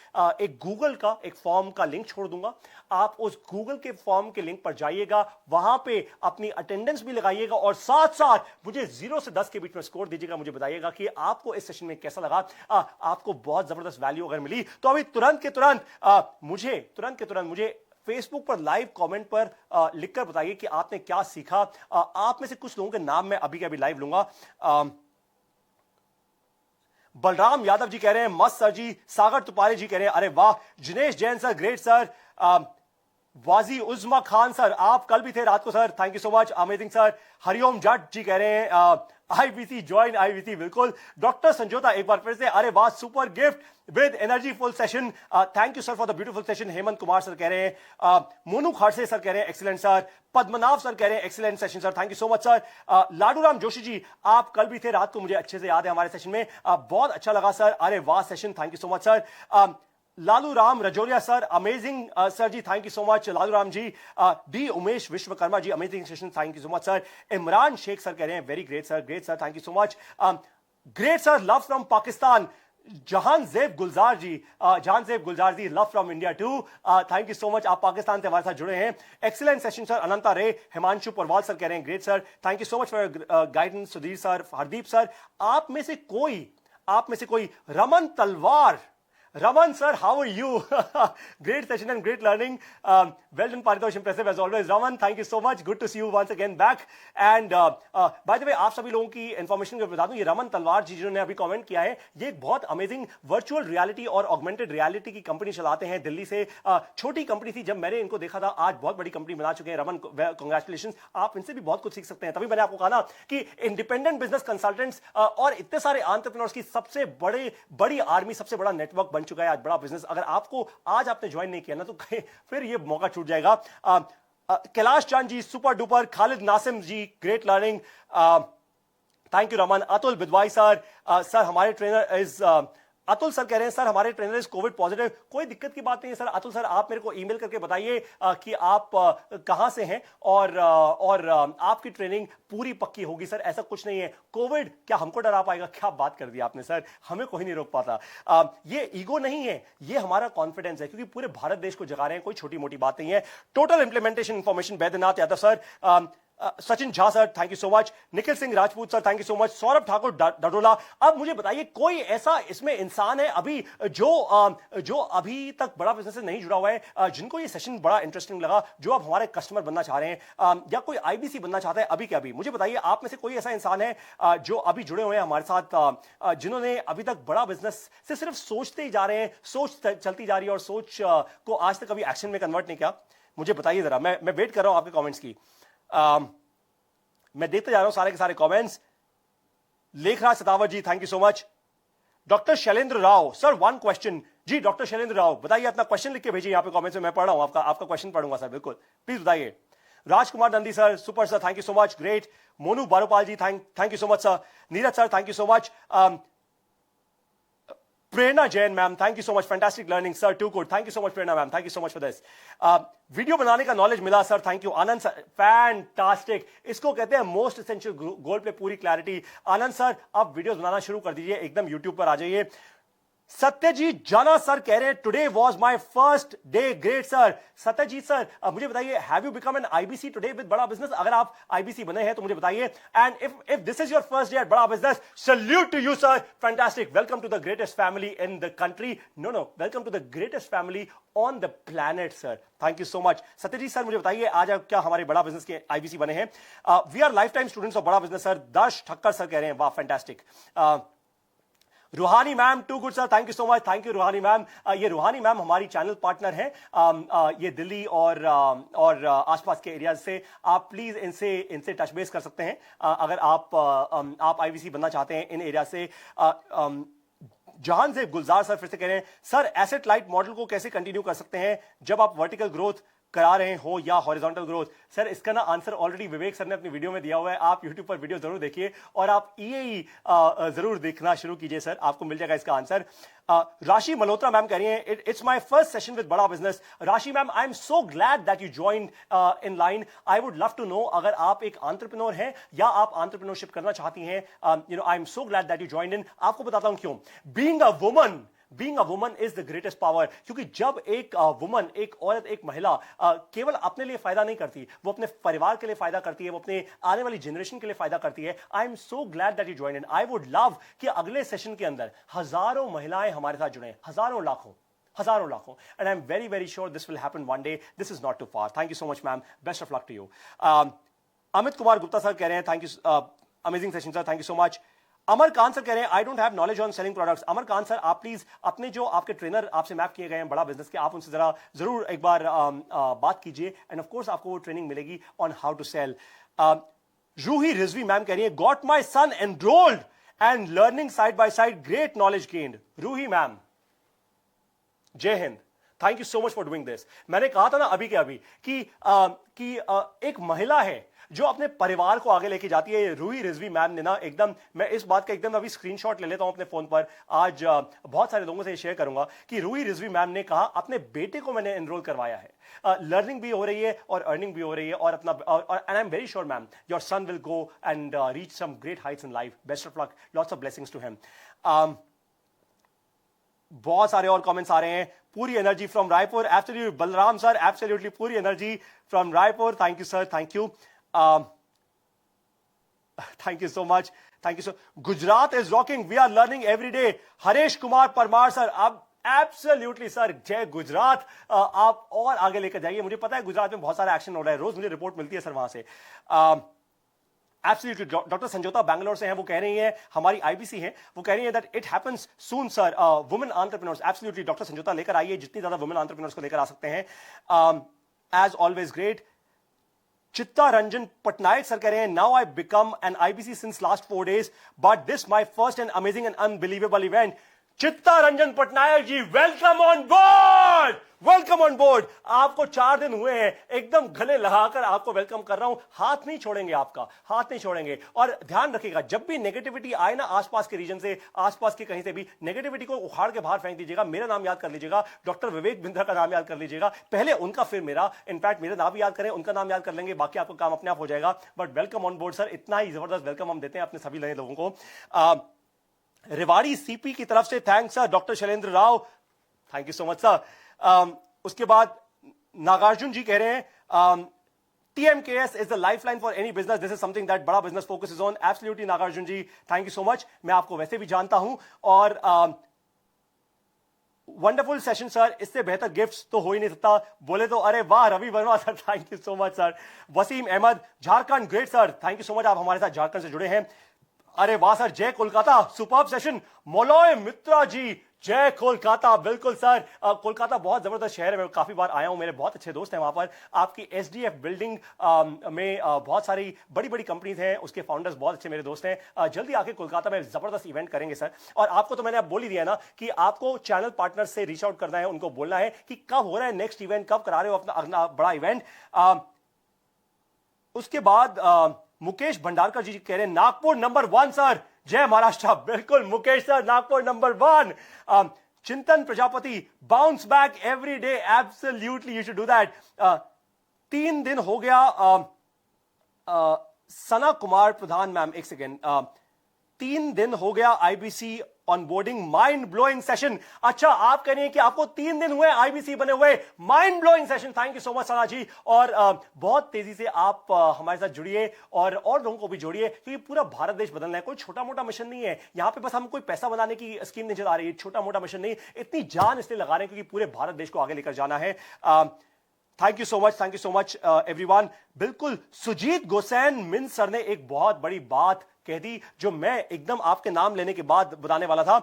गूगल का एक फॉर्म का लिंक छोड़ दूंगा। आप उस गूगल के फॉर्म के लिंक पर जाइएगा, वहां पे अपनी अटेंडेंस भी लगाइएगा, और साथ साथ मुझे 0 से 10 के बीच में स्कोर दीजिएगा। मुझे बताइएगा कि आपको इस सेशन में कैसा लगा। आपको बहुत जबरदस्त वैल्यू अगर मिली तो अभी तुरंत के तुरंत मुझे फेसबुक पर लाइव कमेंट पर लिखकर बताइए कि आपने क्या सीखा। आप में से कुछ लोगों के नाम मैं अभी के अभी लाइव लूंगा। बलराम यादव जी कह रहे हैं मस्त सर जी। सागर तुपारे जी कह रहे हैं अरे वाह। Jinesh Jain sir great sir. वाजी उजमा खान सर आप कल भी थे रात को sir, thank you so much, amazing sir. Hariom Jat ji कह रहे हैं आईबीसी ज्वाइन आईबीसी, बिल्कुल। डॉक्टर संजोता एक बार फिर से अरे वाह super gift with energy full session, thank you sir for the beautiful session. Hemant Kumar sir कह रहे हैं, मोनू खाड़से सर कह रहे हैं एक्सीलेंट सर। पद्मनाभ सर कह रहे हैं excellent session sir, thank you so much sir. Laduram Joshi ji आप कल भी थे रात को, मुझे अच्छे से याद है हमारे सेशन में, बहुत अच्छा लगा सर, अरे वाह session, thank you so much sir. Lalu Ram Rajoria sir amazing sir ji, thank you so much Lalu Ram ji. D Umesh Vishwakarma ji amazing session, thank you so much sir. Imran Shaikh sir कह रहे हैं very great sir thank you so much. Great sir love from Pakistan. Jahan Zeb Gulzar ji love from India too, thank you so much, आप पाकिस्तान से हमारे साथ जुड़े हैं। Excellent session sir अनंता रे। हिमांशु परवाल सर कह रहे हैं great sir, thank you so much for guidance. Sudhir sir, Hardeep sir, आप में से कोई Raman Raman sir, how are you? Great session and great learning. Well done, Paritosh. Impressive as always. Raman, thank you so much. Good to see you once again back. And by the way, आप सभी लोगों की information को बता दूं, ये रमन तलवार जी जिन्होंने अभी कमेंट किया है, ये एक बहुत अमेजिंग वर्चुअल रियलिटी और ऑगमेंटेड रियलिटी की कंपनी चलाते हैं दिल्ली से. छोटी कंपनी थी जब मैंने इनको देखा था, आज बहुत बड़ी कंपनी बना चुके हैं. रमन, कांग्रेचुलेशन. आप इनसे भी बहुत कुछ सीख सकते हैं. तभी मैंने आपको कहा ना कि इंडिपेंडेंट बिजनेस कंसल्टेंट्स और इतने सारे एंटरप्रेन्योर्स की सबसे बड़ी आर्मी, सबसे बड़ा नेटवर्क बन चुका है आज बड़ा बिजनेस. अगर आपको आज आपने ज्वाइन नहीं किया ना तो फिर ये मौका छूट जाएगा. Kailash Chand ji super duper. Khalid Nasim ji great learning. Thank you Raman. Atul Bidwai sir, sir हमारे ट्रेनर इज अतुल सर कह रहे हैं सर हमारे ट्रेनर इज कोविड पॉजिटिव. कोई दिक्कत की बात नहीं है सर. अतुल सर आप मेरे को ईमेल करके बताइए कि आप कहां से हैं और आपकी ट्रेनिंग पूरी पक्की होगी सर. ऐसा कुछ नहीं है. कोविड क्या हमको डरा पाएगा? क्या बात कर दी आपने सर. हमें कोई नहीं रोक पाता. ये ईगो नहीं है, ये हमारा कॉन्फिडेंस है, क्योंकि पूरे भारत देश को जगा रहे हैं. कोई छोटी मोटी बात नहीं है. Total implementation information Baidyanath Yadav sir. Sachin Jha sir thank you so much. Nikhil Singh Rajput sir thank you so much. Saurabh Thakur Dadola. अब मुझे बताइए कोई ऐसा इसमें इंसान है अभी जो अभी तक बड़ा बिजनेस से नहीं जुड़ा हुआ है, जिनको ये सेशन बड़ा इंटरेस्टिंग लगा, जो आप हमारे कस्टमर बनना चाह रहे हैं या कोई आईबीसी बनना चाहता है अभी के अभी. मुझे बताइए आप में से कोई ऐसा इंसान है जो अभी जुड़े हुए हैं हमारे साथ, जिन्होंने अभी तक बड़ा बिजनेस से सिर्फ सोचते ही जा रहे हैं, सोच चलती जा रही है और सोच को आज तक कभी एक्शन में कन्वर्ट नहीं किया. मुझे बताइए जरा. मैं वेट कर रहा हूं आपके कमेंट्स की. मैं देखते जा रहा हूं सारे के सारे comments. Lekhraj Satawat ji thank you so much. Doctor Shailendra Rao sir one question. जी डॉक्टर शैलेंद्र राव बताइए, अपना क्वेश्चन लिख के भेजिए यहां पे कमेंट्स में. मैं पढ़ रहा हूं आपका क्वेश्चन पढ़ूंगा सर. बिल्कुल प्लीज बताइए. Rajkumar Nandi sir super sir thank you so much. Great. Monu Baropal ji thank you so much sir. Neeraj sir thank you so much. Prerna Jain ma'am thank you so much. Fantastic learning sir. Too good. Thank you so much Prerna ma'am. Thank you so much for this. Video बनाने का knowledge मिला sir. Thank you. Anand sir fantastic. इसको कहते हैं most essential goal पे पूरी clarity. आनंद sir आप videos बनाना शुरू कर दीजिए, एकदम यूट्यूब पर आ जाइए. सत्यजीत जाना सर कह रहे हैं today was my first day. Great sir. Satyajit sir मुझे बताइए have you become an IBC today with Bada Business? अगर आप आईबीसी बने हैं तो मुझे बताइए. And if this is your first day at Bada Business, salute to you sir. Fantastic. Welcome to the greatest family in the country. No welcome to the greatest family on the planet sir. Thank you so much. Satyajit sir मुझे बताइए आज आप क्या हमारे बड़ा business के IBC बने हैं? We are life time students of Bada Business sir. Darsh Thakkar sir कह रहे हैं वाह fantastic. Ruhani ma'am to good sir thank you so much. Thank you Ruhani ma'am. ये रूहानी मैम हमारी चैनल पार्टनर हैं. ये दिल्ली और आसपास के एरियाज से. आप प्लीज इनसे टच बेस कर सकते हैं अगर आप आईवीसी बनना चाहते हैं इन एरिया से. जहां से गुलजार सर फिर से कह रहे हैं सर एसेट लाइट मॉडल को कैसे कंटिन्यू कर सकते हैं जब आप वर्टिकल ग्रोथ करा रहे हो या हॉरिजॉन्टल ग्रोथ? सर इसका ना आंसर ऑलरेडी विवेक सर ने अपनी वीडियो में दिया हुआ है. आप यूट्यूब पर वीडियो जरूर देखिए और आप ईएई जरूर देखना शुरू कीजिए सर, आपको मिल जाएगा इसका आंसर. राशि मल्होत्रा मैम कह रही हैं it's my first session with Bada Business. Rashi ma'am I am so glad that you join in line. I would love to know अगर आप एक एंटरप्रेन्योर हैं या आप एंटरप्रेन्योरशिप करना चाहती हैं. आई am so glad that you join इन. आपको बताता हूं क्यों. Being a woman is the greatest power. क्योंकि जब एक वुमन, एक औरत, एक महिला केवल अपने लिए फायदा नहीं करती, वो अपने परिवार के लिए फायदा करती है, वो अपने आने वाली जनरेशन के लिए फायदा करती है. आई am so glad that you join in. I would love कि अगले सेशन के अंदर हजारों महिलाएं हमारे साथ जुड़े, हजारों लाखों. And I am very very sure this will happen one day. This is not too far. Thank you so much ma'am. Best of luck to you. Amit Kumar Gupta sir कह रहे हैं thank you. Amazing session sir. Thank you so much. Amar Kant sir कह रहे हैं I don't have knowledge on selling products. Amar Kant sir आप please अपने जो आपके ट्रेनर आपसे मैप किए गए हैं बड़ा बिजनेस के, आप उनसे जरूर एक बार बात कीजिए. एंड ऑफ कोर्स आपको वो ट्रेनिंग मिलेगी on how to sell. Roohi Rizvi ma'am कह रही है got my son enrolled and learning side by side, great knowledge gained. Roohi ma'am Jai Hind. Thank you so much for doing this. मैंने कहा था ना अभी के अभी कि एक महिला है जो अपने परिवार को आगे लेके जाती है. रूही रिजवी मैम ने ना एकदम, मैं इस बात का एकदम अभी स्क्रीनशॉट ले लेता हूं अपने फोन पर, आज बहुत सारे लोगों से शेयर करूंगा कि रूही रिजवी मैम ने कहा अपने बेटे को मैंने एनरोल करवाया है. लर्निंग भी हो रही है और अर्निंग भी हो रही है और अपना and I am very sure ma'am your son will go and reach some great heights in life. Best of luck. Lots of blessings to him. बहुत सारे और कमेंट्स आ रहे हैं. पूरी energy from Raipur. Absolutely Balram sir, absolutely पूरी energy from Raipur. Thank you sir. Thank you. Thank you so much. Thank you so. Gujarat is rocking. We are learning every day. Haresh Kumar Parmar sir, अब absolutely sir, जय गुजरात। आप और आगे लेकर जाइए। मुझे पता है गुजरात में बहुत सारा एक्शन हो रहा है, रोज मुझे रिपोर्ट मिलती है सर वहां से। एब्सोल्युटली डॉक्टर संजोता बैंगलोर से हैं, वो कह रही हैं, हमारी आईबीसी हैं, वो कह रही हैं that it happens soon sir, women entrepreneurs. Absolutely doctor Sanjota लेकर आइए, जितनी ज्यादा वुमेन एंटरप्रेन्योर्स को लेकर आ सकते हैं। As always great. Chitta Ranjan Patnaik sir कह रहे हैं, now I become an IBC since last 4 days, but this my first and amazing and unbelievable event. Chitta Ranjan Patnaik ji, welcome on board, welcome on board. आपको 4 दिन हुए हैं, एकदम गले लगाकर आपको वेलकम कर रहा हूं। हाथ नहीं छोड़ेंगे, आपका हाथ नहीं छोड़ेंगे। और ध्यान रखिएगा, जब भी नेगेटिविटी आए ना आसपास के रीजन से, आसपास के कहीं से भी, नेगेटिविटी को उखाड़ के बाहर फेंक दीजिएगा। मेरा नाम याद कर लीजिएगा, डॉक्टर विवेक बिंद्रा का नाम याद कर लीजिएगा, पहले उनका फिर मेरा। इनफैक्ट मेरा नाम याद करें, उनका नाम याद कर लेंगे, बाकी आपका काम अपने आप हो जाएगा। But welcome on board sir, इतना ही जबरदस्त वेलकम हम देते हैं अपने सभी नए लोगों को। रेवाड़ी सीपी की तरफ से thanks sir, doctor Shailendra Rao, thank you so much sir. उसके बाद नागार्जुन जी कह रहे हैं, TMKS is the lifeline for any business. This is something that बड़ा business focuses on. Absolutely Nagarjun ji, thank you so much. मैं आपको वैसे भी जानता हूं। और वंडरफुल सेशन सर, इससे बेहतर गिफ्ट्स तो हो ही नहीं सकता। बोले तो अरे वाह Ravi Verma sir, thank you so much sir. Waseem Ahmad Jharkhand, great sir, thank you so much, आप हमारे साथ झारखंड से जुड़े हैं। अरे वाह सर, जय कोलकाता, सुपर्ब सेशन। मोलोय मित्रा जी, जय कोलकाता। बिल्कुल सर, कोलकाता बहुत जबरदस्त शहर है, मैं काफी बार आया हूं, मेरे बहुत अच्छे दोस्त हैं वहां पर। आपकी एसडीएफ बिल्डिंग में बहुत सारी बड़ी बड़ी कंपनीज हैं, उसके फाउंडर्स बहुत अच्छे मेरे दोस्त हैं। जल्दी आके कोलकाता में जबरदस्त इवेंट करेंगे सर। और आपको तो मैंने अब बोल ही दिया ना कि आपको चैनल पार्टनर से रीच आउट करना है, उनको बोलना है कि कब हो रहा है नेक्स्ट इवेंट, कब करा रहे हो अपना बड़ा इवेंट। उसके बाद मुकेश भंडारकर जी कह रहे हैं, नागपुर नंबर 1 सर, जय महाराष्ट्र। बिल्कुल मुकेश सर, नागपुर नंबर 1। चिंतन Prajapati, bounce back every day, absolutely you should do that. 3 दिन हो गया। सना कुमार प्रधान मैम, एक सेकेंड, 3 दिन हो गया IBC onboarding, mind blowing session. अच्छा, आप कह रही हैं कि आपको 3 दिन हुए आईबीसी बने हुए, mind blowing session. Thank you so much Sana ji. और बहुत तेजी से आप हमारे साथ जुड़िए और लोगों को भी जोड़िए, क्योंकि पूरा भारत देश बदलना है। कोई छोटा मोटा मिशन नहीं है यहां पे, बस हम कोई पैसा बनाने की स्कीम नहीं चला रही है, छोटा मोटा मिशन नहीं, इतनी जान इसलिए लगा रहे हैं क्योंकि पूरे भारत देश को आगे लेकर जाना है। Thank you so much everyone. बिल्कुल, सुजीत गोसैन मिन सर ने एक बहुत बड़ी बात कह दी जो मैं एकदम आपके नाम लेने के बाद बताने वाला था।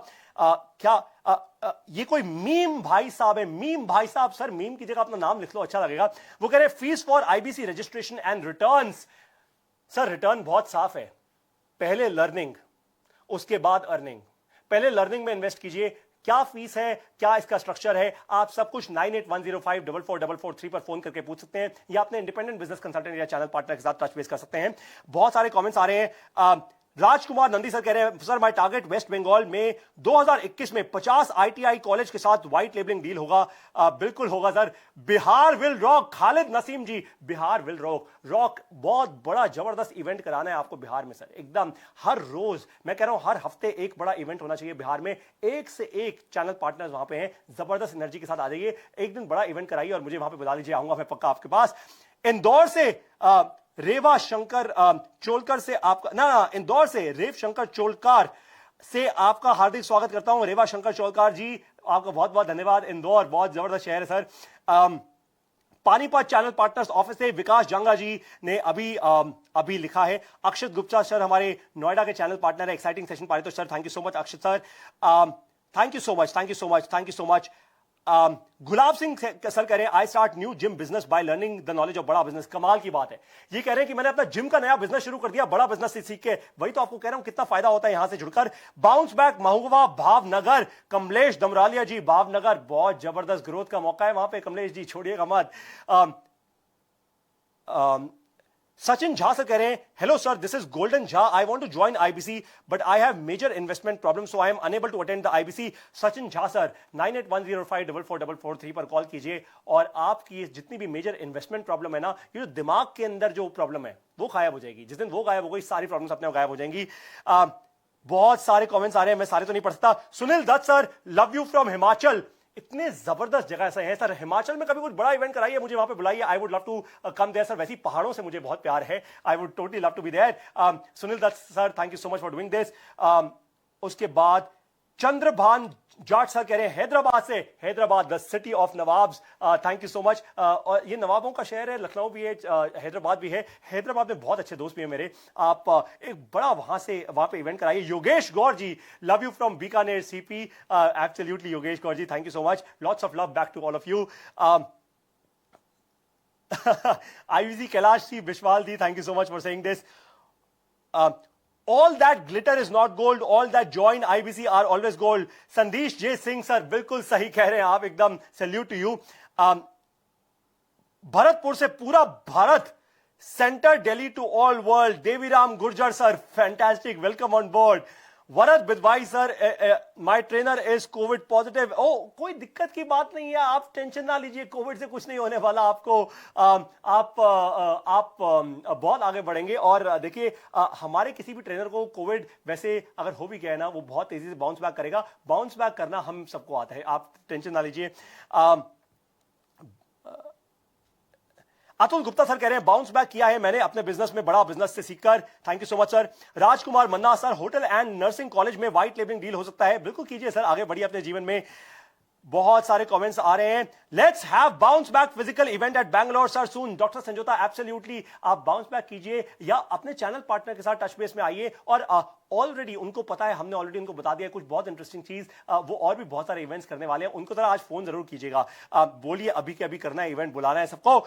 ये कोई मीम भाई साहब है, मीम भाई साहब। सर मीम की जगह अपना नाम लिख लो, अच्छा लगेगा। वो कह रहे हैं, fees for IBC registration and returns. Sir return बहुत साफ है, पहले लर्निंग उसके बाद अर्निंग। पहले लर्निंग में इन्वेस्ट कीजिए। क्या फीस है, क्या इसका स्ट्रक्चर है, आप सब कुछ 9810544443 पर फोन करके पूछ सकते हैं, या अपने इंडिपेंडेंट बिजनेस कंसल्टेंट या चैनल पार्टनर के साथ टच बेस कर सकते हैं। बहुत सारे कमेंट्स आ रहे हैं। राजकुमार नंदी सर कह रहे हैं, sir my target West Bengal में 2021 में 50 आईटीआई कॉलेज के साथ व्हाइट लेबलिंग डील होगा। बिल्कुल होगा sir. Bihar will rock, Khalid Naseem ji, Bihar will rock. बहुत बड़ा जबरदस्त इवेंट कराना है आपको बिहार में सर, एकदम हर रोज, मैं कह रहा हूं हर हफ्ते एक बड़ा इवेंट होना चाहिए बिहार में। एक से एक चैनल पार्टनर्स वहां पे हैं, जबरदस्त एनर्जी के साथ आ जाइए, एक दिन बड़ा इवेंट कराइए और मुझे वहां पे बुला लीजिए, आऊंगा मैं पक्का आपके पास। इंदौर से रेवा शंकर चोलकर से आपका ना, इंदौर से रेव शंकर चोलकार से आपका हार्दिक स्वागत करता हूं। रेवा शंकर चोलकार जी, आपका बहुत बहुत धन्यवाद। इंदौर बहुत जबरदस्त शहर है sir. Panipat channel partners office से विकास जंगा जी ने अभी लिखा है। अक्षत गुप्ता सर हमारे नोएडा के चैनल पार्टनर है, एक्साइटिंग सेशन पा रहे तो sir thank you so much Akshat sir, thank you so much. Gulab Singh sir कह रहे हैं, I start new gym business by learning the knowledge of Bada business. कमाल की बात है, ये कह रहे हैं कि मैंने अपना जिम का नया बिजनेस शुरू कर दिया बड़ा बिजनेस से सीख के। वही तो आपको कह रहा हूं कितना फायदा होता है यहां से जुड़कर। बाउंस बैक महुआ भावनगर, कमलेश दमरालिया जी, भावनगर बहुत जबरदस्त ग्रोथ का मौका है वहां पे कमलेश जी, छोड़िएगा मत। सचिन झा सर कह रहे हैं, hello sir this is Golden Jha, I want to join IBC but I have major investment problem so I am unable to attend the IBC. Sachin Jha sir 9810544443 पर कॉल कीजिए और आपकी जितनी भी मेजर इन्वेस्टमेंट प्रॉब्लम है ना, ये जो दिमाग के अंदर जो प्रॉब्लम है वो गायब हो जाएगी। जिस दिन वो गायब हो गई, सारी प्रॉब्लम्स अपने गायब हो जाएंगी। बहुत सारे कमेंट्स आ रहे हैं, मैं सारे तो नहीं पढ़ सकता। Sunil Dutt sir, love you from Himachal. इतने जबरदस्त जगह से है सर, हिमाचल में कभी कुछ बड़ा इवेंट कराइए, मुझे वहां पे बुलाइए, I would love to come there sir. वैसे ही पहाड़ों से मुझे बहुत प्यार है, I would totally love to be there. Sunil Dutt sir, thank you so much for doing this. उसके बाद चंद्रभान जाट सर कह रहे हैं हैदराबाद से, Hyderabad the city of nawabs, thank you so much. और ये नवाबों का शहर है, लखनऊ भी है, हैदराबाद भी है। हैदराबाद में बहुत अच्छे दोस्त भी हैं मेरे। आप एक बड़ा वहां पे इवेंट कराइए। Yogesh Gaur ji, love you from Bikaner CP, absolutely Yogesh Gaur ji, thank you so much, lots of love back to all of you. IVC Kailash C Bishwal ji, thank you so much for saying this. All that glitter is not gold, all that joy in IBC are always gold. Sandesh J Singh sir, बिल्कुल सही कह रहे हैं आप, एकदम salute to you. Bharatpur से पूरा Bharat, centre Delhi to all world, Deviram Gurjar sir, fantastic, welcome on board. Varad Bidwai sir, my trainer is COVID positive. Oh, कोई दिक्कत की बात नहीं है, आप टेंशन ना लीजिए, कोविड से कुछ नहीं होने वाला आपको। आप बहुत आगे बढ़ेंगे। और देखिए, हमारे किसी भी ट्रेनर को कोविड वैसे अगर हो भी गया है ना, वो बहुत तेजी से बाउंस बैक करेगा। बाउंस बैक करना हम सबको आता है, आप टेंशन ना लीजिए। अतुल गुप्ता सर कह रहे हैं बाउंस बैक किया है मैंने अपने बिजनेस में, बड़ा बिजनेस से सीखकर, thank you so much sir. Rajkumar Manna sir, hotel and nursing college में व्हाइट लेबलिंग डील हो सकता है, बिल्कुल कीजिए सर, आगे बढ़िए अपने जीवन में। बहुत सारे कमेंट्स आ रहे हैं, let's have bounce back physical event at Bangalore sir soon. Doctor Sanjota, absolutely, आप बाउंस बैक कीजिए या अपने चैनल पार्टनर के साथ टच बेस में आइए। और ऑलरेडी उनको पता है, हमने ऑलरेडी उनको बता दिया कुछ बहुत इंटरेस्टिंग चीज, वो और भी बहुत सारे इवेंट्स करने वाले हैं, उनको जरा आज फोन जरूर कीजिएगा, बोलिए अभी के अभी करना है इवेंट, बुलाना है सबको।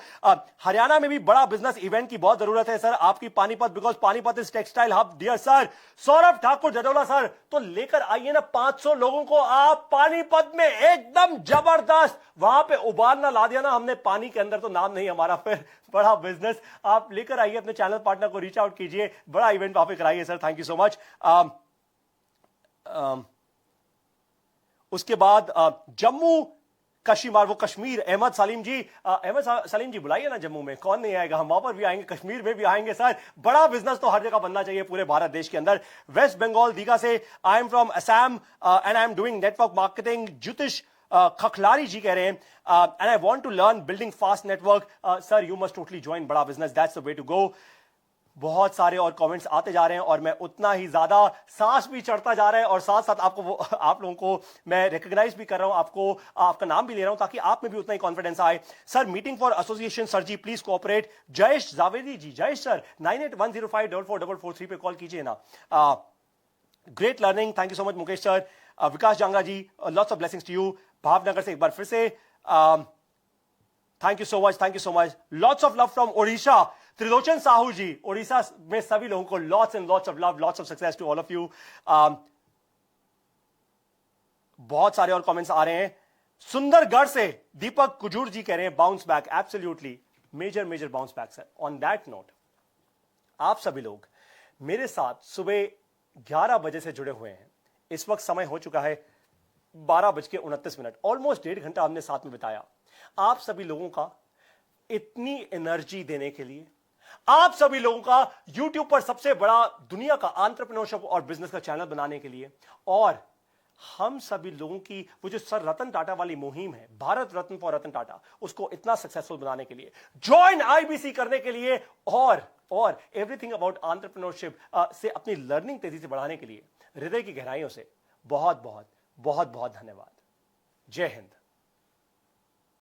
हरियाणा में भी बड़ा बिजनेस इवेंट की बहुत जरूरत है सर आपकी, Panipat, because Panipat is textile hub dear sir. Saurabh Thakur Jadola sir, तो लेकर आइए ना 500 लोगों को आप पानीपत में, एकदम जबरदस्त, वहां पे उबालना ला दिया ना हमने पानी के अंदर, तो नाम नहीं हमारा फिर, बड़ा बिजनेस। आप लेकर आइए अपने चैनल पार्टनर को, रीच आउट कीजिए, बड़ा इवेंट वहां पे कराइए sir, thank you so much. उसके बाद जम्मू कश्मीर, वो कश्मीर, अहमद सलीम जी, अहमद सलीम जी बुलाइए ना जम्मू में, कौन नहीं आएगा, हम वहां पर भी आएंगे, कश्मीर में भी आएंगे सर। बड़ा बिजनेस तो हर जगह बनना चाहिए पूरे भारत देश के अंदर। वेस्ट बंगाल दीघा से, I am from Assam and I am doing network marketing, Jyotish Khakhlari ji कह रहे हैं, and I want to learn building fast network sir, you must totally join Bada Business, that's the way to go. बहुत सारे और कमेंट्स आते जा रहे हैं और मैं उतना ही ज्यादा सांस भी चढ़ता जा रहा है, और साथ साथ आपको आप लोगों को मैं रिकॉग्नाइज भी कर रहा हूं, आपको आपका नाम भी ले रहा हूं, ताकि आप में भी उतना ही कॉन्फिडेंस आए। Sir meeting for association sir ji, please cooperate. Jayesh Javedi ji, Jayesh sir 9810544443 पे कॉल कीजिए ना। Great learning, thank you so much Mukesh sir. Vikas Jangra ji, lots of blessings to you. Bhavnagar से एक बार फिर से thank you so much, thank you so much. Lots of love from Odisha, Trilochan Sahu ji, Odisha में सभी लोगों को lots and lots of love, lots of success to all of you. बहुत सारे और कमेंट्स आ रहे हैं। सुंदरगढ़ से दीपक कुजूर जी कह रहे हैं bounce back, absolutely, major major bounce back sir. On that note, आप सभी लोग मेरे साथ सुबह 11 बजे से जुड़े हुए हैं। इस वक्त समय हो चुका है 12:29, ऑलमोस्ट 1.5 घंटा हमने साथ में बिताया। आप सभी लोगों का इतनी एनर्जी देने के लिए, आप सभी लोगों का YouTube पर सबसे बड़ा दुनिया का एंटरप्रेन्योरशिप और बिजनेस का चैनल बनाने के लिए, और हम सभी लोगों की वो जो सर रतन टाटा वाली मुहिम है, भारत रत्न फॉर रतन टाटा, उसको इतना सक्सेसफुल बनाने के लिए, ज्वाइन IBC करने के लिए, और एवरीथिंग अबाउट एंटरप्रेन्योरशिप से अपनी लर्निंग तेजी से बढ़ाने के लिए हृदय की गहराइयों से बहुत बहुत बहुत बहुत धन्यवाद। जय हिंद।